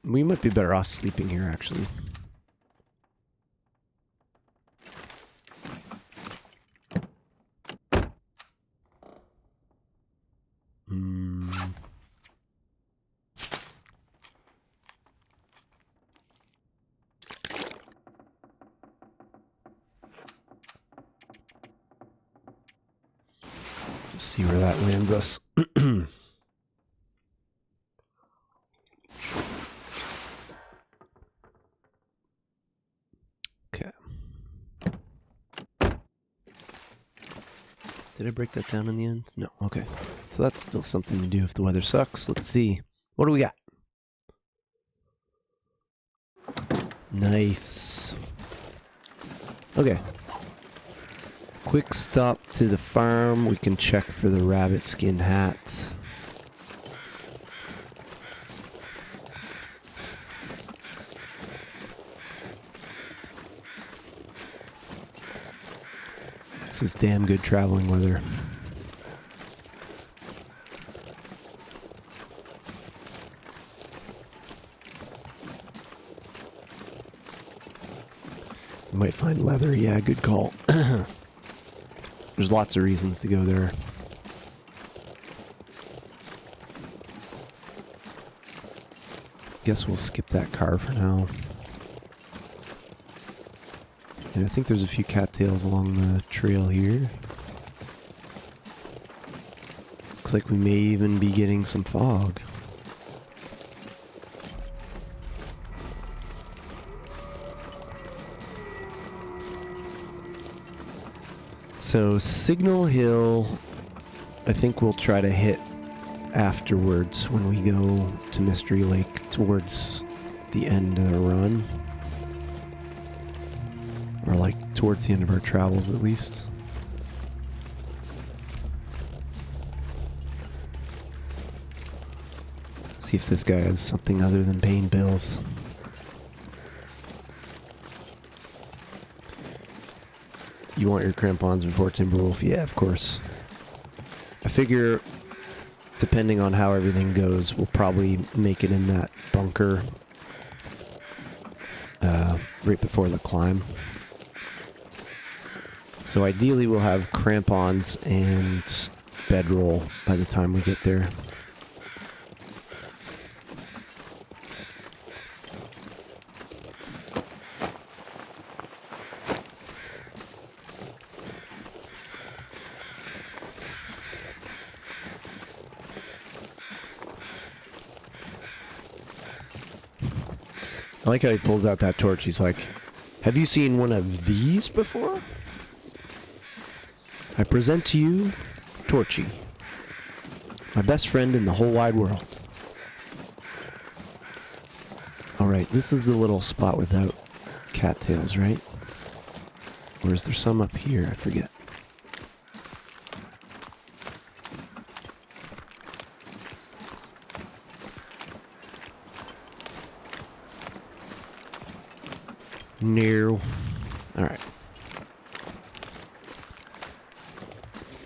We might be better off sleeping here, actually. Just see where that lands us. Okay. Did I break that down in the end? No. Okay. So that's still something to do if the weather sucks. Let's see. What do we got? Nice. Okay. Quick stop to the farm. We can check for the rabbit skin hats. This is damn good traveling weather. You might find leather. Yeah, good call. There's lots of reasons to go there. Guess we'll skip that car for now. And I think there's a few cattails along the trail here. Looks like we may even be getting some fog. So Signal Hill, I think we'll try to hit afterwards when we go to Mystery Lake towards the end of the run. Or like towards the end of our travels at least. Let's see if this guy has something other than paying bills. You want your crampons before Timberwolf? Yeah, of course. I figure, depending on how everything goes, we'll probably make it in that bunker right before the climb. So ideally we'll have crampons and bedroll by the time we get there. I like how he pulls out that torch. He's like, have you seen one of these before? I present to you Torchy, my best friend in the whole wide world. Alright, this is the little spot without cattails, right? Or is there some up here? I forget. No. Alright.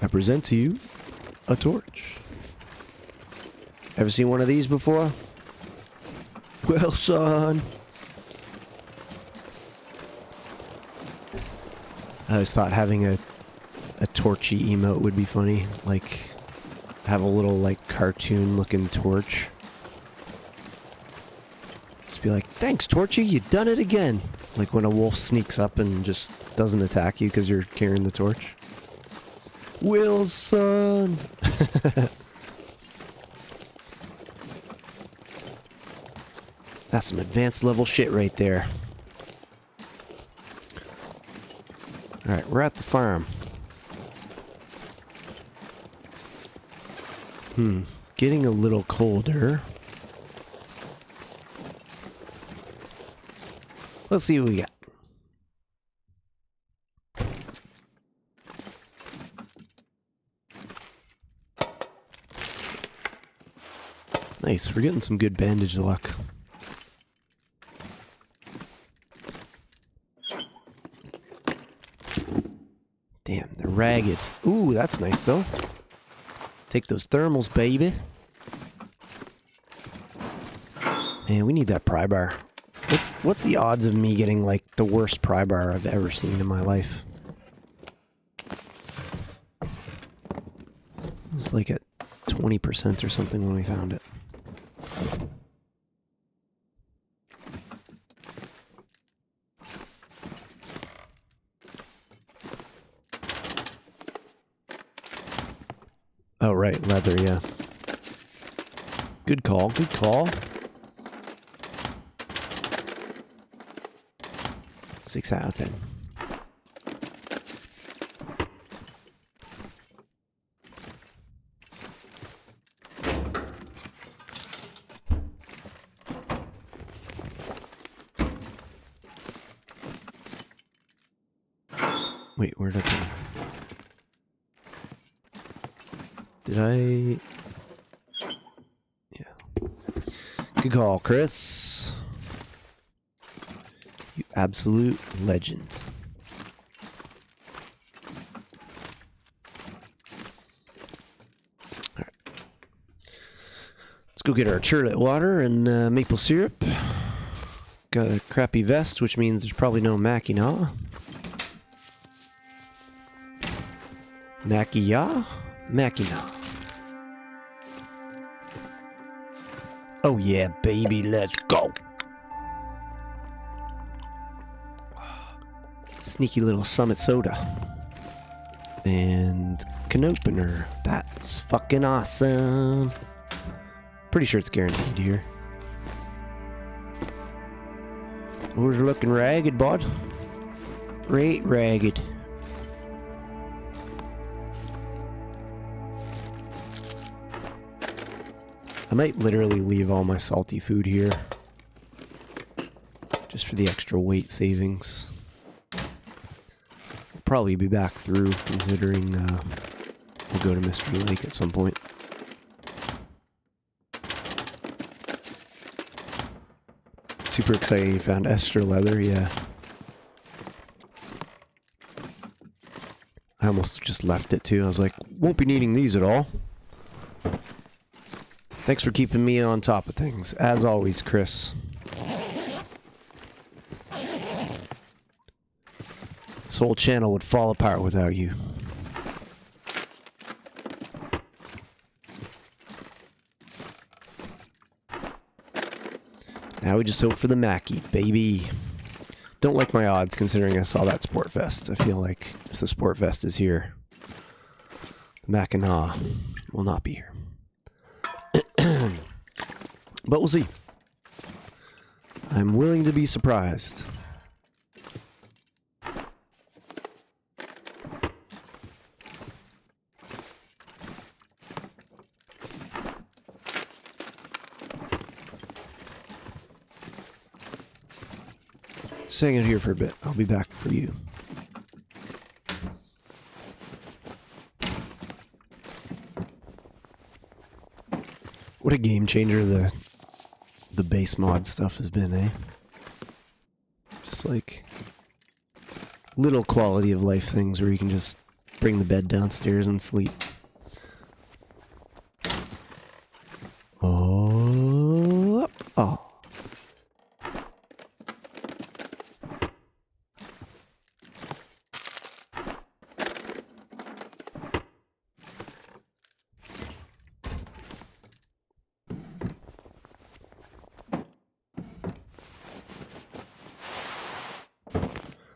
I present to you a torch. Ever seen one of these before? Well, son. I always thought having a torchy emote would be funny. Like, have a little, like, cartoon-looking torch. Just be like, thanks, Torchy, you done it again. Like when a wolf sneaks up and just doesn't attack you because you're carrying the torch. Wilson! That's some advanced level shit right there. Alright, we're at the farm. Getting a little colder. Let's see what we got. Nice, we're getting some good bandage luck. ragged. Ooh, that's nice though. Take those thermals, baby. Man, we need that pry bar. What's the odds of me getting like the worst pry bar I've ever seen in my life? It's like at 20% or something when we found it. Oh, right, leather, yeah. Good call, good call. 6 out of 10. Wait, where'd I go? Did I... Yeah. Good call, Chris. You absolute legend. Alright. Let's go get our churlet water and maple syrup. Got a crappy vest, which means there's probably no Mackinac. Mackinac? Mackinac. Oh yeah, baby, let's go. Sneaky little Summit soda. And can opener. That's fucking awesome. Pretty sure it's guaranteed here. Who's looking ragged, bud? Great ragged. I might literally leave all my salty food here. Just for the extra weight savings. Probably be back through, considering we'll go to Mystery Lake at some point. Super exciting you found extra leather, yeah. I almost just left it too. I was like, won't be needing these at all. Thanks for keeping me on top of things, as always, Chris. This whole channel would fall apart without you. Now we just hope for the Mackie, baby. Don't like my odds considering I saw that Sport Vest. I feel like if the Sport Vest is here, the Mackinac will not be here. But we'll see. I'm willing to be surprised. Just hang out here for a bit. I'll be back for you. What a game changer the base mod stuff has been, eh? Just like little quality of life things where you can just bring the bed downstairs and sleep. Oh.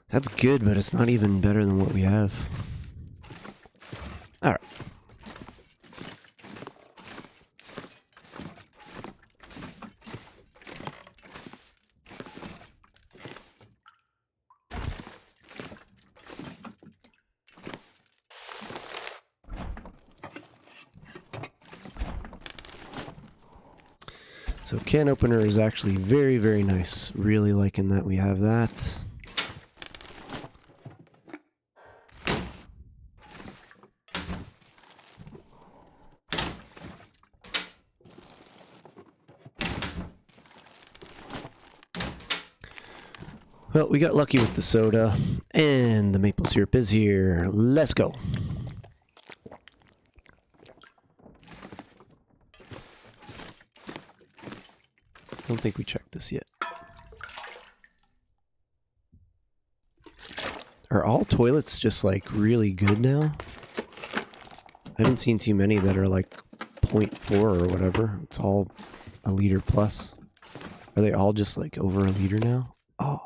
That's good, but it's not even better than what we have. Alright. So can opener is actually very, very nice. Really liking that we have that. Well, we got lucky with the soda, and the maple syrup is here. Let's go. Don't think we checked this yet. Are all toilets just like really good now? I haven't seen too many that are like 0.4 or whatever. It's all a liter plus. Are they all just like over a liter now? Oh.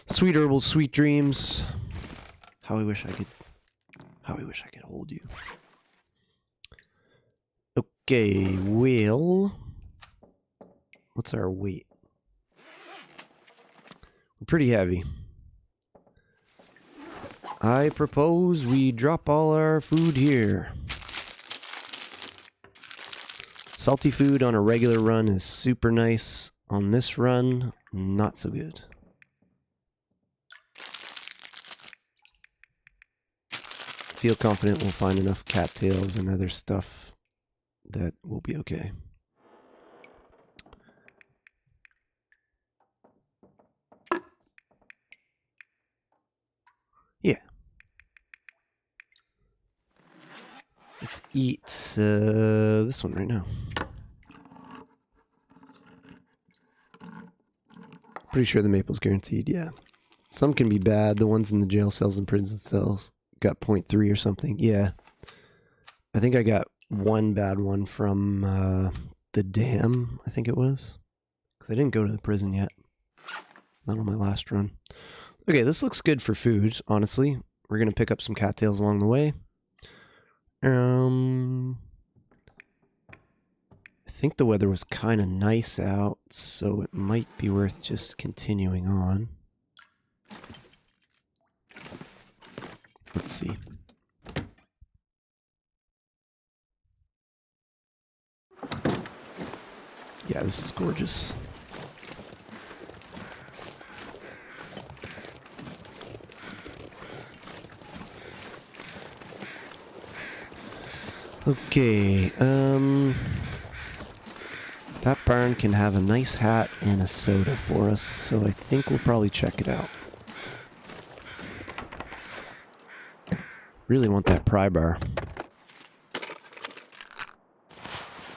Sweet herbals, sweet dreams. How I wish I could hold you. Okay, well, what's our weight? We're pretty heavy. I propose we drop all our food here. Salty food on a regular run is super nice. On this run, not so good. Feel confident we'll find enough cattails and other stuff that will be okay. Yeah. Let's eat this one right now. Pretty sure the maple's guaranteed, yeah. Some can be bad. The ones in the jail cells and prison cells got 0.3 or something. Yeah. I think I got one bad one from the dam, I think it was. Because I didn't go to the prison yet. Not on my last run. Okay, this looks good for food, honestly. We're going to pick up some cattails along the way. I think the weather was kind of nice out, so it might be worth just continuing on. Let's see. Yeah, this is gorgeous. Okay, that barn can have a nice hat and a soda for us, so I think we'll probably check it out. Really want that pry bar.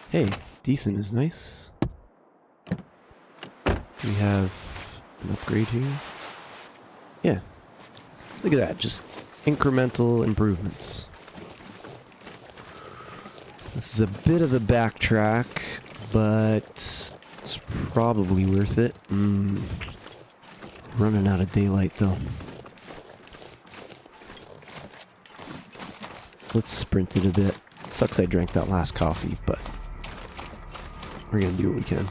Hey, decent is nice. Do we have an upgrade here? Yeah. Look at that, just incremental improvements. This is a bit of a backtrack, but it's probably worth it. Running out of daylight though. Let's sprint it a bit. Sucks I drank that last coffee, but we're gonna do what we can.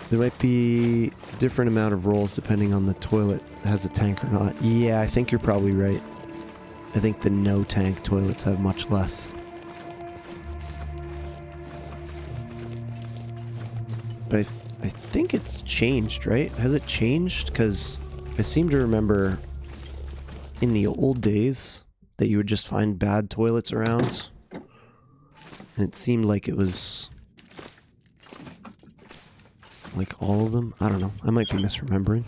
There might be a different amount of rolls depending on the toilet has a tank or not. Yeah, I think you're probably right. I think the no tank toilets have much less. But I think it's changed, right? Has it changed? Because I seem to remember in the old days that you would just find bad toilets around. And it seemed like it was like all of them. I don't know. I might be misremembering.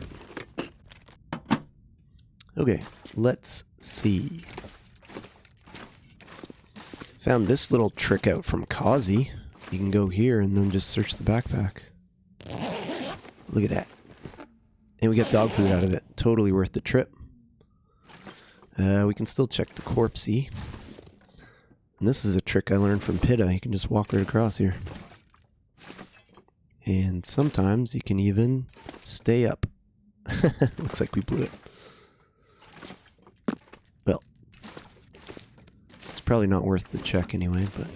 Okay, let's see. Found this little trick out from Kazi. You can go here and then just search the backpack. Look at that. And we get dog food out of it. Totally worth the trip. We can still check the corpsey. And this is a trick I learned from Pitta. You can just walk right across here. And sometimes you can even stay up. Looks like we blew it. Well, it's probably not worth the check anyway, but...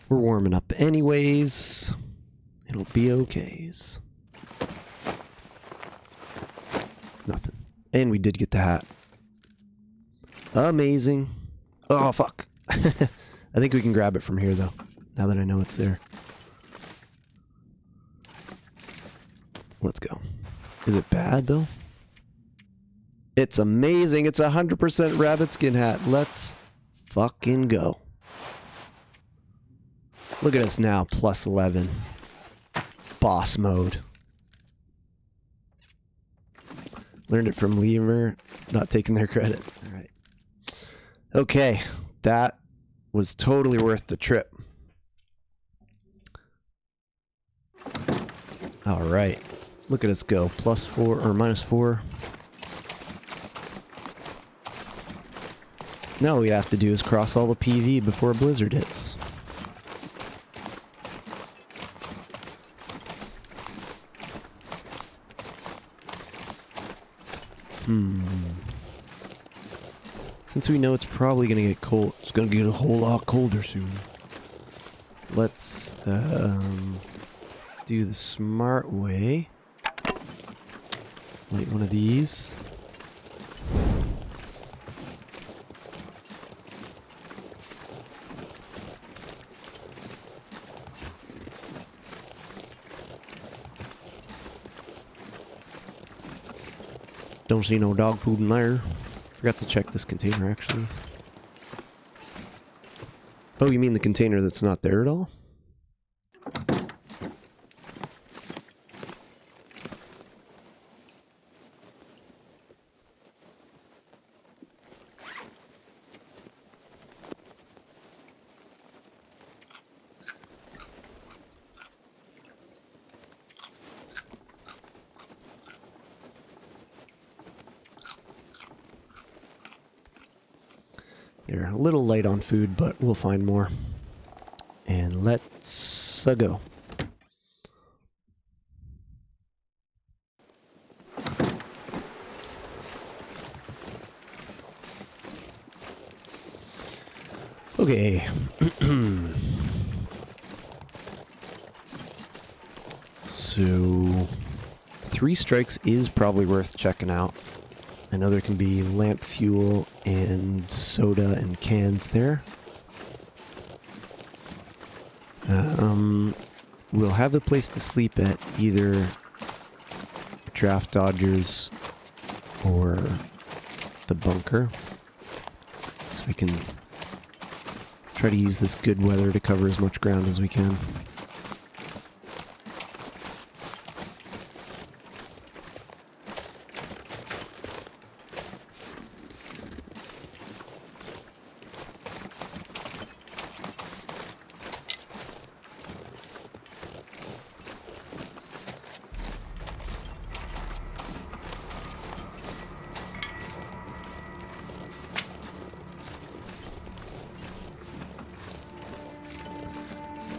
we're warming up anyways. It'll be okays. Nothing. And we did get the hat. Amazing. Oh, fuck. I think we can grab it from here, though. Now that I know it's there. Let's go. Is it bad, though? It's amazing. It's 100% rabbit skin hat. Let's fucking go. Look at us now, plus 11. Boss mode. Learned it from Lemur, not taking their credit. All right. Okay, that was totally worth the trip. All right, look at us go. +4 or -4. Now all we have to do is cross all the PV before a blizzard hits. Since we know it's probably going to get cold, it's going to get a whole lot colder soon. Let's do the smart way. Light one of these. Don't see no dog food in there. Forgot to check this container, actually. Oh, you mean the container that's not there at all? They're a little light on food, but we'll find more. And let's go. Okay. So 3 strikes is probably worth checking out. I know there can be lamp fuel and soda and cans there. We'll have a place to sleep at either Draft Dodgers or the bunker. So we can try to use this good weather to cover as much ground as we can.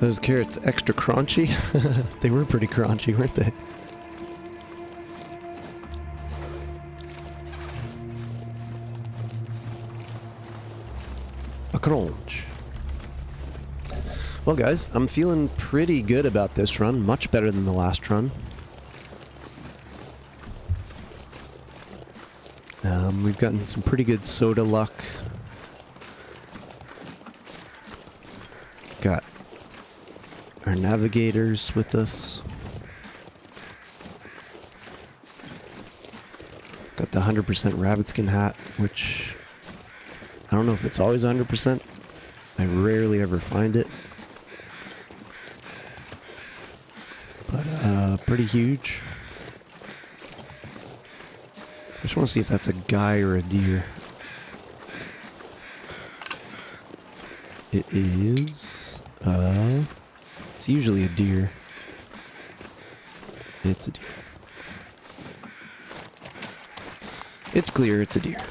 Those carrots extra crunchy? They were pretty crunchy, weren't they? A crunch. Well guys, I'm feeling pretty good about this run. Much better than the last run. We've gotten some pretty good soda luck. Got our navigators with us. Got the 100% rabbit skin hat, which I don't know if it's always 100%. I rarely ever find it. But pretty huge. I just want to see if that's a guy or a deer. It is it's usually a deer. It's a deer. It's clear it's a deer.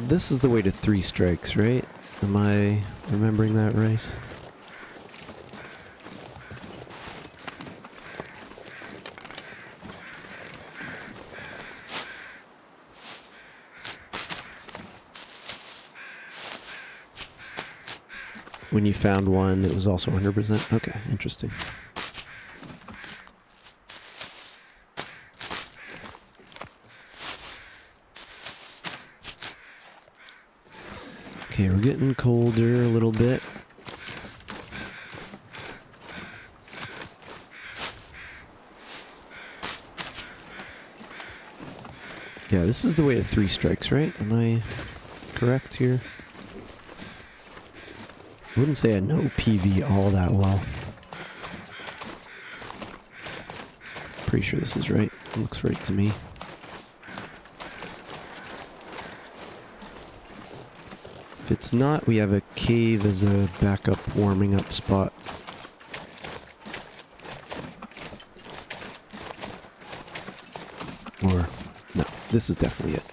This is the way to 3 strikes, right? Am I remembering that right? When you found one, it was also 100%? Okay, interesting. Okay, we're getting colder a little bit. Yeah, this is the way of 3 strikes, right? Am I correct here? Wouldn't say I know PV all that well. Pretty sure this is right. Looks right to me. If it's not, we have a cave as a backup warming up spot. Or, no, this is definitely it.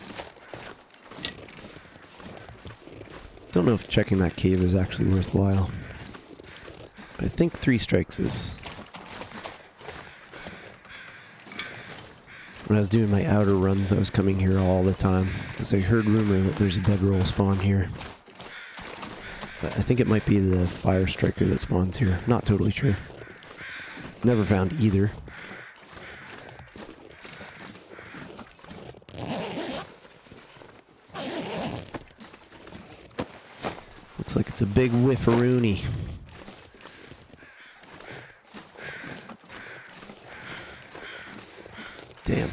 Don't know if checking that cave is actually worthwhile. But I think 3 strikes is. When I was doing my outer runs, I was coming here all the time, because I heard rumor that there's a bedroll spawn here. But I think it might be the fire striker that spawns here. Not totally sure. Never found either. Looks like it's a big whiffaroony. Damn.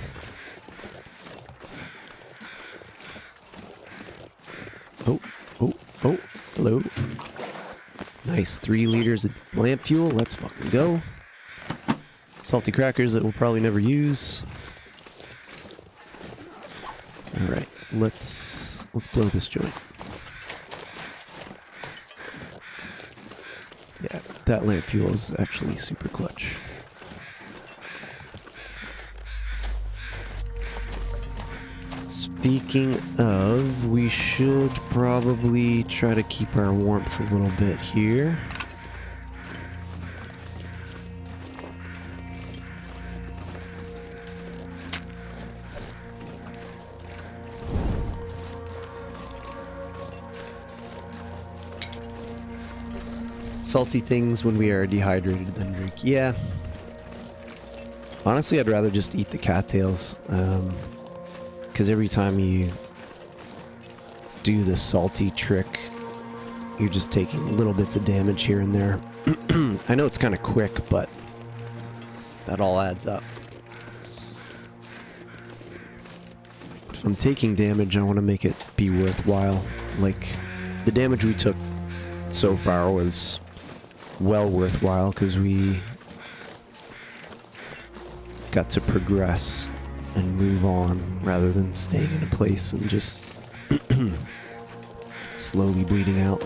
Oh, oh, oh, hello. Nice, 3 liters of lamp fuel. Let's fucking go. Salty crackers that we'll probably never use. Alright, let's blow this joint. Yeah, that lamp fuel is actually super clutch. Speaking of, we should probably try to keep our warmth a little bit here. Salty things when we are dehydrated than drink. Yeah. Honestly, I'd rather just eat the cattails. Because every time you do the salty trick, you're just taking little bits of damage here and there. I know it's kind of quick, but that all adds up. If I'm taking damage, I want to make it be worthwhile. Like, the damage we took so far was well worthwhile because we got to progress and move on rather than staying in a place and just slowly bleeding out.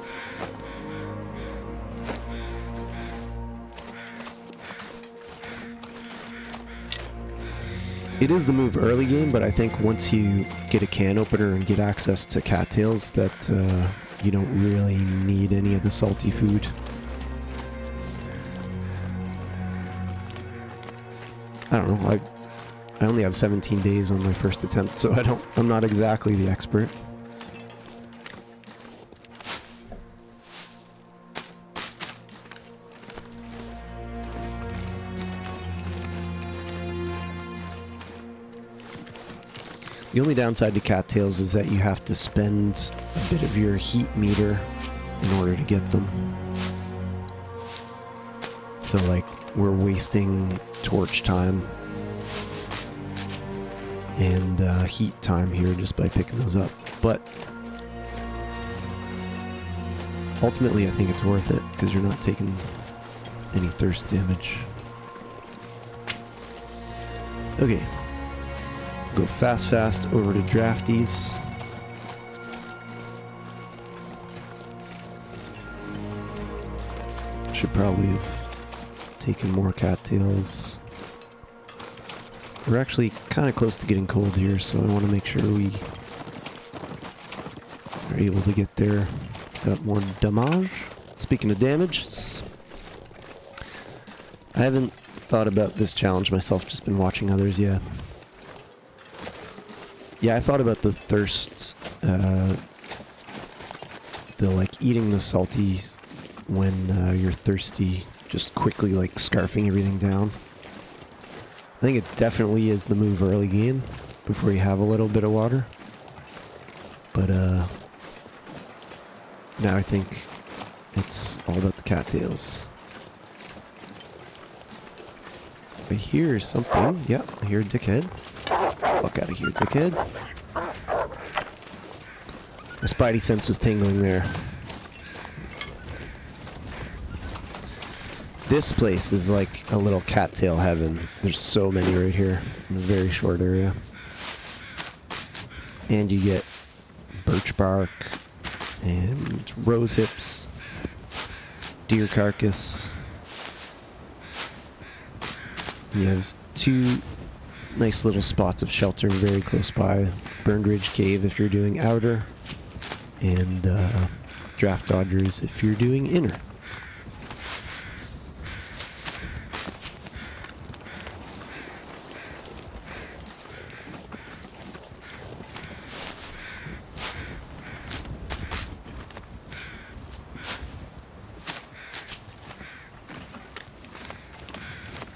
It is the move early game, but I think once you get a can opener and get access to cattails, that you don't really need any of the salty food. I don't know, I only have 17 days on my first attempt, so I'm not exactly the expert. The only downside to cattails is that you have to spend a bit of your heat meter in order to get them. So like, we're wasting torch time and heat time here just by picking those up. But ultimately I think it's worth it because you're not taking any thirst damage. Okay. Go fast over to drafties. Should probably have taken more cattails. We're actually kind of close to getting cold here, so I want to make sure we are able to get there without more damage. Speaking of damage, I haven't thought about this challenge myself, just been watching others, yeah. Yeah, I thought about the thirsts, the like eating the salty when you're thirsty, just quickly like scarfing everything down. I think it definitely is the move early game, before you have a little bit of water. But now I think it's all about the cattails. I hear something. Yep, I hear a dickhead. Fuck out of here, dickhead. My spidey sense was tingling there. This place is like a little cattail heaven. There's so many right here in a very short area. And you get birch bark and rose hips, deer carcass. And you have two nice little spots of shelter very close by. Burned Ridge Cave if you're doing outer, and Draft Dodgers if you're doing inner.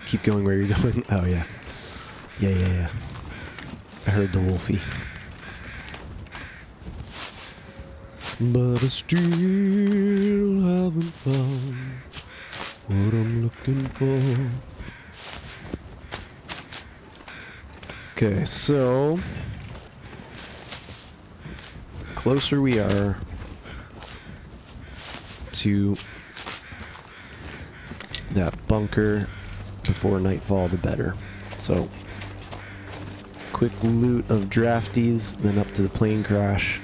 Keep going where you're going. Oh, yeah. Yeah. I heard the wolfie. But I still haven't found what I'm looking for. Okay, so closer we are to that bunker before nightfall, the better. So, quick loot of drafties, then up to the plane crash.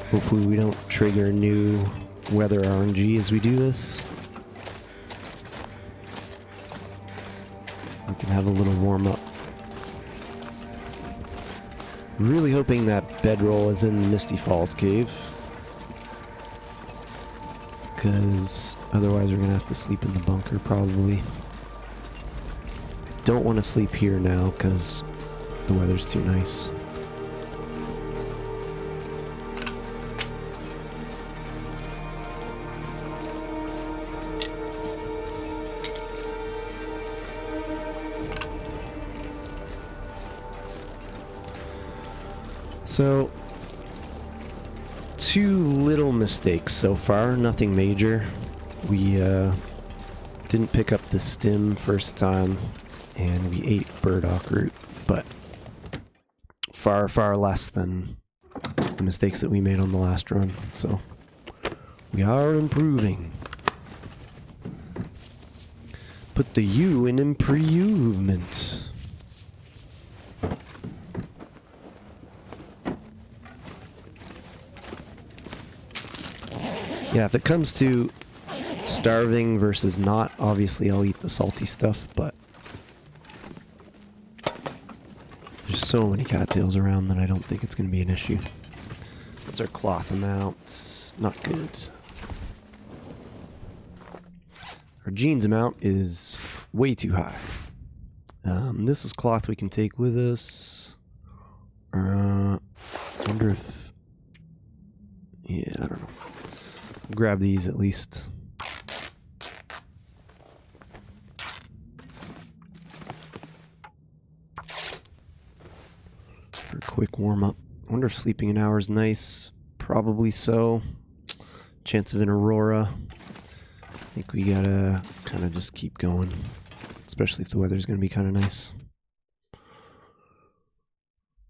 Hopefully we don't trigger new weather RNG as we do this. We can have a little warm up. Really hoping that bedroll is in Misty Falls Cave, because otherwise we're gonna have to sleep in the bunker probably. Don't want to sleep here now because the weather's too nice. So, two little mistakes so far, nothing major. We didn't pick up the stim first time, and we ate burdock root, but far less than the mistakes that we made on the last run, so we are improving. Put the U in improvement. Yeah, if it comes to starving versus not, obviously I'll eat the salty stuff, but there's so many cattails around that I don't think it's going to be an issue. What's our cloth amount? Not good. Our jeans amount is way too high. This is cloth we can take with us. Wonder if... Yeah, I don't know. Grab these at least. For a quick warm-up. Wonder if sleeping an hour is nice. Probably so. Chance of an aurora. I think we gotta kind of just keep going. Especially if the weather's gonna be kind of nice.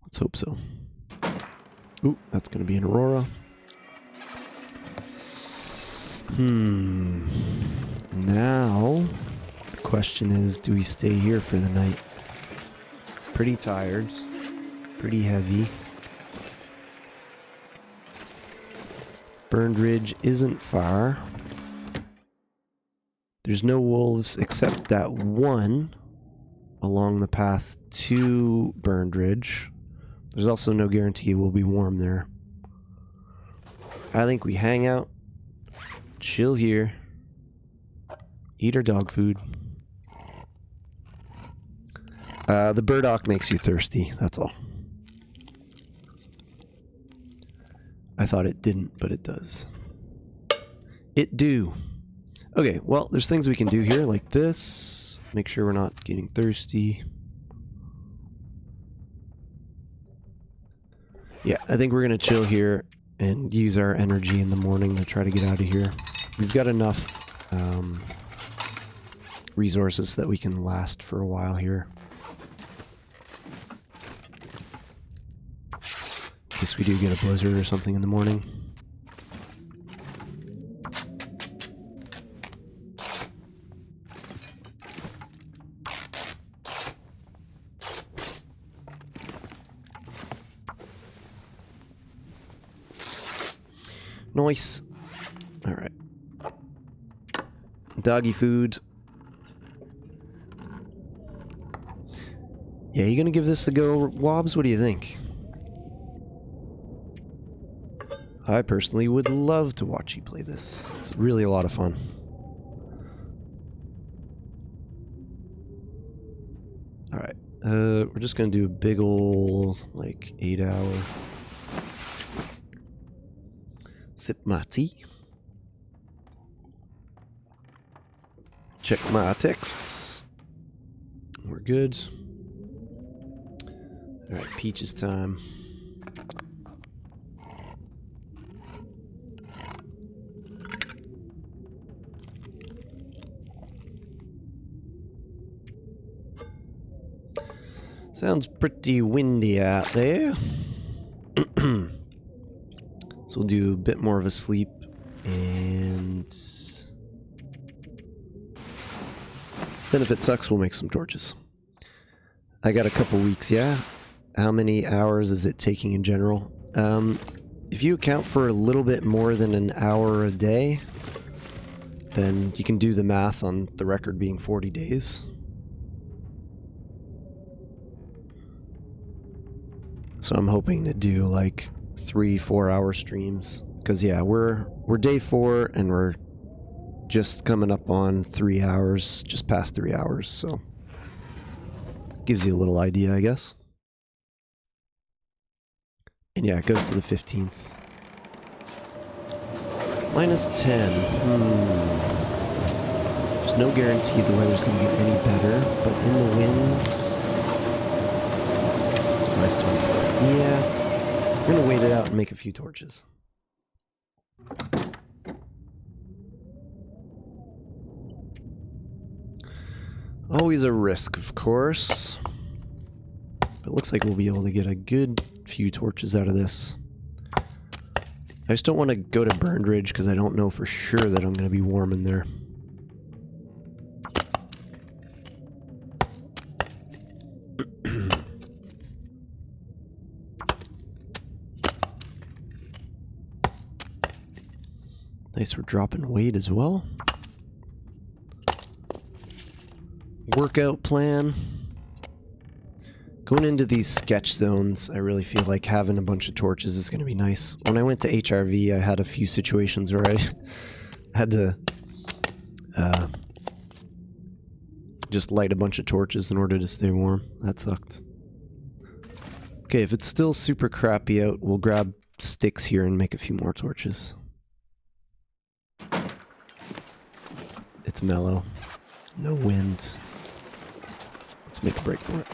Let's hope so. Ooh, that's gonna be an aurora. Now, the question is, do we stay here for the night? Pretty tired. Pretty heavy. Burned Ridge isn't far. There's no wolves except that one along the path to Burned Ridge. There's also no guarantee we'll be warm there. I think we hang out, chill here, eat our dog food. The burdock makes you thirsty, that's all. I thought it didn't, but it does. It do. Okay, well, there's things we can do here, like this. Make sure we're not getting thirsty. Yeah, I think we're going to chill here and use our energy in the morning to try to get out of here. We've got enough resources that we can last for a while here. In case we do get a blizzard or something in the morning. Nice. Alright. Doggy food. Yeah, you gonna give this a go, Wobbs? What do you think? I personally would love to watch you play this. It's really a lot of fun. Alright. We're just gonna do a big ol' like 8-hour. Sip my tea. Check my texts. We're good. Alright, peaches time. Sounds pretty windy out there. So we'll do a bit more of a sleep, and then if it sucks, we'll make some torches. I got a couple weeks, yeah? How many hours is it taking in general? If you account for a little bit more than an hour a day, then you can do the math on the record being 40 days. So I'm hoping to do like 3-4 hour streams, because yeah, we're day 4 and we're just coming up on 3 hours, just past 3 hours, so gives you a little idea, I guess. And yeah, it goes to the 15th. -10. There's no guarantee the weather's gonna get any better, but in the winds. Nice one. Yeah, we're gonna wait it out and make a few torches. Always a risk, of course. But it looks like we'll be able to get a good few torches out of this. I just don't want to go to Burned Ridge because I don't know for sure that I'm going to be warm in there. Nice, we're dropping weight as well. Workout plan. Going into these sketch zones, I really feel like having a bunch of torches is going to be nice. When I went to HRV, I had a few situations where I had to just light a bunch of torches in order to stay warm. That sucked. Okay, if it's still super crappy out, we'll grab sticks here and make a few more torches. It's mellow. No wind. Let's make a break for it.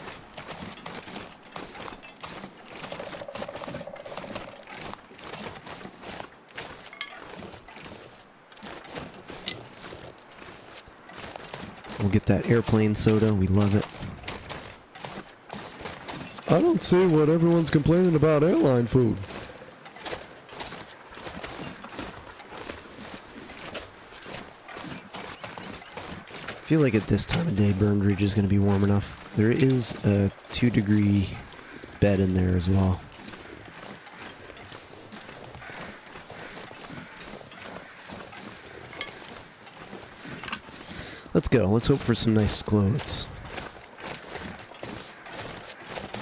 We'll get that airplane soda. We love it. I don't see what everyone's complaining about airline food. I feel like at this time of day, Burned Ridge is going to be warm enough. There is a 2-degree bed in there as well. Let's go. Let's hope for some nice clothes. I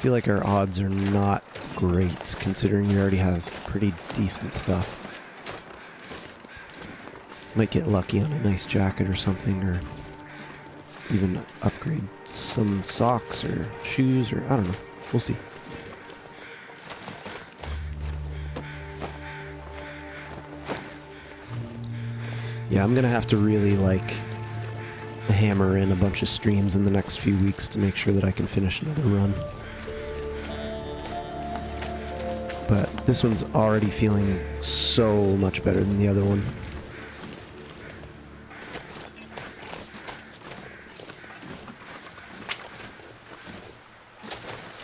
feel like our odds are not great, considering we already have pretty decent stuff. Might get lucky on a nice jacket or something, or even upgrade some socks or shoes, or I don't know. We'll see. Yeah, I'm gonna have to really like hammer in a bunch of streams in the next few weeks to make sure that I can finish another run. But this one's already feeling so much better than the other one.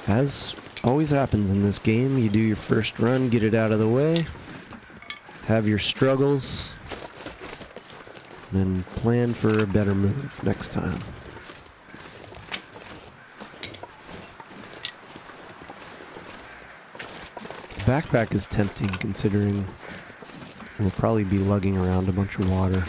As always happens in this game, you do your first run, get it out of the way, have your struggles, then plan for a better move next time. The backpack is tempting considering we'll probably be lugging around a bunch of water.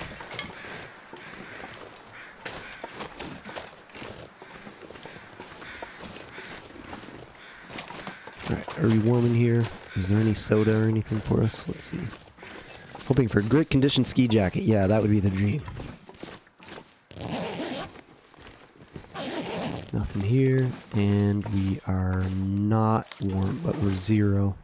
Alright, are we warm in here? Is there any soda or anything for us? Let's see. Hoping for a great condition ski jacket. Yeah, that would be the dream. Nothing here, and we are not warm, but we're 0.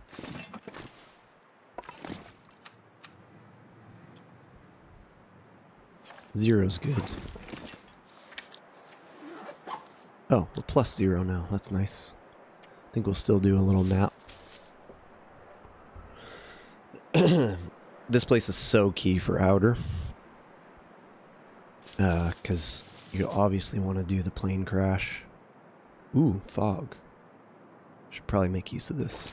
Zero's good. Oh, we're plus 0 now. That's nice. I think we'll still do a little nap. This place is so key for outer. Because you obviously want to do the plane crash. Ooh, fog. Should probably make use of this.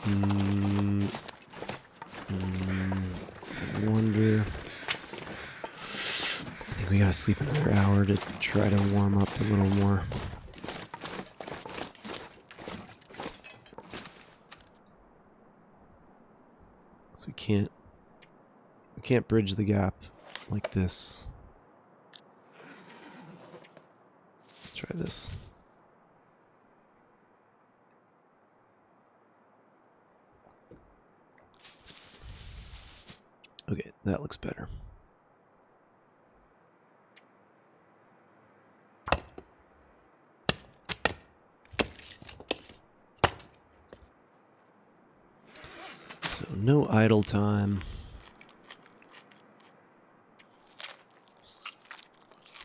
I wonder... I think we gotta sleep another hour to try to warm up a little more. So we can't bridge the gap like this. Let's try this. Okay, that looks better. So no idle time.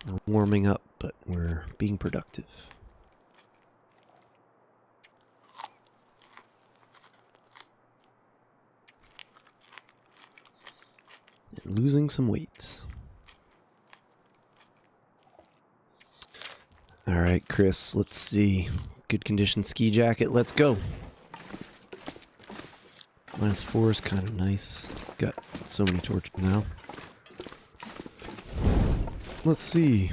We're warming up, but we're being productive. And losing some weight. Alright, Chris, let's see. Good condition ski jacket, let's go. -4 is kind of nice. Got so many torches now. Let's see.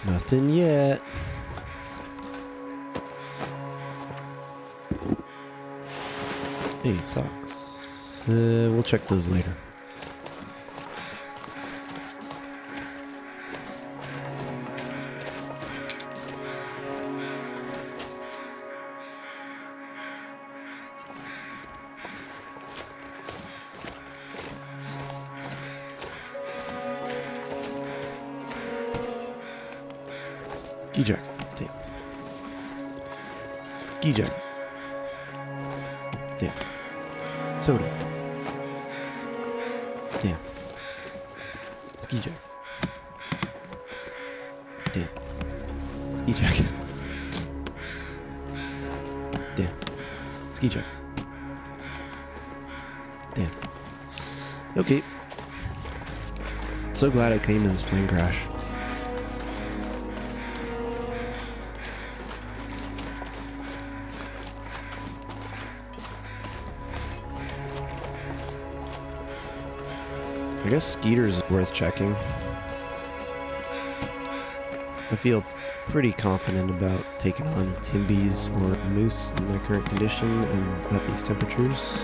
Nothing yet. Hey, socks. We'll check those later. Ski jacket. Damn. Ski jacket. Damn. Soda. Damn. Ski jacket. Damn. Ski jacket. Damn. Ski jacket. Damn. Okay. So glad I came in this plane crash. I guess Skeeter's is worth checking. I feel pretty confident about taking on Timbies or Moose in their current condition and at these temperatures.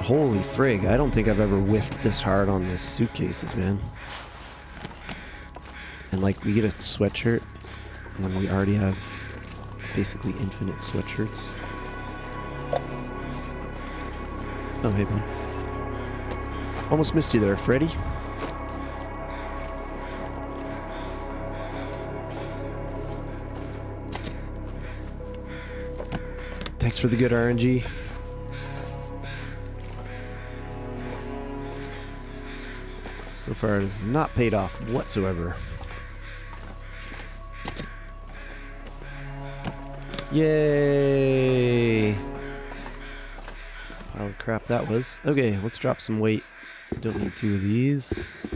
Holy frig, I don't think I've ever whiffed this hard on these suitcases, man. And like, we get a sweatshirt when we already have basically infinite sweatshirts. Oh, hey, man. Almost missed you there, Freddy. Thanks for the good RNG. So far, it has not paid off whatsoever. Yay! Pile of crap that was. Okay, let's drop some weight. Don't need 2 of these.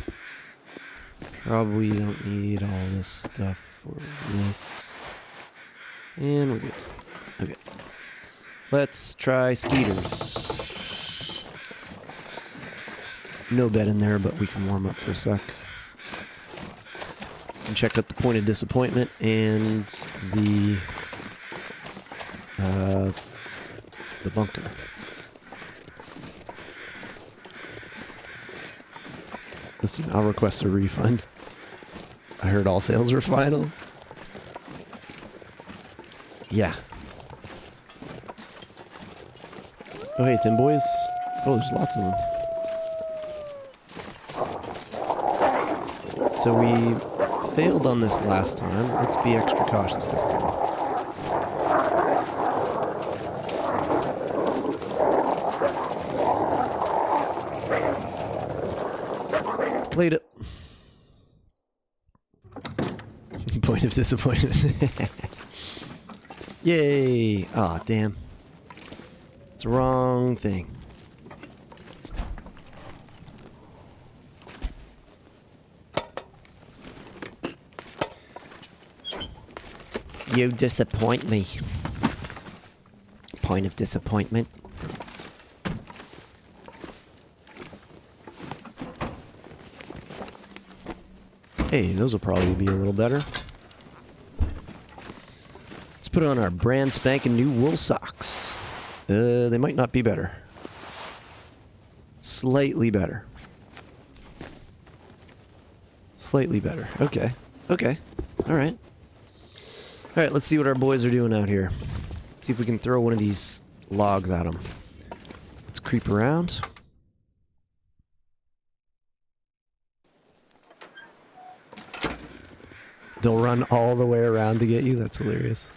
Probably don't need all this stuff for this. And we're good. Okay. Let's try skeeters. No bed in there, but we can warm up for a sec. And check out the point of disappointment and the bunker. Listen, I'll request a refund. I heard all sales were final. Yeah. Oh, hey, tin boys. Oh, there's lots of them. So we failed on this last time. Let's be extra cautious this time. Played it. Point of disappointment. Yay! Aw, damn. It's the wrong thing. You disappoint me. Point of disappointment. Hey, those will probably be a little better. Let's put on our brand spanking new wool socks. They might not be better. Slightly better. Slightly better. Okay. Okay. Alright. Alright, let's see what our boys are doing out here. See if we can throw one of these logs at them. Let's creep around. They'll run all the way around to get you? That's hilarious.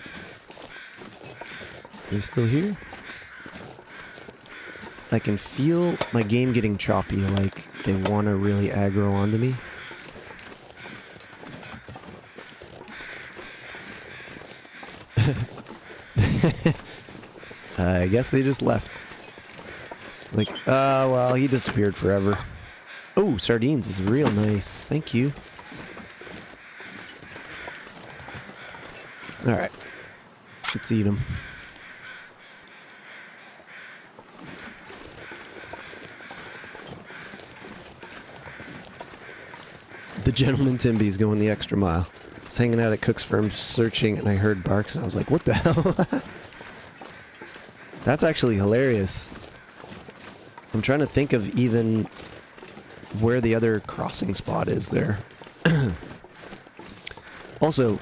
Are they still here? I can feel my game getting choppy, like they want to really aggro onto me. I guess they just left. Like, well, he disappeared forever. Oh, sardines is real nice. Thank you. Alright. Let's eat them. The gentleman Timby's going the extra mile. I was hanging out at Cook's Firm searching and I heard barks and I was like, what the hell? That's actually hilarious. I'm trying to think of even where the other crossing spot is there. Also,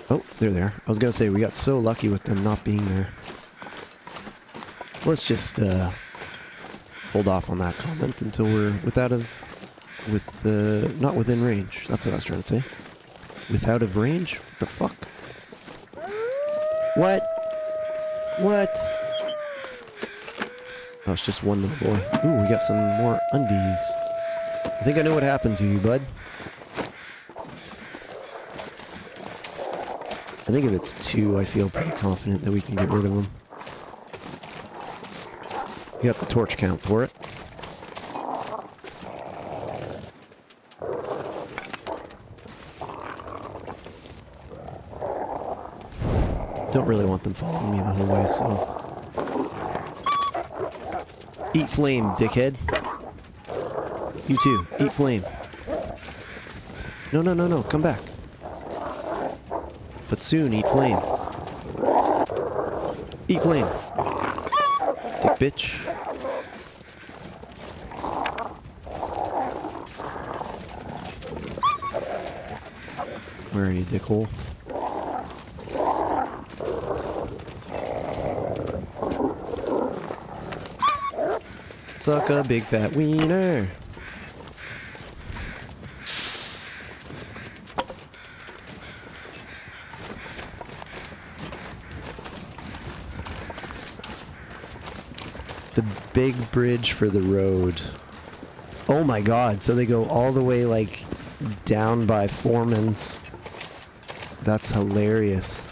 oh, they're there. I was going to say, we got so lucky with them not being there. Let's just hold off on that comment until we're not within range. That's what I was trying to say. Without of range? What the fuck? What? What? Oh, it's just one little boy. Ooh, we got some more undies. I think I know what happened to you, bud. I think if it's two, I feel pretty confident that we can get rid of them. You got the torch count for it. Don't really want them following me the whole way, so... Eat flame, dickhead. You too. Eat flame. No, no, no, no. Come back. But soon, eat flame. Eat flame. Dick bitch. Where are you, dickhole? Suck a big fat wiener. The big bridge for the road. Oh my god, so they go all the way like down by Foreman's. That's hilarious.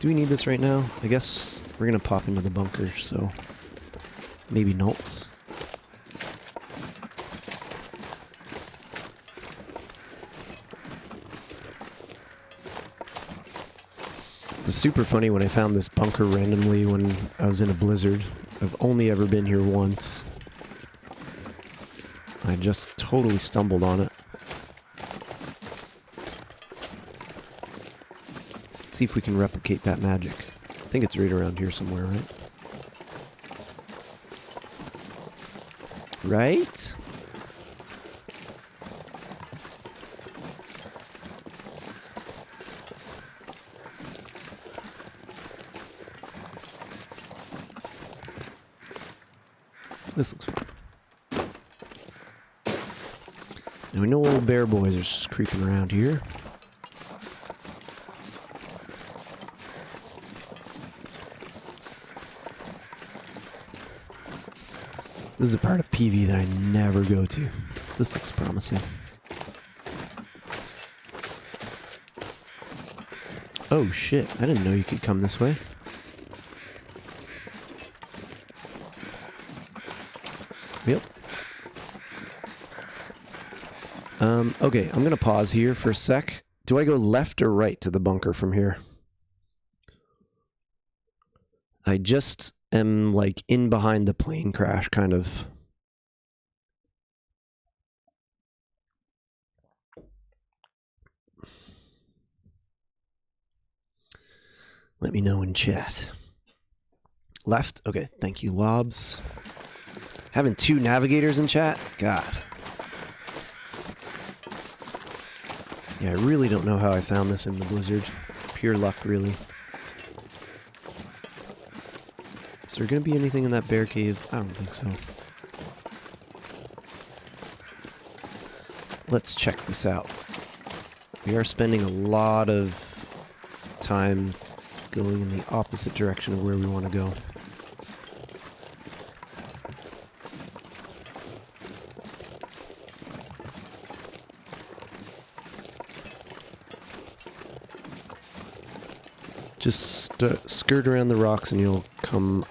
Do we need this right now? I guess We're gonna pop into the bunker, so maybe not. It was super funny when I found this bunker randomly when I was in a blizzard. I've only ever been here once. I just totally stumbled on it. Let's see if we can replicate that magic. I think it's right around here somewhere, right? Right? This looks fun. Now we know old bear boys are just creeping around here. This is a part of PV that I never go to. This looks promising. Oh shit, I didn't know you could come this way. Yep. Okay, I'm gonna pause here for a sec. Do I go left or right to the bunker from here? I just am like in behind the plane crash, kind of. Let me know in chat. Left? Okay, thank you, Lobs. Having 2 navigators in chat? God. Yeah, I really don't know how I found this in the blizzard. Pure luck, really. Is there going to be anything in that bear cave? I don't think so. Let's check this out. We are spending a lot of time going in the opposite direction of where we want to go. Just skirt around the rocks and you'll come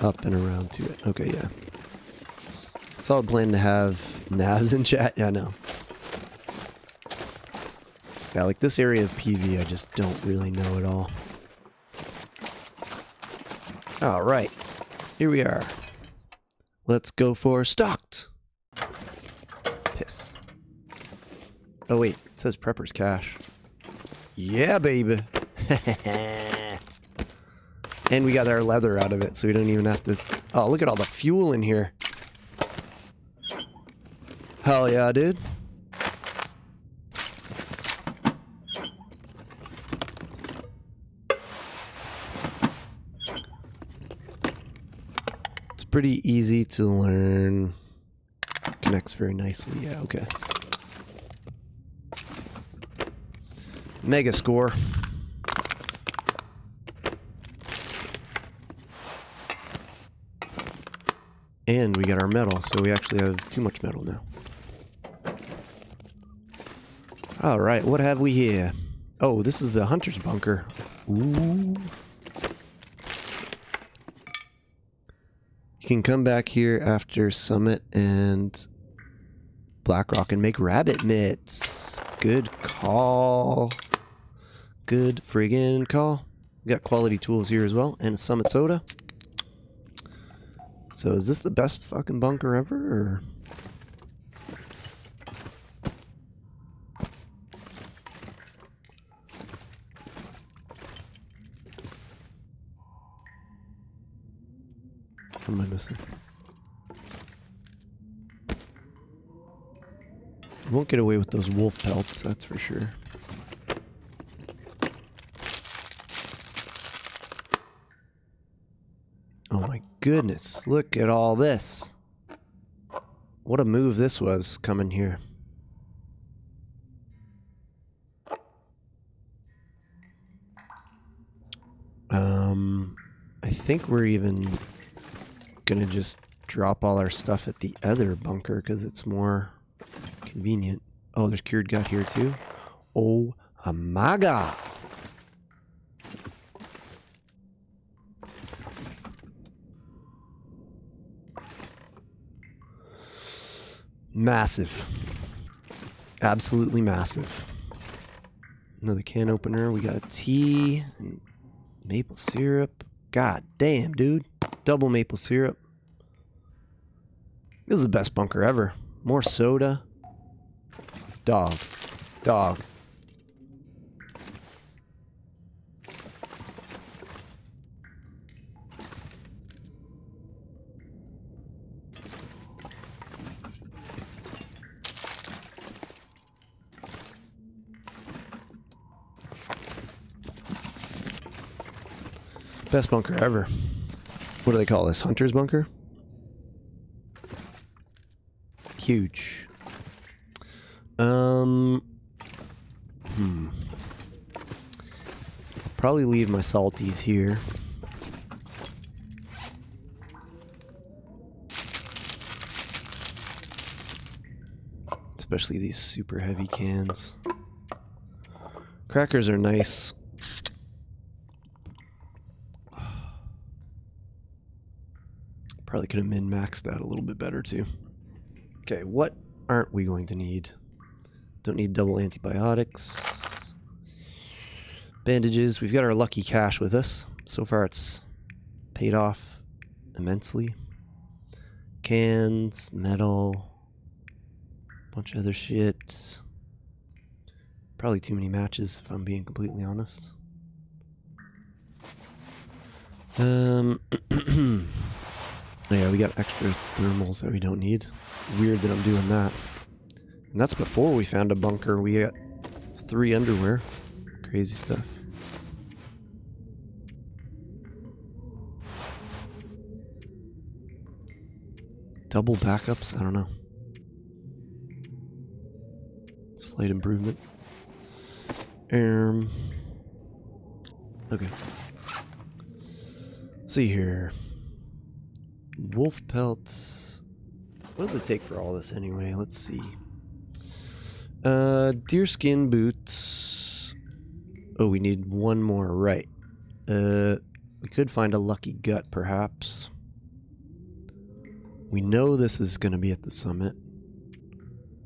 up and around to it. Okay, yeah. Solid plan to have navs in chat. Yeah, I know. Yeah, like this area of PV, I just don't really know at all. Alright. Here we are. Let's go for stocked. Piss. Oh, wait. It says Prepper's Cache. Yeah, baby. And we got our leather out of it, so we don't even have to... Oh, look at all the fuel in here. Hell yeah, dude. It's pretty easy to learn. Connects very nicely. Yeah, okay. Mega score. And we got our metal, so we actually have too much metal now. Alright, what have we here? Oh, this is the hunter's bunker. Ooh. You can come back here after Summit and Blackrock and make rabbit mitts. Good call. Good friggin' call. We got quality tools here as well, and a Summit soda. So is this the best fucking bunker ever, or? What am I missing? You won't get away with those wolf pelts, that's for sure. Oh my goodness, look at all this. What a move this was coming here. I think we're even gonna just drop all our stuff at the other bunker because it's more convenient. Oh, there's cured gut here too. Oh my god. Massive. Absolutely massive. Another can opener. We got a tea and maple syrup. God damn, dude. Double maple syrup. This is the best bunker ever. More soda. Dog. Dog. Best bunker ever. What do they call this? Hunter's bunker? Huge. Probably leave my salties here. Especially these super heavy cans. Crackers are nice. Probably could have min-maxed that a little bit better too. Okay, what aren't we going to need? Don't need double antibiotics. Bandages. We've got our lucky cash with us. So far it's paid off immensely. Cans, metal, bunch of other shit. Probably too many matches if I'm being completely honest. Yeah, we got extra thermals that we don't need. Weird that I'm doing that. And that's before we found a bunker. We got 3 underwear. Crazy stuff. Double backups? I don't know. Slight improvement. Okay. Let's see here. Wolf pelts. What does it take for all this anyway? Let's see. Deerskin boots. Oh, we need one more, right. We could find a lucky gut, perhaps. We know this is going to be at the summit.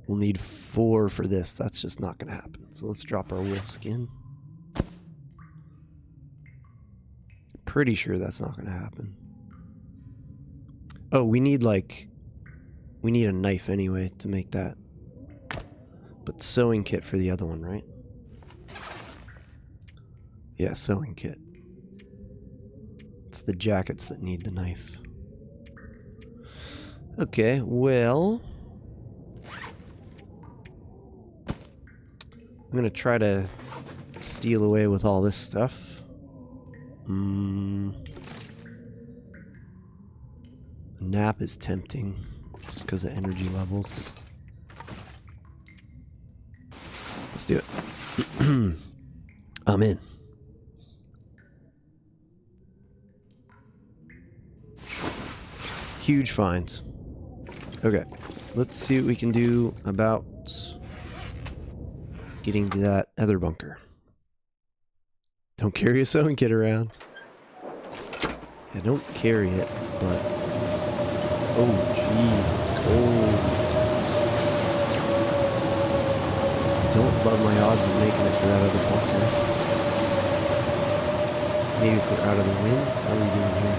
We'll need 4 for this. That's just not going to happen. So let's drop our wolf skin. Pretty sure that's not going to happen. Oh, we need a knife anyway to make that. But sewing kit for the other one, right? Yeah, sewing kit. It's the jackets that need the knife. Okay, well, I'm gonna try to steal away with all this stuff. Nap is tempting, just because of energy levels. Let's do it. I'm in. Huge find. Okay, let's see what we can do about getting to that other bunker. Don't carry a sewing kit around. Yeah, don't carry it, but... Oh, jeez, it's cold. Don't love my odds of making it to that other bunker. Maybe if we're out of the wind? How are we doing here?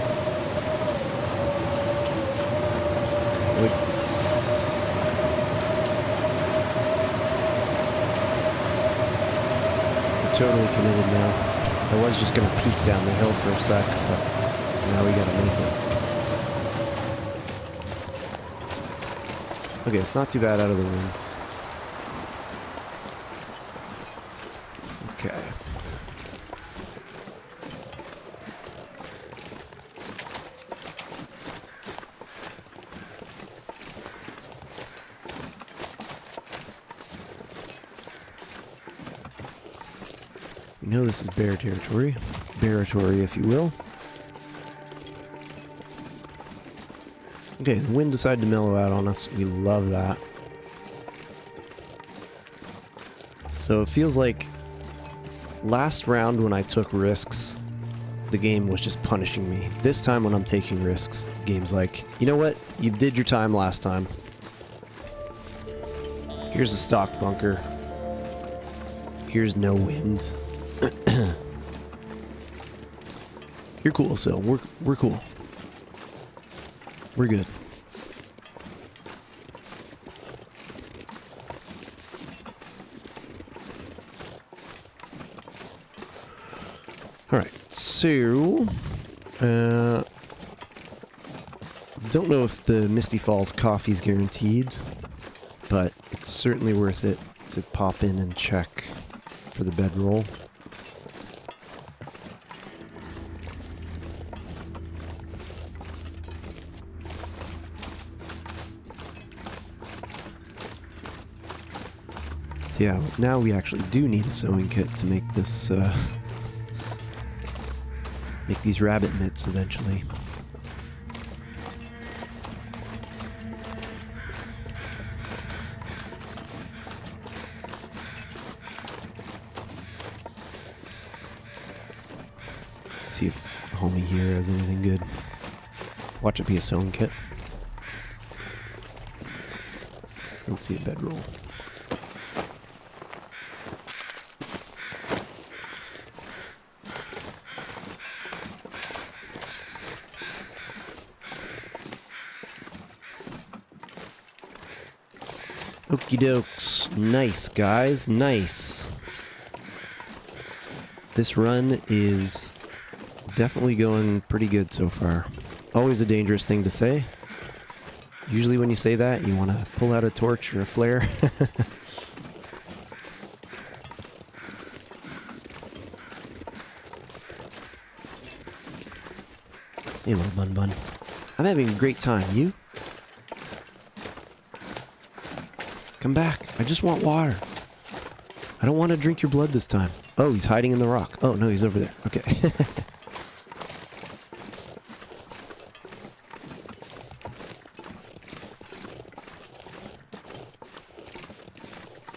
We're totally committed now. I was just gonna peek down the hill for a sec, but now we gotta make it. Okay, it's not too bad out of the wind. Okay. We know this is bear territory. Bearatory, if you will. Okay, the wind decided to mellow out on us. We love that. So it feels like last round when I took risks, the game was just punishing me. This time when I'm taking risks, the game's like, you know what? You did your time last time. Here's a stock bunker. Here's no wind. You're cool, Sil. We're cool. We're good. Alright, so don't know if the Misty Falls coffee is guaranteed, but it's certainly worth it to pop in and check for the bedroll. Yeah, now we actually do need a sewing kit to make this, make these rabbit mitts eventually. Let's see if homie here has anything good. Watch it be a sewing kit. I don't see a bedroll. Okie dokes. Nice, guys. Nice. This run is definitely going pretty good so far. Always a dangerous thing to say. Usually when you say that, you want to pull out a torch or a flare. Hey, little bun bun. I'm having a great time. You? Come back. I just want water. I don't want to drink your blood this time. Oh, he's hiding in the rock. Oh, no, he's over there. Okay.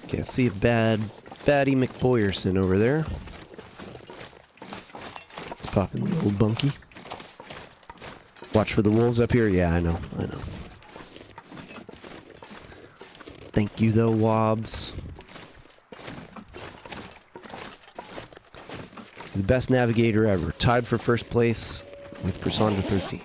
Okay, I see a baddie McBoyerson over there. Let's pop in the old bunkie. Watch for the wolves up here. Yeah, I know. Thank you, though, Wobbs. The best navigator ever. Tied for first place with Persona 13.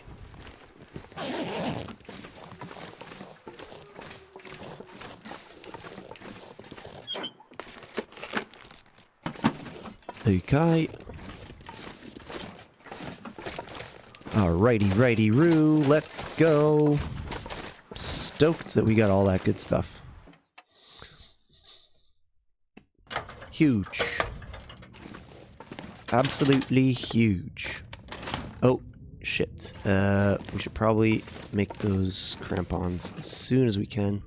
Okay. Alrighty, righty-roo. Let's go. Stoked that we got all that good stuff. Huge. Absolutely huge. Oh, shit. We should probably make those crampons as soon as we can.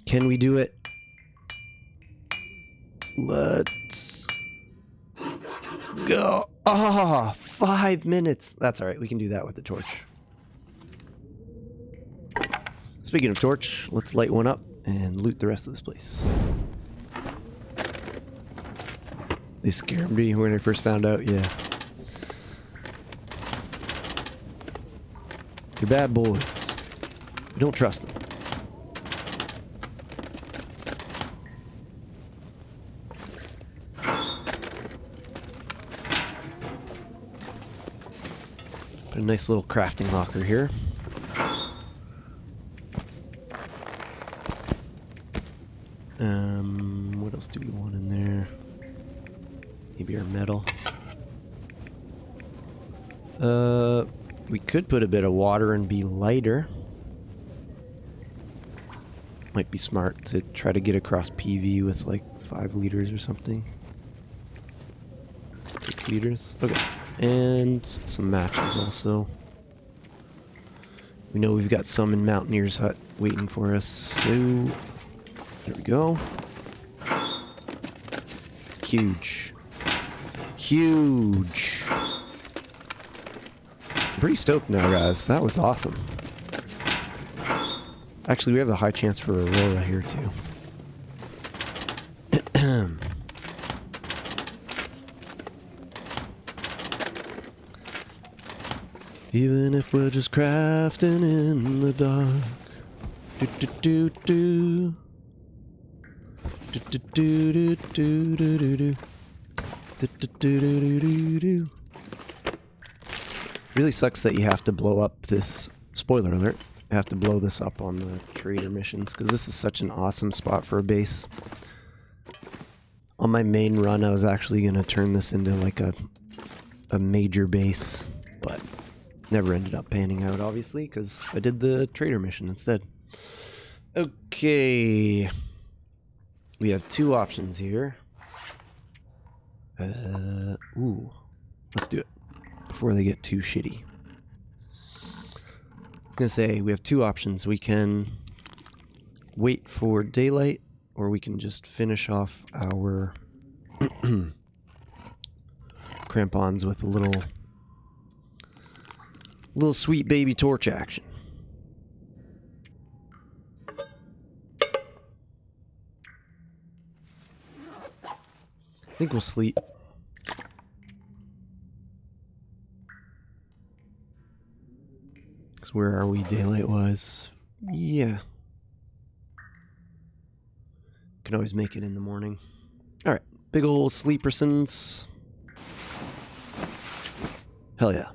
Can we do it? Let's go. Ah, 5 minutes. That's alright. We can do that with the torch. Speaking of torch, let's light one up and loot the rest of this place. They scared me when I first found out, yeah. You're bad boys. We don't trust them. Put a nice little crafting locker here. What else do we want in there? Maybe our metal. We could put a bit of water and be lighter. Might be smart to try to get across PV with like 5 liters or something. 6 liters. Okay. And some matches also. We know we've got some in Mountaineer's Hut waiting for us, so there we go. Huge. Huge. I'm pretty stoked now, guys. That was awesome. Actually, we have a high chance for Aurora here, too. Even if we're just crafting in the dark. Do do do do. Do do do do do do do do. Do do do do do do. Really sucks that you have to blow up this. Spoiler alert. You have to blow this up on the trader missions because this is such an awesome spot for a base. On my main run, I was actually going to turn this into like a major base, but never ended up panning out, obviously, because I did the trader mission instead. Okay. We have two options here. Ooh. Let's do it before they get too shitty. I was going to say, we have two options. We can wait for daylight, or we can just finish off our crampons with a little sweet baby torch action. I think we'll sleep. Because where are we daylight-wise? Yeah. Can always make it in the morning. Alright, big ol' sleepersons. Hell yeah.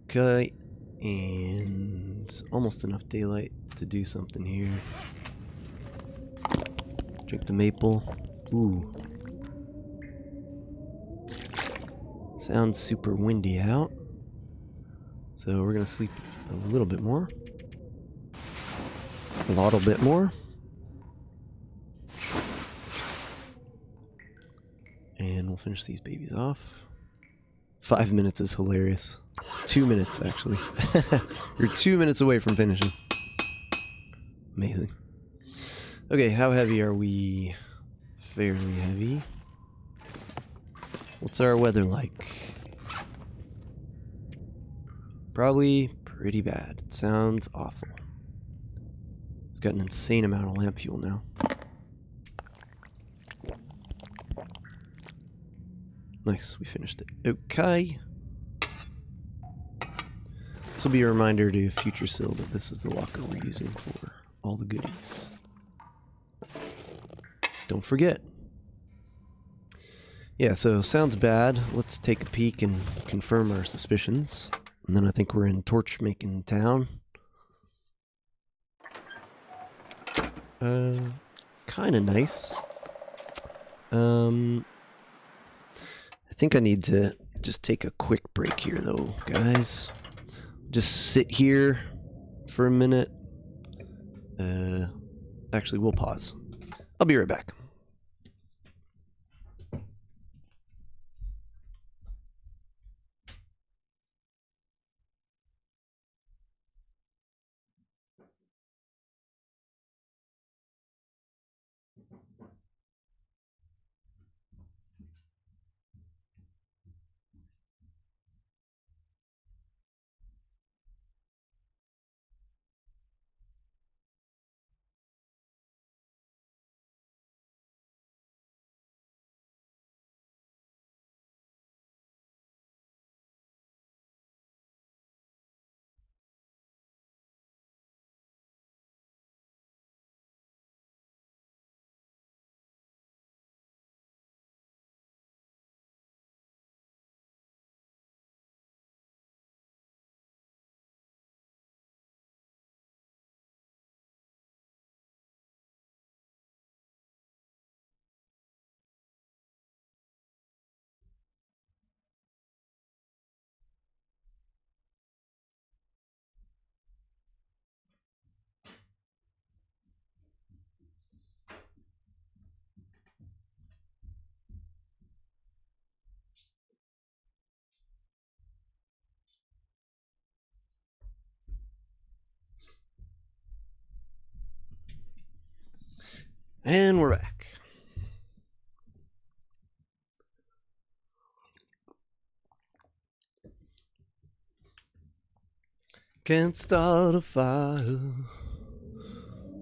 Okay, and almost enough daylight to do something here. Drink the maple. Ooh. Sounds super windy out. So we're gonna sleep a little bit more. A little bit more. And we'll finish these babies off. 5 minutes is hilarious. 2 minutes, actually. You're 2 minutes away from finishing. Amazing. Okay, how heavy are we? Fairly heavy. What's our weather like? Probably pretty bad. It sounds awful. We've got an insane amount of lamp fuel now. Nice, we finished it. Okay. This will be a reminder to Future Sill that this is the locker we're using for all the goodies. Don't forget. Yeah, so sounds bad. Let's take a peek and confirm our suspicions. And then I think we're in torch making town. Kinda nice. I think I need to just take a quick break here though, guys. Just sit here for a minute. Actually, we'll pause. I'll be right back. And we're back. Can't start a fire.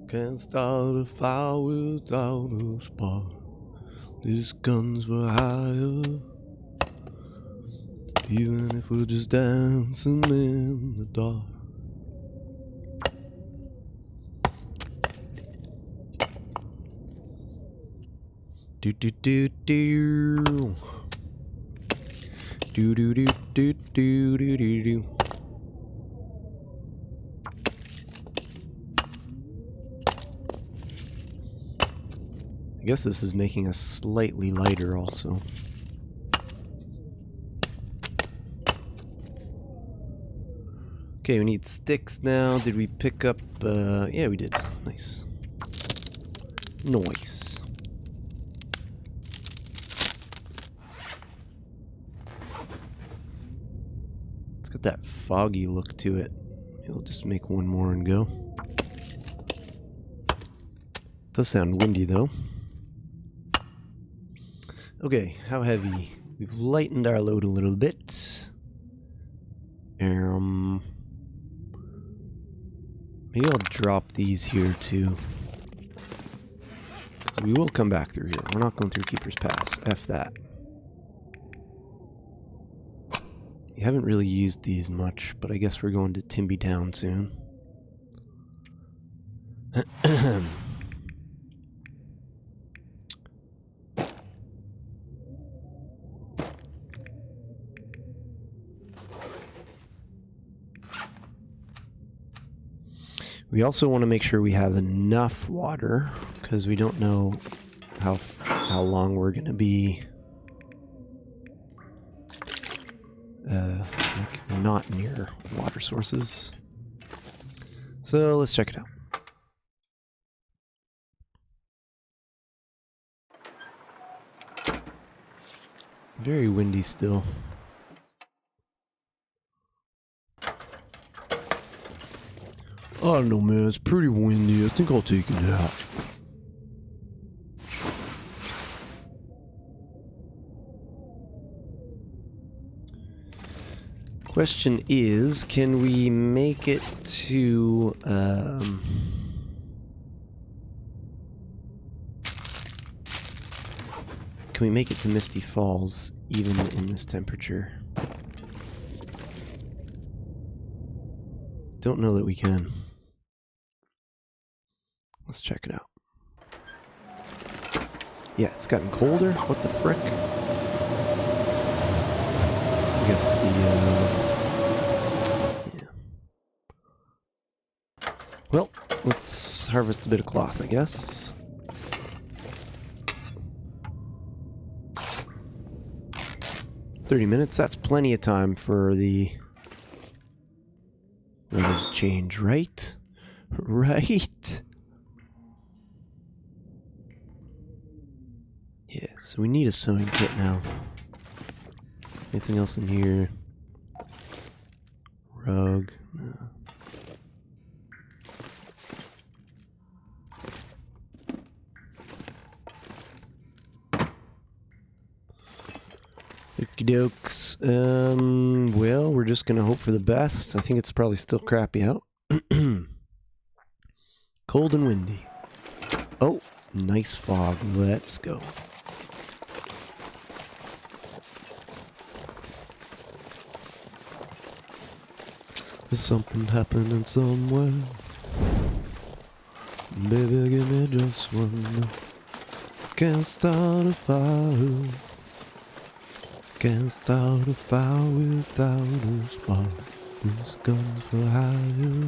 Can't start a fire without a spark. This gun's for hire. Even if we're just dancing in the dark. Do do do do. Do do do do do do do do. I guess this is making us slightly lighter also. Okay, we need sticks now. Did we pick up... yeah, we did. Nice. Nice. It's got that foggy look to it. We'll just make one more and go. Does sound windy though. Okay, how heavy? We've lightened our load a little bit. Maybe I'll drop these here too. So we will come back through here. We're not going through Keeper's Pass. F that. We haven't really used these much, but I guess we're going to Timby Town soon. We also want to make sure we have enough water, because we don't know how long we're going to be like not near water sources. So let's check it out. Very windy still. I don't know, man. It's pretty windy. I think I'll take it out. Question is, can we make it to... can we make it to Misty Falls even in this temperature? Don't know that we can. Let's check it out. Yeah, it's gotten colder. What the frick? I guess the, yeah. Well, let's harvest a bit of cloth, I guess. $30, that's plenty of time for the weather's change, right? Right? Yeah, so we need a sewing kit now. Anything else in here? Rug? No. Okie dokes. Well, we're just gonna hope for the best. I think it's probably still crappy out. Cold and windy. Oh, nice fog. Let's go. There's something happening somewhere. Baby, give me just one. Can't start a fire. Can't start a fire without a spark. This gun's for hire.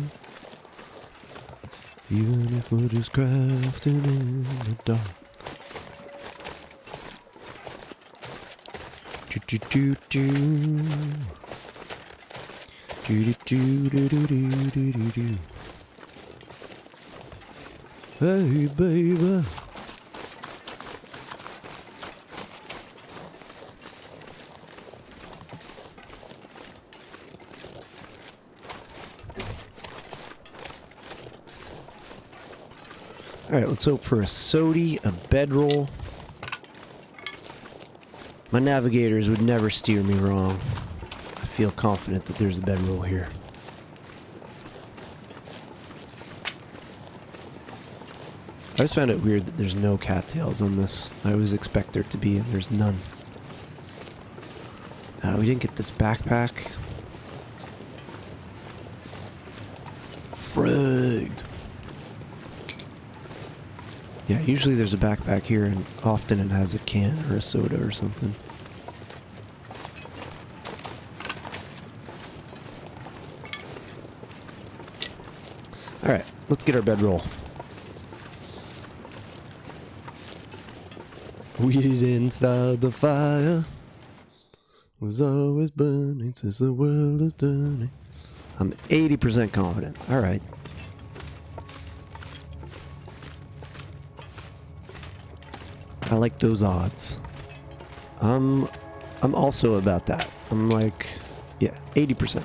Even if we're just crafting in the dark. Do do do do. Do do do do do do do do. Hey baby. Alright, let's hope for a sody, a bedroll. My navigators would never steer me wrong. I feel confident that there's a bedroll here. I always found it weird that there's no cattails on this. I always expect there to be, and there's none. We didn't get this backpack. Frig. Yeah, usually there's a backpack here, and often it has a can or a soda or something. Alright, let's get our bedroll. Weed inside the fire was always burning since the world is turning. I'm 80% confident. Alright. I like those odds. I'm also about that. I'm like, yeah, 80%.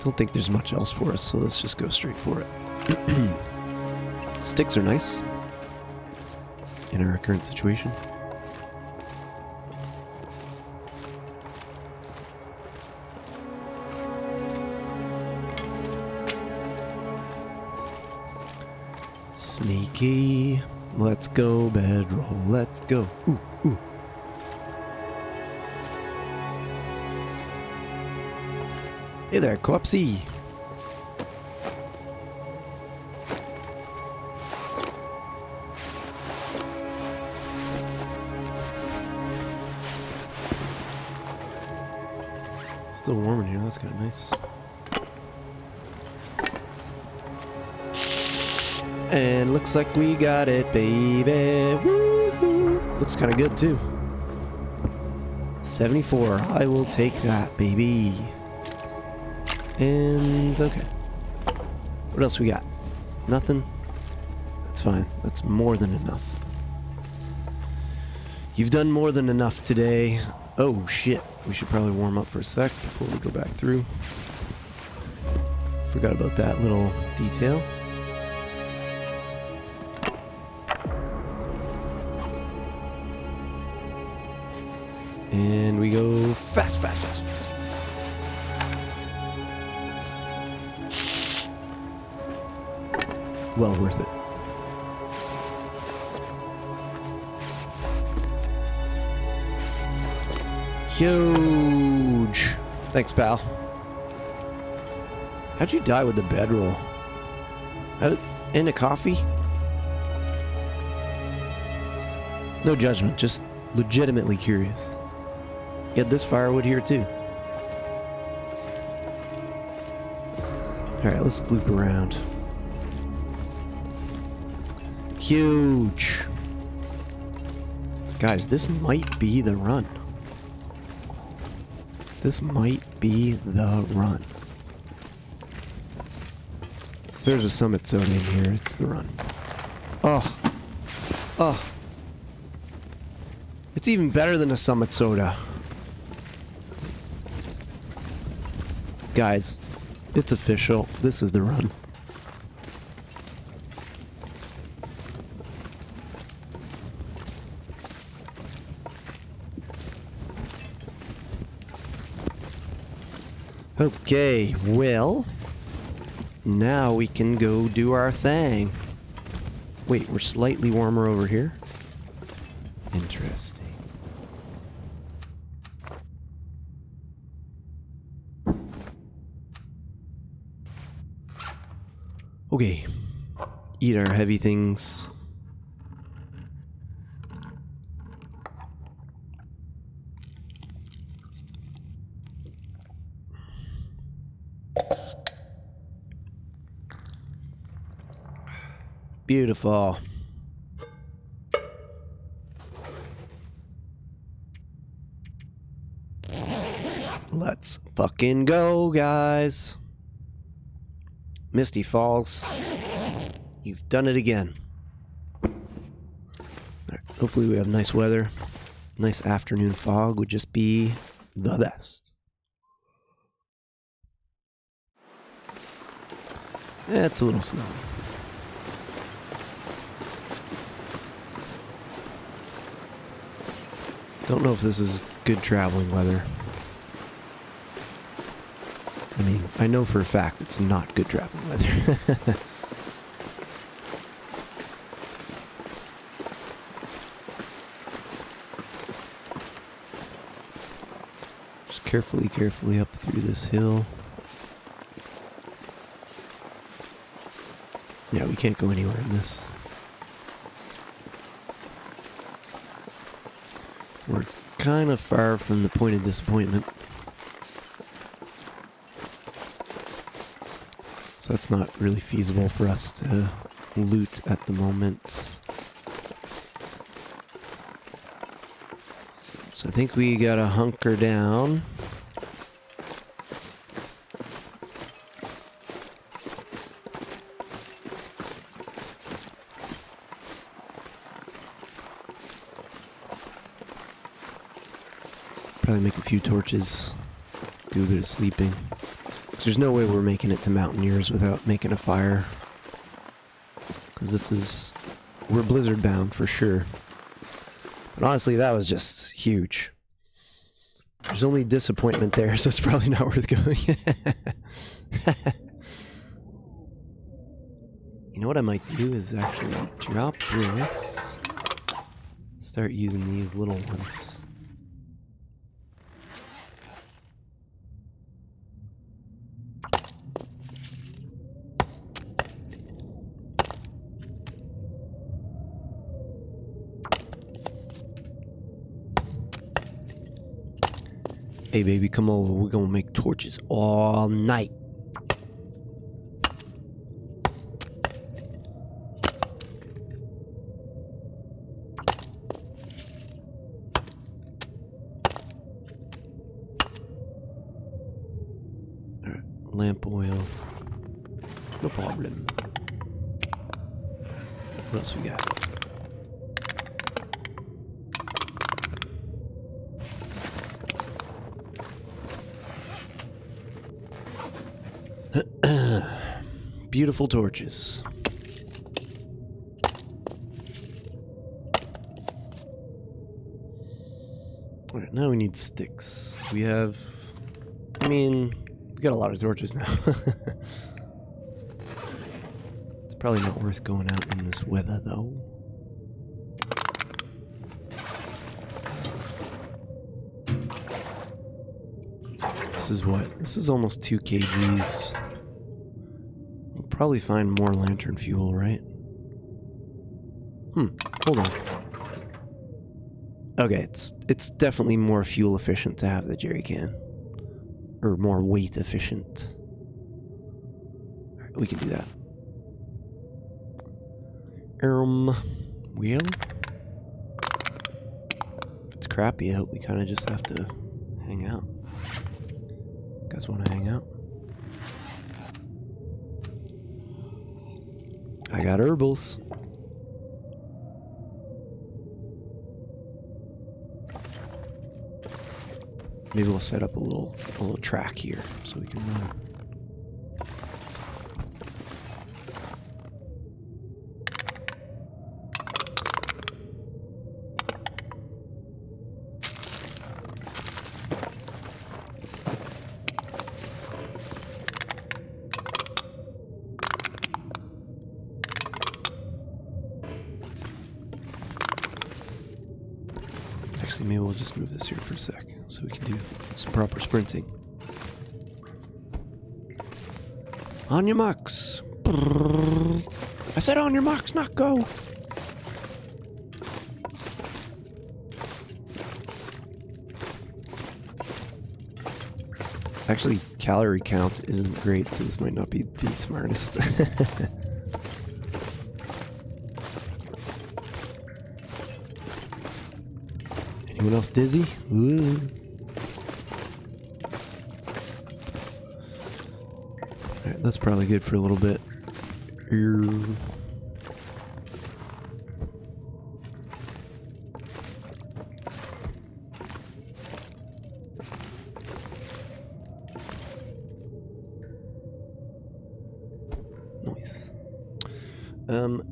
Don't think there's much else for us, so let's just go straight for it. Sticks are nice in our current situation. Sneaky. Let's go, bedroll. Let's go. Ooh, ooh. Hey there, Corpsey. Still warm in here. That's kind of nice. And looks like we got it, baby. Woo-hoo. Looks kind of good, too. 74. I will take that, baby. And, okay. What else we got? Nothing? That's fine. That's more than enough. You've done more than enough today. Oh, shit. We should probably warm up for a sec before we go back through. Forgot about that little detail. And we go fast, fast, fast, fast. Well worth it. Huge. Thanks, pal. How'd you die with the bedroll? In a coffee? No judgment, just legitimately curious. You had this firewood here too. Alright, let's loop around. Huge. Guys, this might be the run. This might be the run. So there's a summit soda in here. It's the run. Oh. Oh. It's even better than a summit soda. Guys, it's official. This is the run. Okay, well, now we can go do our thing. Wait, we're slightly warmer over here? Interesting. Okay, eat our heavy things. Beautiful. Let's fucking go, guys. Misty Falls. You've done it again. Alright, hopefully we have nice weather. Nice afternoon fog would just be the best. It's a little snowy. Don't know if this is good traveling weather. I mean, I know for a fact it's not good traveling weather. Just carefully up through this hill. Yeah, we can't go anywhere in this. We're kind of far from the point of disappointment. So that's not really feasible for us to loot at the moment. So I think we gotta hunker down. Probably make a few torches, do a bit of sleeping. Because there's no way we're making it to Mountaineers without making a fire. Because we're blizzard bound for sure. But honestly, that was just huge. There's only disappointment there, so it's probably not worth going. You know what I might do is actually drop this. Start using these little ones. Hey baby, come over. We're gonna make torches all night. Alright, lamp oil. No problem. What else we got? Beautiful torches. Alright, now we need sticks. We have... I mean, we got a lot of torches now. It's probably not worth going out in this weather, though. This is what? This is almost 2 kgs. We'll probably find more lantern fuel, right? Hold on. Okay, it's definitely more fuel efficient to have the jerry can. Or more weight efficient. Alright, we can do that. Well, if it's crappy out, we kind of just have to hang out. You guys want to hang out? I got herbals. Maybe we'll set up a little track here so we can run. Actually, maybe we'll just move this here for a sec so we can do some proper sprinting. On your marks. I said on your marks, not go. Actually, calorie count isn't great, so this might not be the smartest. Anyone else dizzy? Ooh. Alright, that's probably good for a little bit. Nice.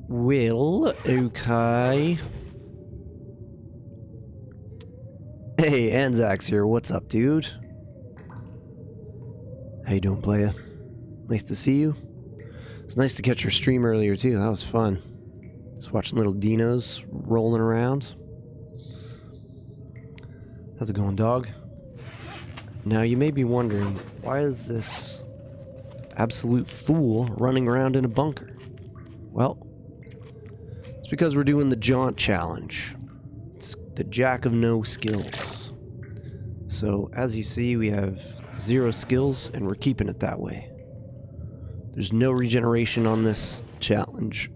Well, okay. Hey, Anzac's here. What's up, dude? How you doing, playa? Nice to see you. It's nice to catch your stream earlier, too. That was fun. Just watching little dinos rolling around. How's it going, dog? Now, you may be wondering, why is this absolute fool running around in a bunker? Well, it's because we're doing the jaunt challenge. It's the jack of no skills. So, as you see, we have 0 skills, and we're keeping it that way. There's no regeneration on this challenge.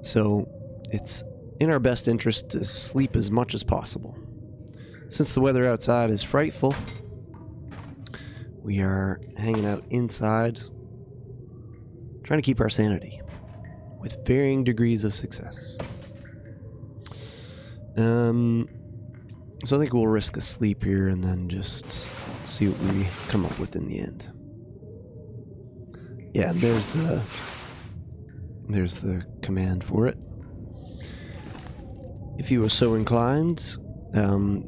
So, it's in our best interest to sleep as much as possible. Since the weather outside is frightful, we are hanging out inside, trying to keep our sanity, with varying degrees of success. So I think we'll risk a sleep here and then just see what we come up with in the end. Yeah, there's the command for it. If you were so inclined,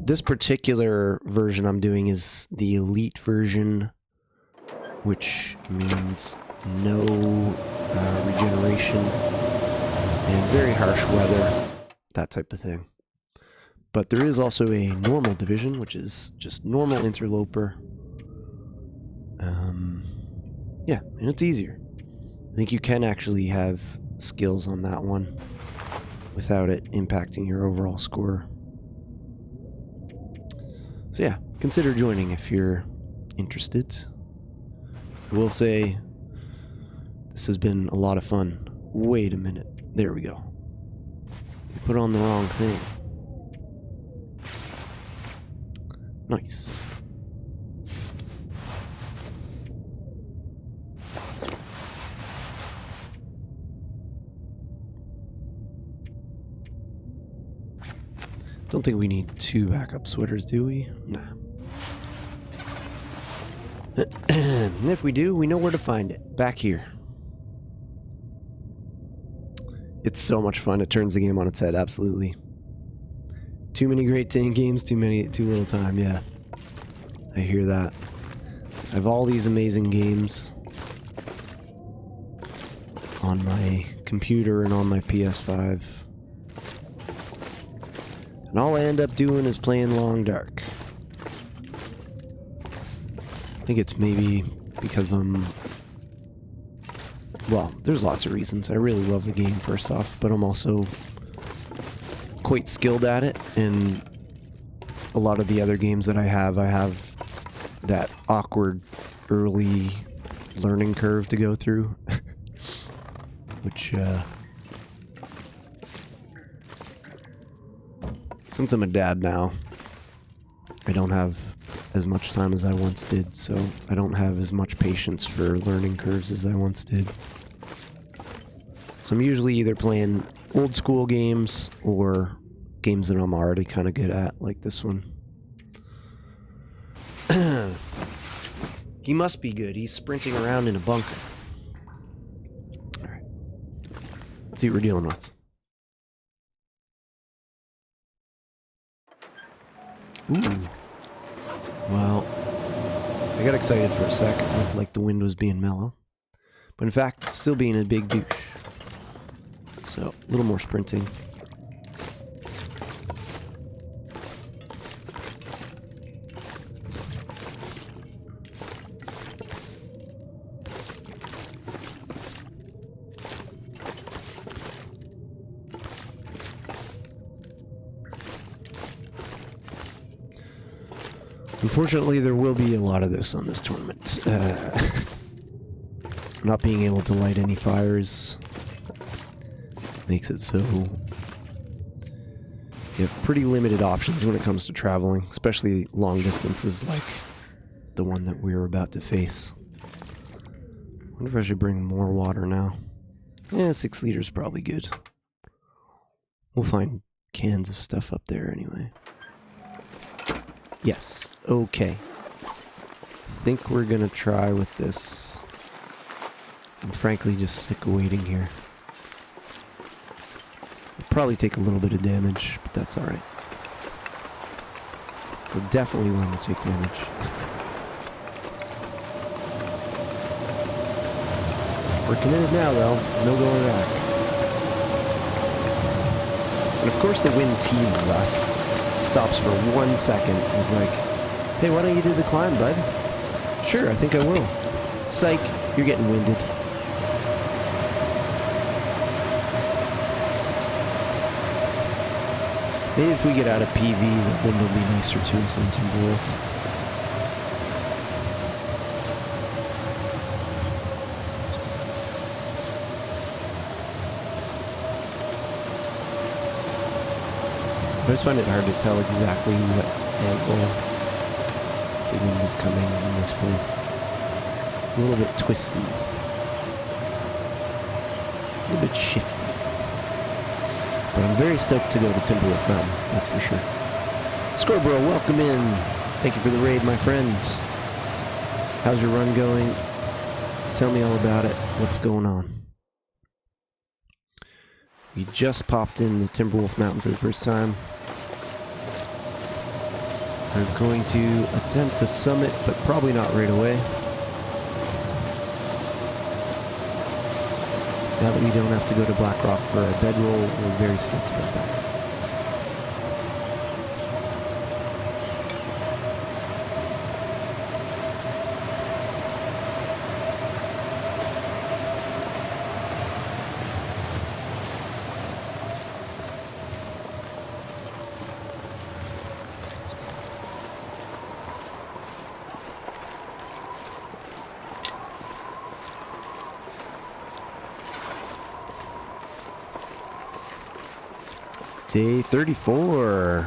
this particular version I'm doing is the elite version, which means no regeneration and very harsh weather, that type of thing. But there is also a normal division, which is just normal interloper. Yeah, and it's easier. I think you can actually have skills on that one without it impacting your overall score. So yeah, consider joining if you're interested. I will say this has been a lot of fun. Wait a minute. There we go. We put on the wrong thing. Nice. Don't think we need 2 backup sweaters, do we? Nah. And if we do, we know where to find it. Back here. It's so much fun. It turns the game on its head, absolutely. Too many great tank games, too little time, yeah. I hear that. I have all these amazing games on my computer and on my PS5. And all I end up doing is playing Long Dark. I think it's maybe because well, there's lots of reasons. I really love the game, first off, but I'm also quite skilled at it, and a lot of the other games that I have that awkward early learning curve to go through, which, since I'm a dad now, I don't have as much time as I once did, so I don't have as much patience for learning curves as I once did. So I'm usually either playing old school games or games that I'm already kind of good at, like this one. He must be good. He's sprinting around in a bunker. Alright. Let's see what we're dealing with. Ooh. Well, I got excited for a second. It looked like the wind was being mellow. But in fact, it's still being a big douche. So, a little more sprinting. Unfortunately, there will be a lot of this on this tournament. Not being able to light any fires makes it so you have pretty limited options when it comes to traveling, especially long distances like the one that we're about to face. I wonder if I should bring more water now. Yeah, 6 liters probably good. We'll find cans of stuff up there anyway. Yes, okay. I think we're gonna try with this. I'm frankly just sick of waiting here. We'll probably take a little bit of damage, but that's alright. We're definitely willing to take damage. We're committed now, though. No going back. And of course the wind teases us. It stops for 1 second. It's like, hey, why don't you do the climb, bud? Sure, I think I will. Psych, you're getting winded. Maybe if we get out of PV, the wind will be nicer to us in Timberwolf. I just find it hard to tell exactly what angle the wind is coming in this place. It's a little bit twisty. A little bit shifty. But I'm very stoked to go to Timberwolf Mountain, that's for sure. Scorebro, welcome in. Thank you for the raid, my friend. How's your run going? Tell me all about it. What's going on? We just popped into Timberwolf Mountain for the first time. We're going to attempt to summit, but probably not right away. Now that we don't have to go to Black Rock for our bedroll, we're very stoked about that. Day 34.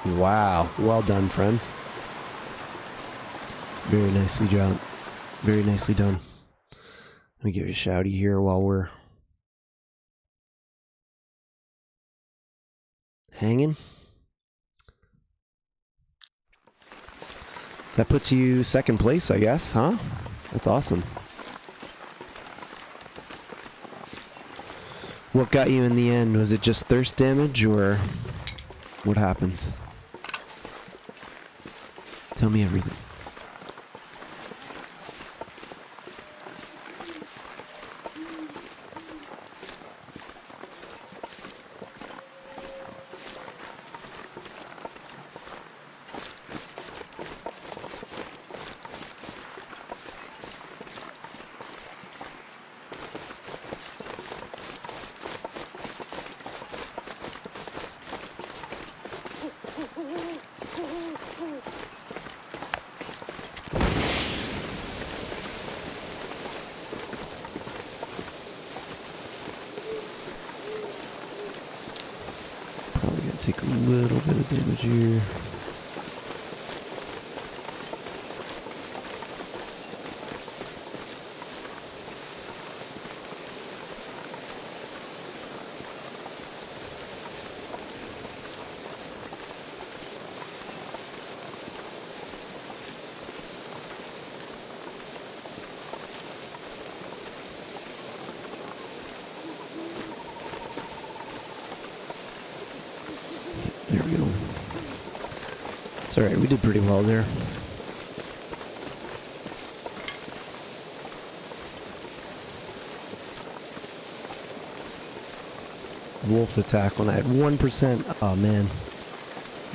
Wow. Well done, friends. Very nicely done. Very nicely done. Let me give you a shouty here while we're hanging. That puts you second place, I guess, huh? That's awesome. What got you in the end? Was it just thirst damage, or what happened? Tell me everything. Take a little bit of damage here. There we go. It's alright, we did pretty well there. Wolf attack when I had 1%. Oh man.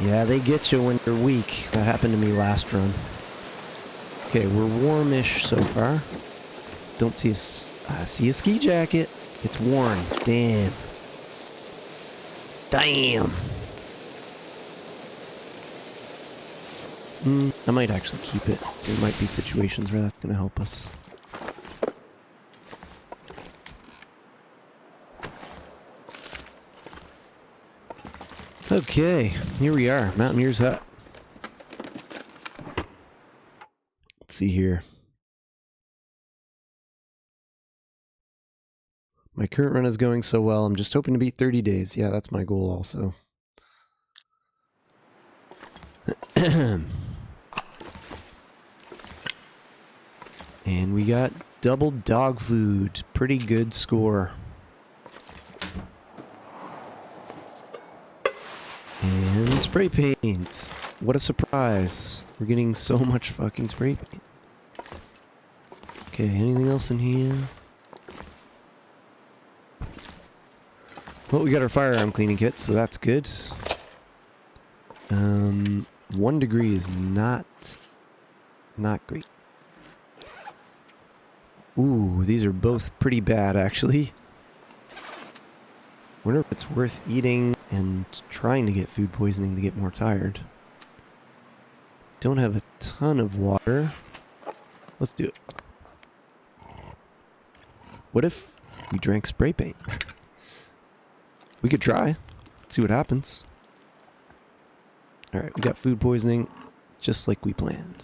Yeah, they get you when you're weak. That happened to me last run. Okay, we're warmish so far. Don't see I see a ski jacket. It's worn. Damn. Damn. I might actually keep it. There might be situations where that's going to help us. Okay, here we are. Mountaineer's Hut. Let's see here. My current run is going so well. I'm just hoping to beat 30 days. Yeah, that's my goal also. And we got double dog food. Pretty good score. And spray paint. What a surprise. We're getting so much fucking spray paint. Okay, anything else in here? Well, we got our firearm cleaning kit, so that's good. 1 degree is not great. Ooh, these are both pretty bad, actually. Wonder if it's worth eating and trying to get food poisoning to get more tired. Don't have a ton of water. Let's do it. What if we drank spray paint? We could try. See what happens. Alright, we got food poisoning, just like we planned.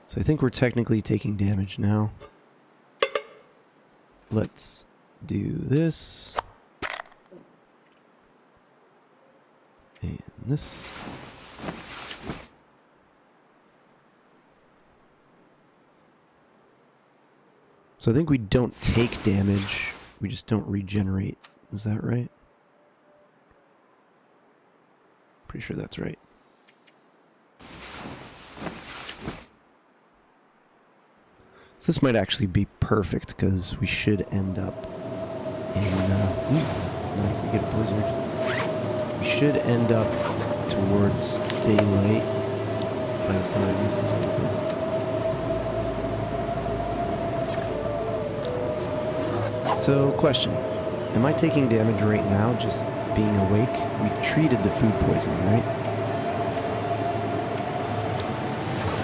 So I think we're technically taking damage now. Let's do this. And this. So I think we don't take damage, we just don't regenerate. Is that right? Pretty sure that's right. So this might actually be perfect, because we should end up in, not if we get a blizzard. We should end up towards daylight by the time this is over. So, question. Am I taking damage right now just being awake? We've treated the food poisoning, right?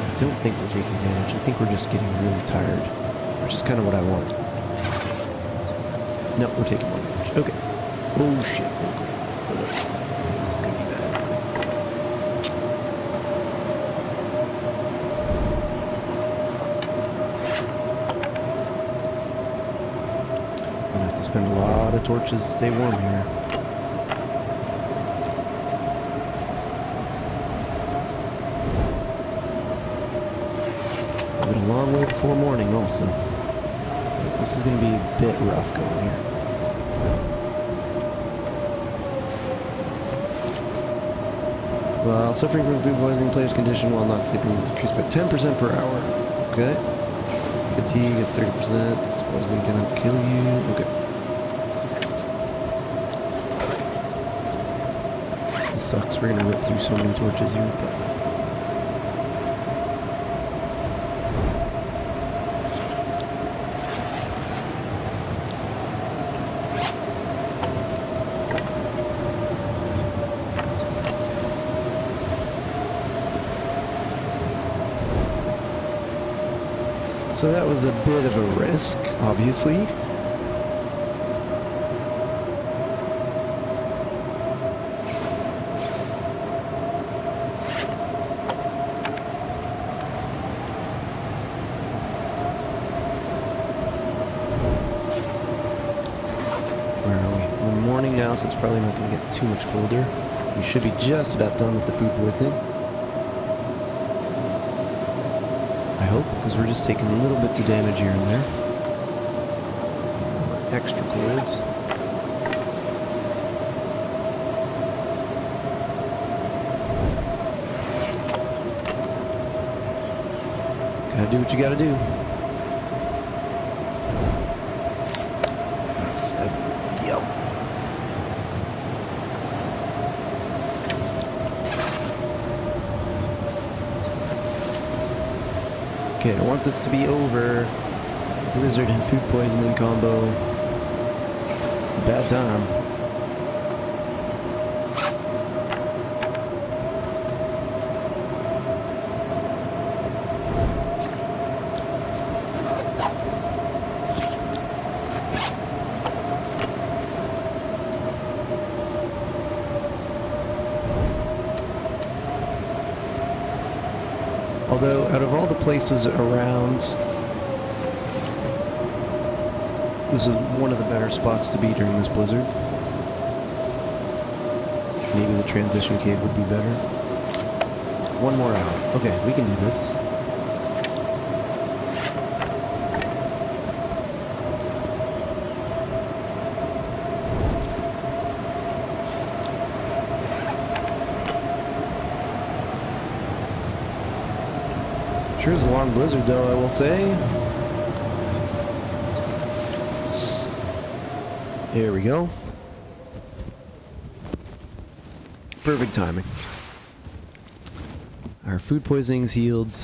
I don't think we're taking damage. I think we're just getting really tired, which is kind of what I want. No, we're taking more damage. Okay. Oh, shit. This is going to be bad. Spend a lot of torches to stay warm here. Still got a long way before morning also. So this is going to be a bit rough going here. While suffering from food poisoning, player's condition while not sleeping will decrease by 10% per hour. Okay. Fatigue is 30%. Poisoning cannot kill you. Okay. Sucks. We're gonna rip through so many torches here, but so that was a bit of a risk, obviously. So it's probably not going to get too much colder. We should be just about done with the food poisoning. I hope, because we're just taking little bits of damage here and there. Extra cords. Gotta do what you gotta do. Yep. Okay, I want this to be over. Blizzard and food poisoning combo. A bad time. Although, out of all the places around, this is one of the better spots to be during this blizzard. Maybe the transition cave would be better. 1 more hour. Okay, we can do this. Sure is a long blizzard, though, I will say. Here we go. Perfect timing. Our food poisoning's healed,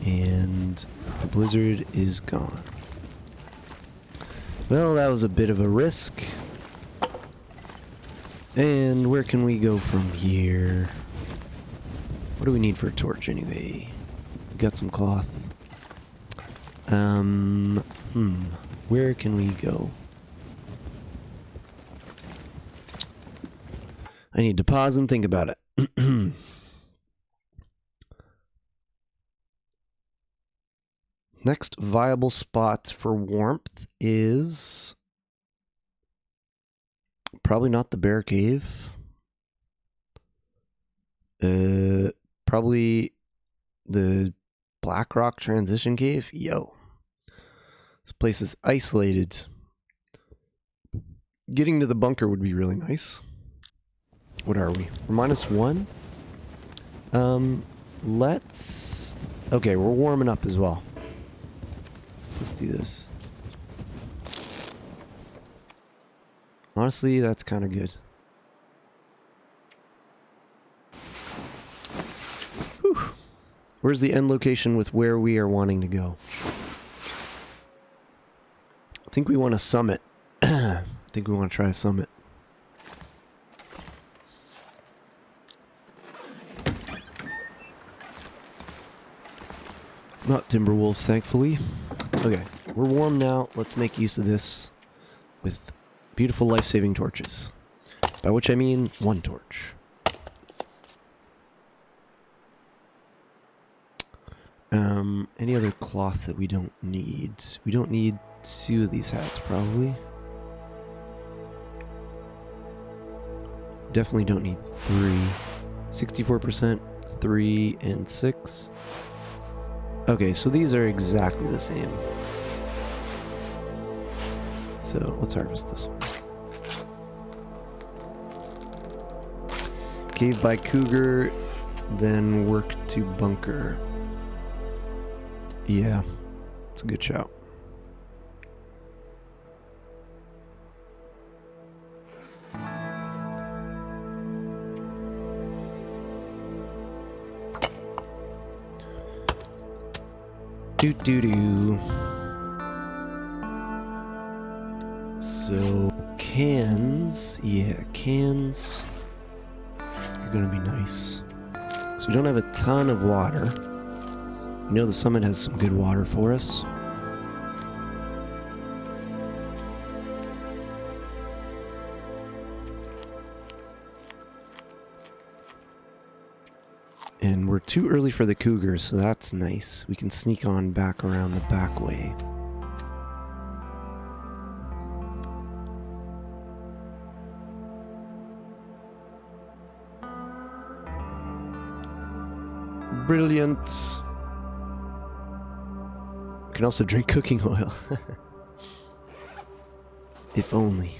and the blizzard is gone. Well, that was a bit of a risk. And where can we go from here? What do we need for a torch anyway? We got some cloth. Where can we go? I need to pause and think about it. Next viable spot for warmth is probably not the bear cave. Probably the Black Rock transition cave. Yo, this place is isolated. Getting to the bunker would be really nice. What are we? We're -1. Let's... Okay, we're warming up as well. Let's do this. Honestly, that's kind of good. Whew. Where's the end location with where we are wanting to go? I think we want to summit. I think we want to try to summit. Not Timberwolves, thankfully. Okay, we're warm now. Let's make use of this with beautiful life-saving torches. By which I mean 1 torch. Any other cloth that we don't need? We don't need 2 of these hats, probably. Definitely don't need 3. 64%, 3, and 6. Okay, so these are exactly the same. So let's harvest this one. Cave by cougar, then work to bunker. Yeah, it's a good shout. Do. So, cans. Yeah, cans are gonna be nice. So we don't have a ton of water. We know the summit has some good water for us. And we're too early for the cougars, so that's nice. We can sneak on back around the back way. Brilliant. We can also drink cooking oil. If only.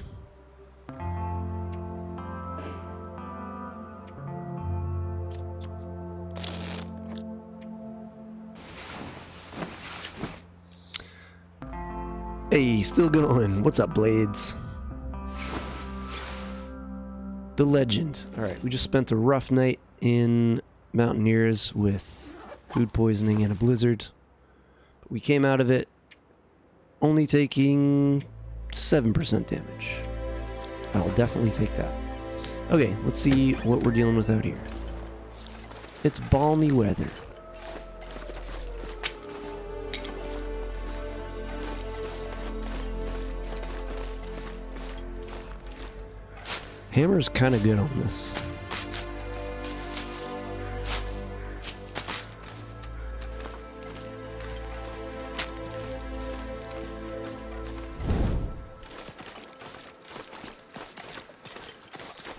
Hey, still going. What's up, Blades? The legend. Alright, we just spent a rough night in Mountaineers with food poisoning and a blizzard. But we came out of it only taking 7% damage. I'll definitely take that. Okay, let's see what we're dealing with out here. It's balmy weather. Hammer's kind of good on this.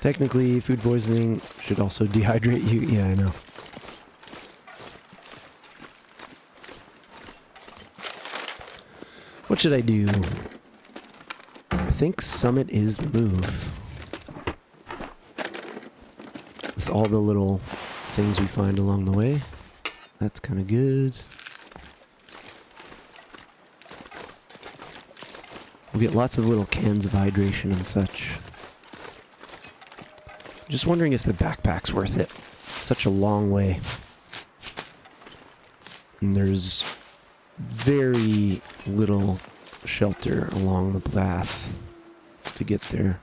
Technically, food poisoning should also dehydrate you. Yeah, I know. What should I do? I think Summit is the move. With all the little things we find along the way. That's kind of good. We'll get lots of little cans of hydration and such. Just wondering if the backpack's worth it. It's such a long way. And there's very little shelter along the path to get there.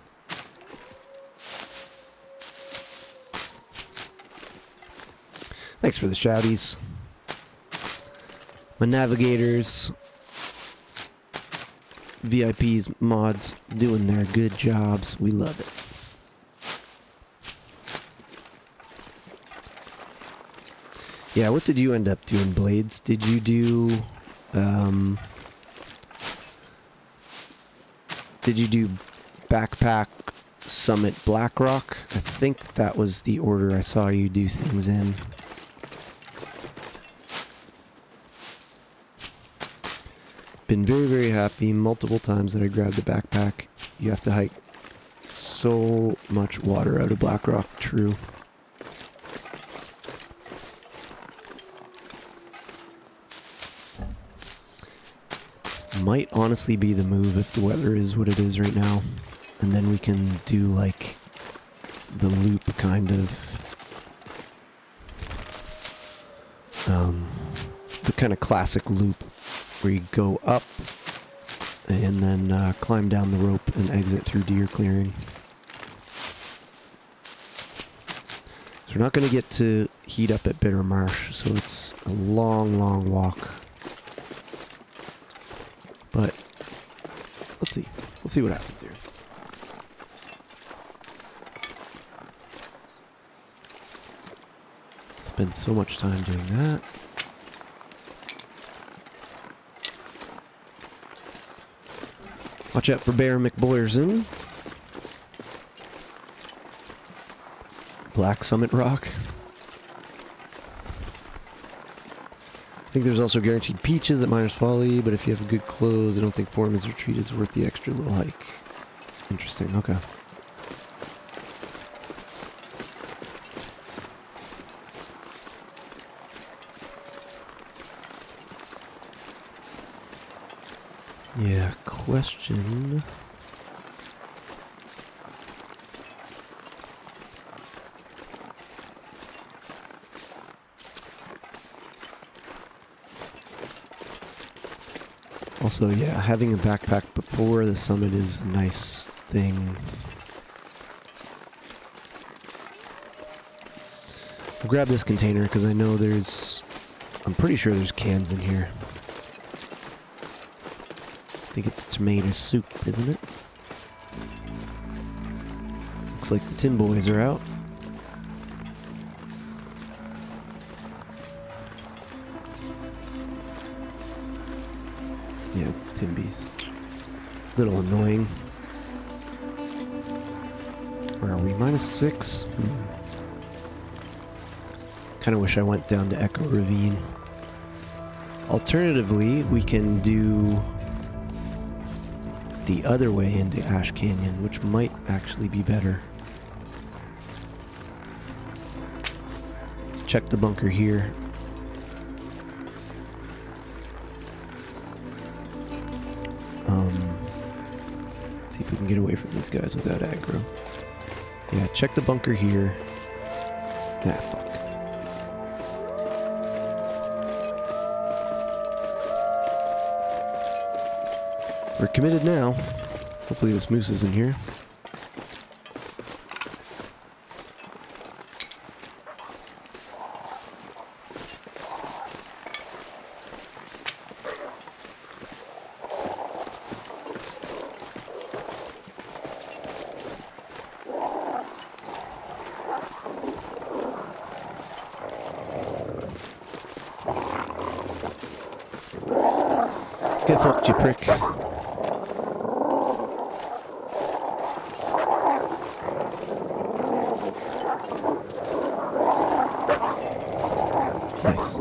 Thanks for the shouties. My navigators, VIPs, mods, doing their good jobs. We love it. Yeah, what did you end up doing, Blades? Did you do, Backpack Summit Blackrock? I think that was the order I saw you do things in. Been very, very happy multiple times that I grabbed the backpack. You have to hike so much water out of Blackrock, true. Might honestly be the move if the weather is what it is right now. And then we can do like the loop kind of. The kind of classic loop where you go up and then climb down the rope and exit through deer clearing. So we're not going to get to heat up at Bitter Marsh, so it's a long, long walk. But let's see. Let's see what happens here. Spend so much time doing that. Watch out for Bear McBoyerson. Black Summit Rock. I think there's also guaranteed peaches at Miner's Folly, but if you have good clothes, I don't think Foreman's Retreat is worth the extra little hike. Interesting, okay. Yeah, question. Also, yeah, having a backpack before the summit is a nice thing. I'll grab this container because I know I'm pretty sure there's cans in here. I think it's tomato soup, isn't it? Looks like the Tin Boys are out. Yeah, it's the Timbies. Little annoying. Where are we? -6? Kind of wish I went down to Echo Ravine. Alternatively, we can do the other way into Ash Canyon, which might actually be better. Check the bunker here. Let's see if we can get away from these guys without aggro. Yeah, check the bunker here. Ah, fuck. We're committed now. Hopefully this moose is in here. Get fucked, you prick. Nice.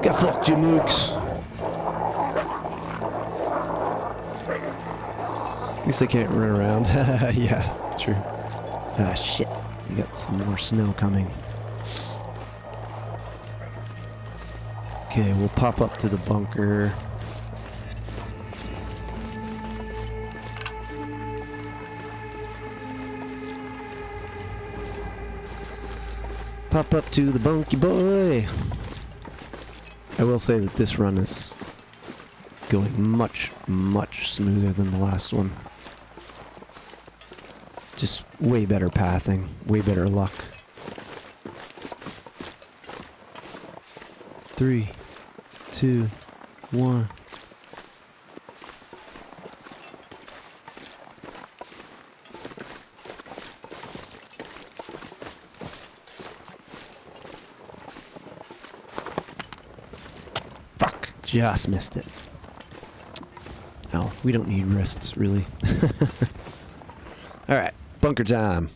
Get fucked, you mooks. At least they can't run around. Yeah, true. Ah, shit. We got some more snow coming. Okay, we'll pop up to the bunker. Pop up to the bunky boy. I will say that this run is going much, much smoother than the last one. Just way better pathing, way better luck. 3, 2, 1. Fuck, just missed it. Oh, we don't need wrists, really. Alright, bunker time.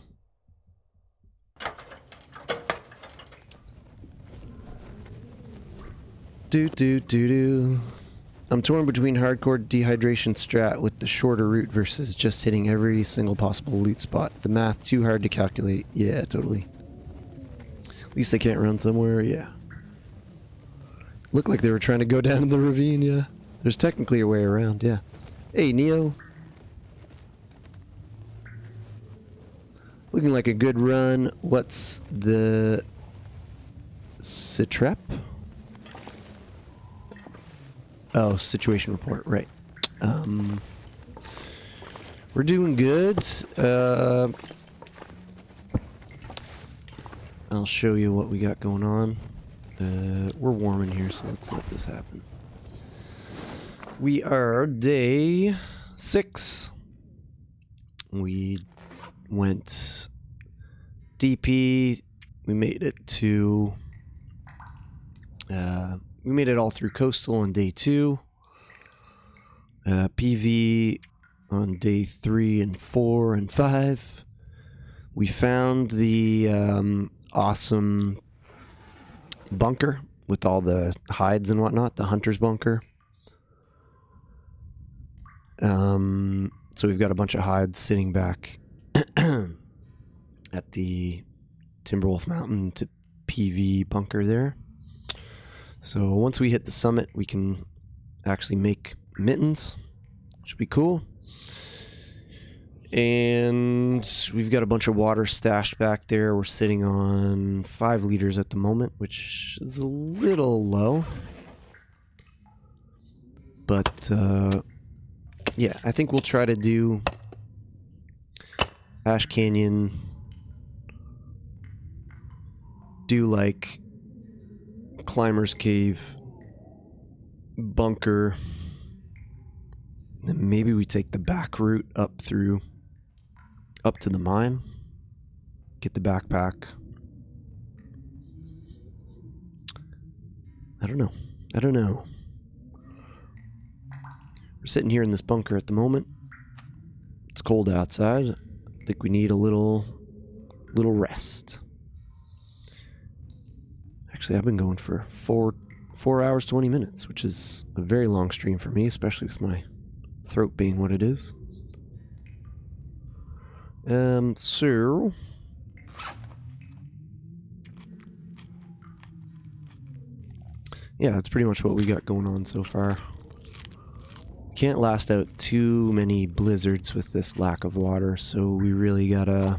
Do. I'm torn between hardcore dehydration strat with the shorter route versus just hitting every single possible loot spot. The math too hard to calculate. Yeah, totally. At least I can't run somewhere, yeah. Looked like they were trying to go down in the ravine, yeah. There's technically a way around, yeah. Hey, Neo. Looking like a good run. What's the Citrep? Oh, situation report, right. We're doing good. I'll show you what we got going on. We're warm in here, so let's let this happen. We are day 6. We went DP. We made it to... we made it all through coastal on day 2. PV on day 3 and 4 and 5. We found the awesome bunker with all the hides and whatnot, the hunter's bunker. So we've got a bunch of hides sitting back at the Timberwolf Mountain to PV bunker there. So once we hit the summit, we can actually make mittens, which would be cool. And we've got a bunch of water stashed back there. We're sitting on 5 liters at the moment, which is a little low. But, yeah, I think we'll try to do Ash Canyon, do like Climber's Cave, bunker, and then maybe we take the back route up through, up to the mine, get the backpack. I don't know. We're sitting here in this bunker at the moment. It's cold outside. I think we need a little rest. Actually, I've been going for 4 hours, 20 minutes, which is a very long stream for me, especially with my throat being what it is. So... yeah, that's pretty much what we got going on so far. Can't last out too many blizzards with this lack of water, so we really gotta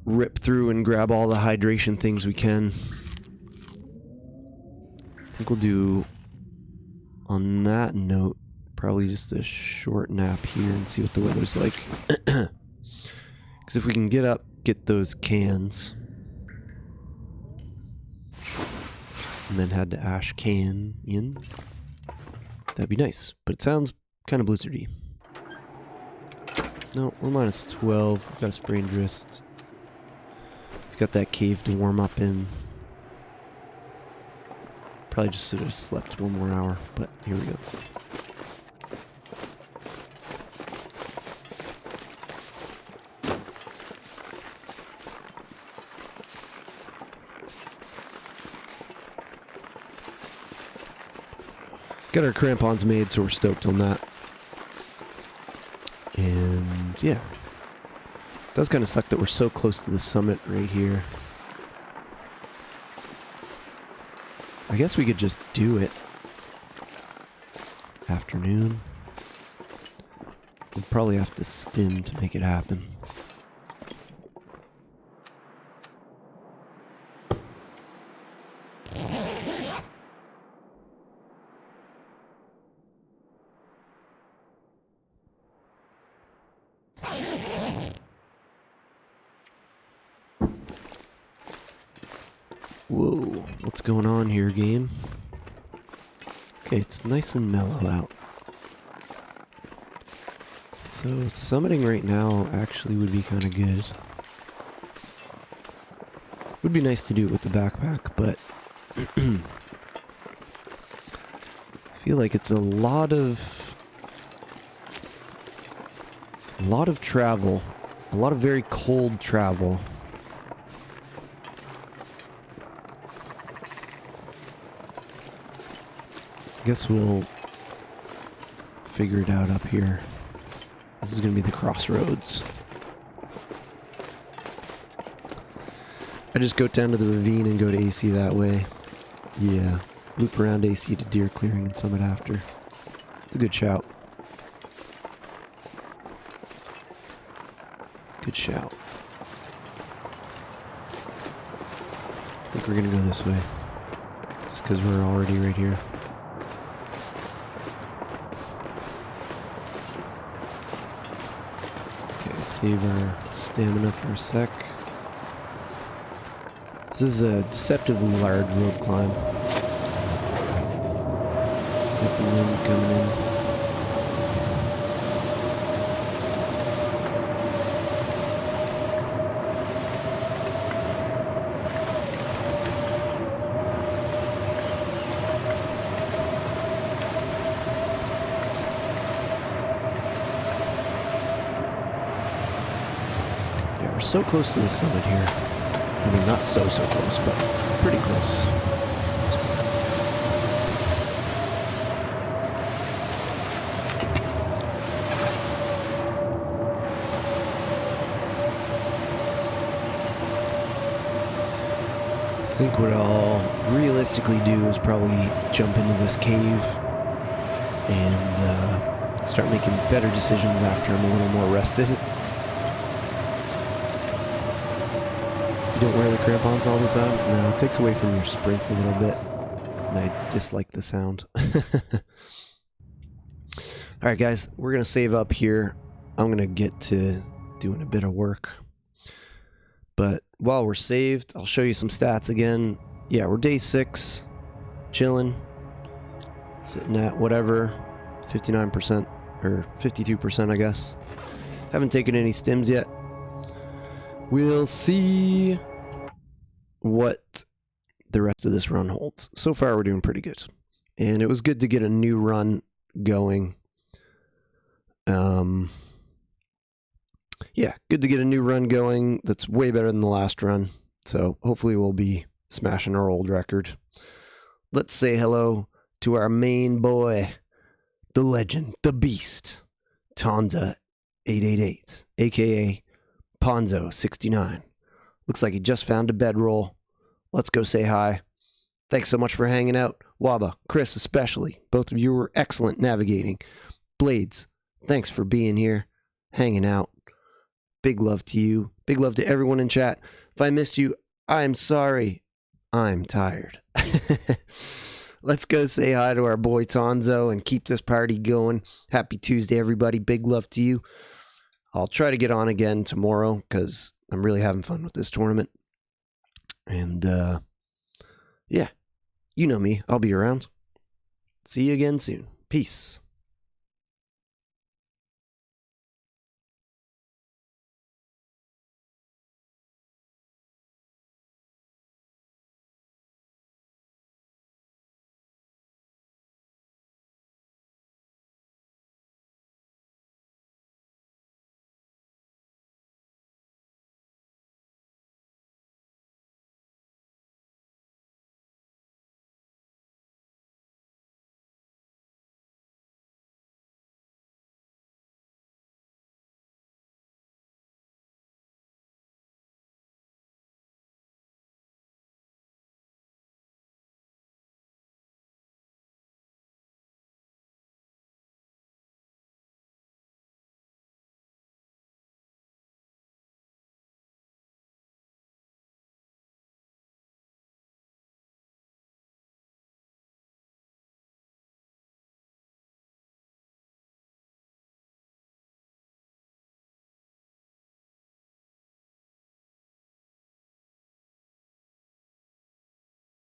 rip through and grab all the hydration things we can. I think we'll do, on that note, probably just a short nap here and see what the weather's like. Because if we can get up, get those cans, and then head to Ash Canyon, that'd be nice. But it sounds kind of blizzardy. No, we're minus 12. We've got a sprained wrist. We've got that cave to warm up in. Probably just should have slept one more hour, but here we go. Got our crampons made, so we're stoked on that. And yeah, it does kind of suck that we're so close to the summit right here. I guess we could just do it. Afternoon. We'll probably have to stim to make it happen. Whoa, what's going on here, game? Okay, it's nice and mellow out. So, summiting right now actually would be kind of good. Would be nice to do it with the backpack, but I feel like it's a lot of travel, a lot of very cold travel. I guess we'll figure it out up here. This is going to be the crossroads. I just go down to the ravine and go to AC that way. Yeah, loop around AC to deer clearing and summit after. It's a good shout. Good shout. I think we're going to go this way. Just because we're already right here. Save our stamina for a sec. This is a deceptively large road climb. Got the wind coming in. We're so close to the summit here. I mean, not so close, but pretty close. I think what I'll realistically do is probably jump into this cave and start making better decisions after I'm a little more rested. You don't wear the crampons all the time? No, it takes away from your sprints a little bit. And I dislike the sound. Alright guys, we're going to save up here. I'm going to get to doing a bit of work. But while we're saved, I'll show you some stats again. Yeah, we're day 6. Chilling. Sitting at whatever. 59%. Or 52%, I guess. Haven't taken any stims yet. We'll see what the rest of this run holds. So far, we're doing pretty good. And it was good to get a new run going. Yeah, good to get a new run going that's way better than the last run. So hopefully we'll be smashing our old record. Let's say hello to our main boy, the legend, the beast, Tonza888, aka Ponzo69. Looks like he just found a bedroll. Let's go say hi. Thanks so much for hanging out. Waba, Chris especially. Both of you were excellent navigating. Blades, thanks for being here, hanging out. Big love to you. Big love to everyone in chat. If I missed you, I'm sorry. I'm tired. Let's go say hi to our boy Tonzo and keep this party going. Happy Tuesday, everybody. Big love to you. I'll try to get on again tomorrow because I'm really having fun with this tournament. And, yeah, you know me. I'll be around. See you again soon. Peace.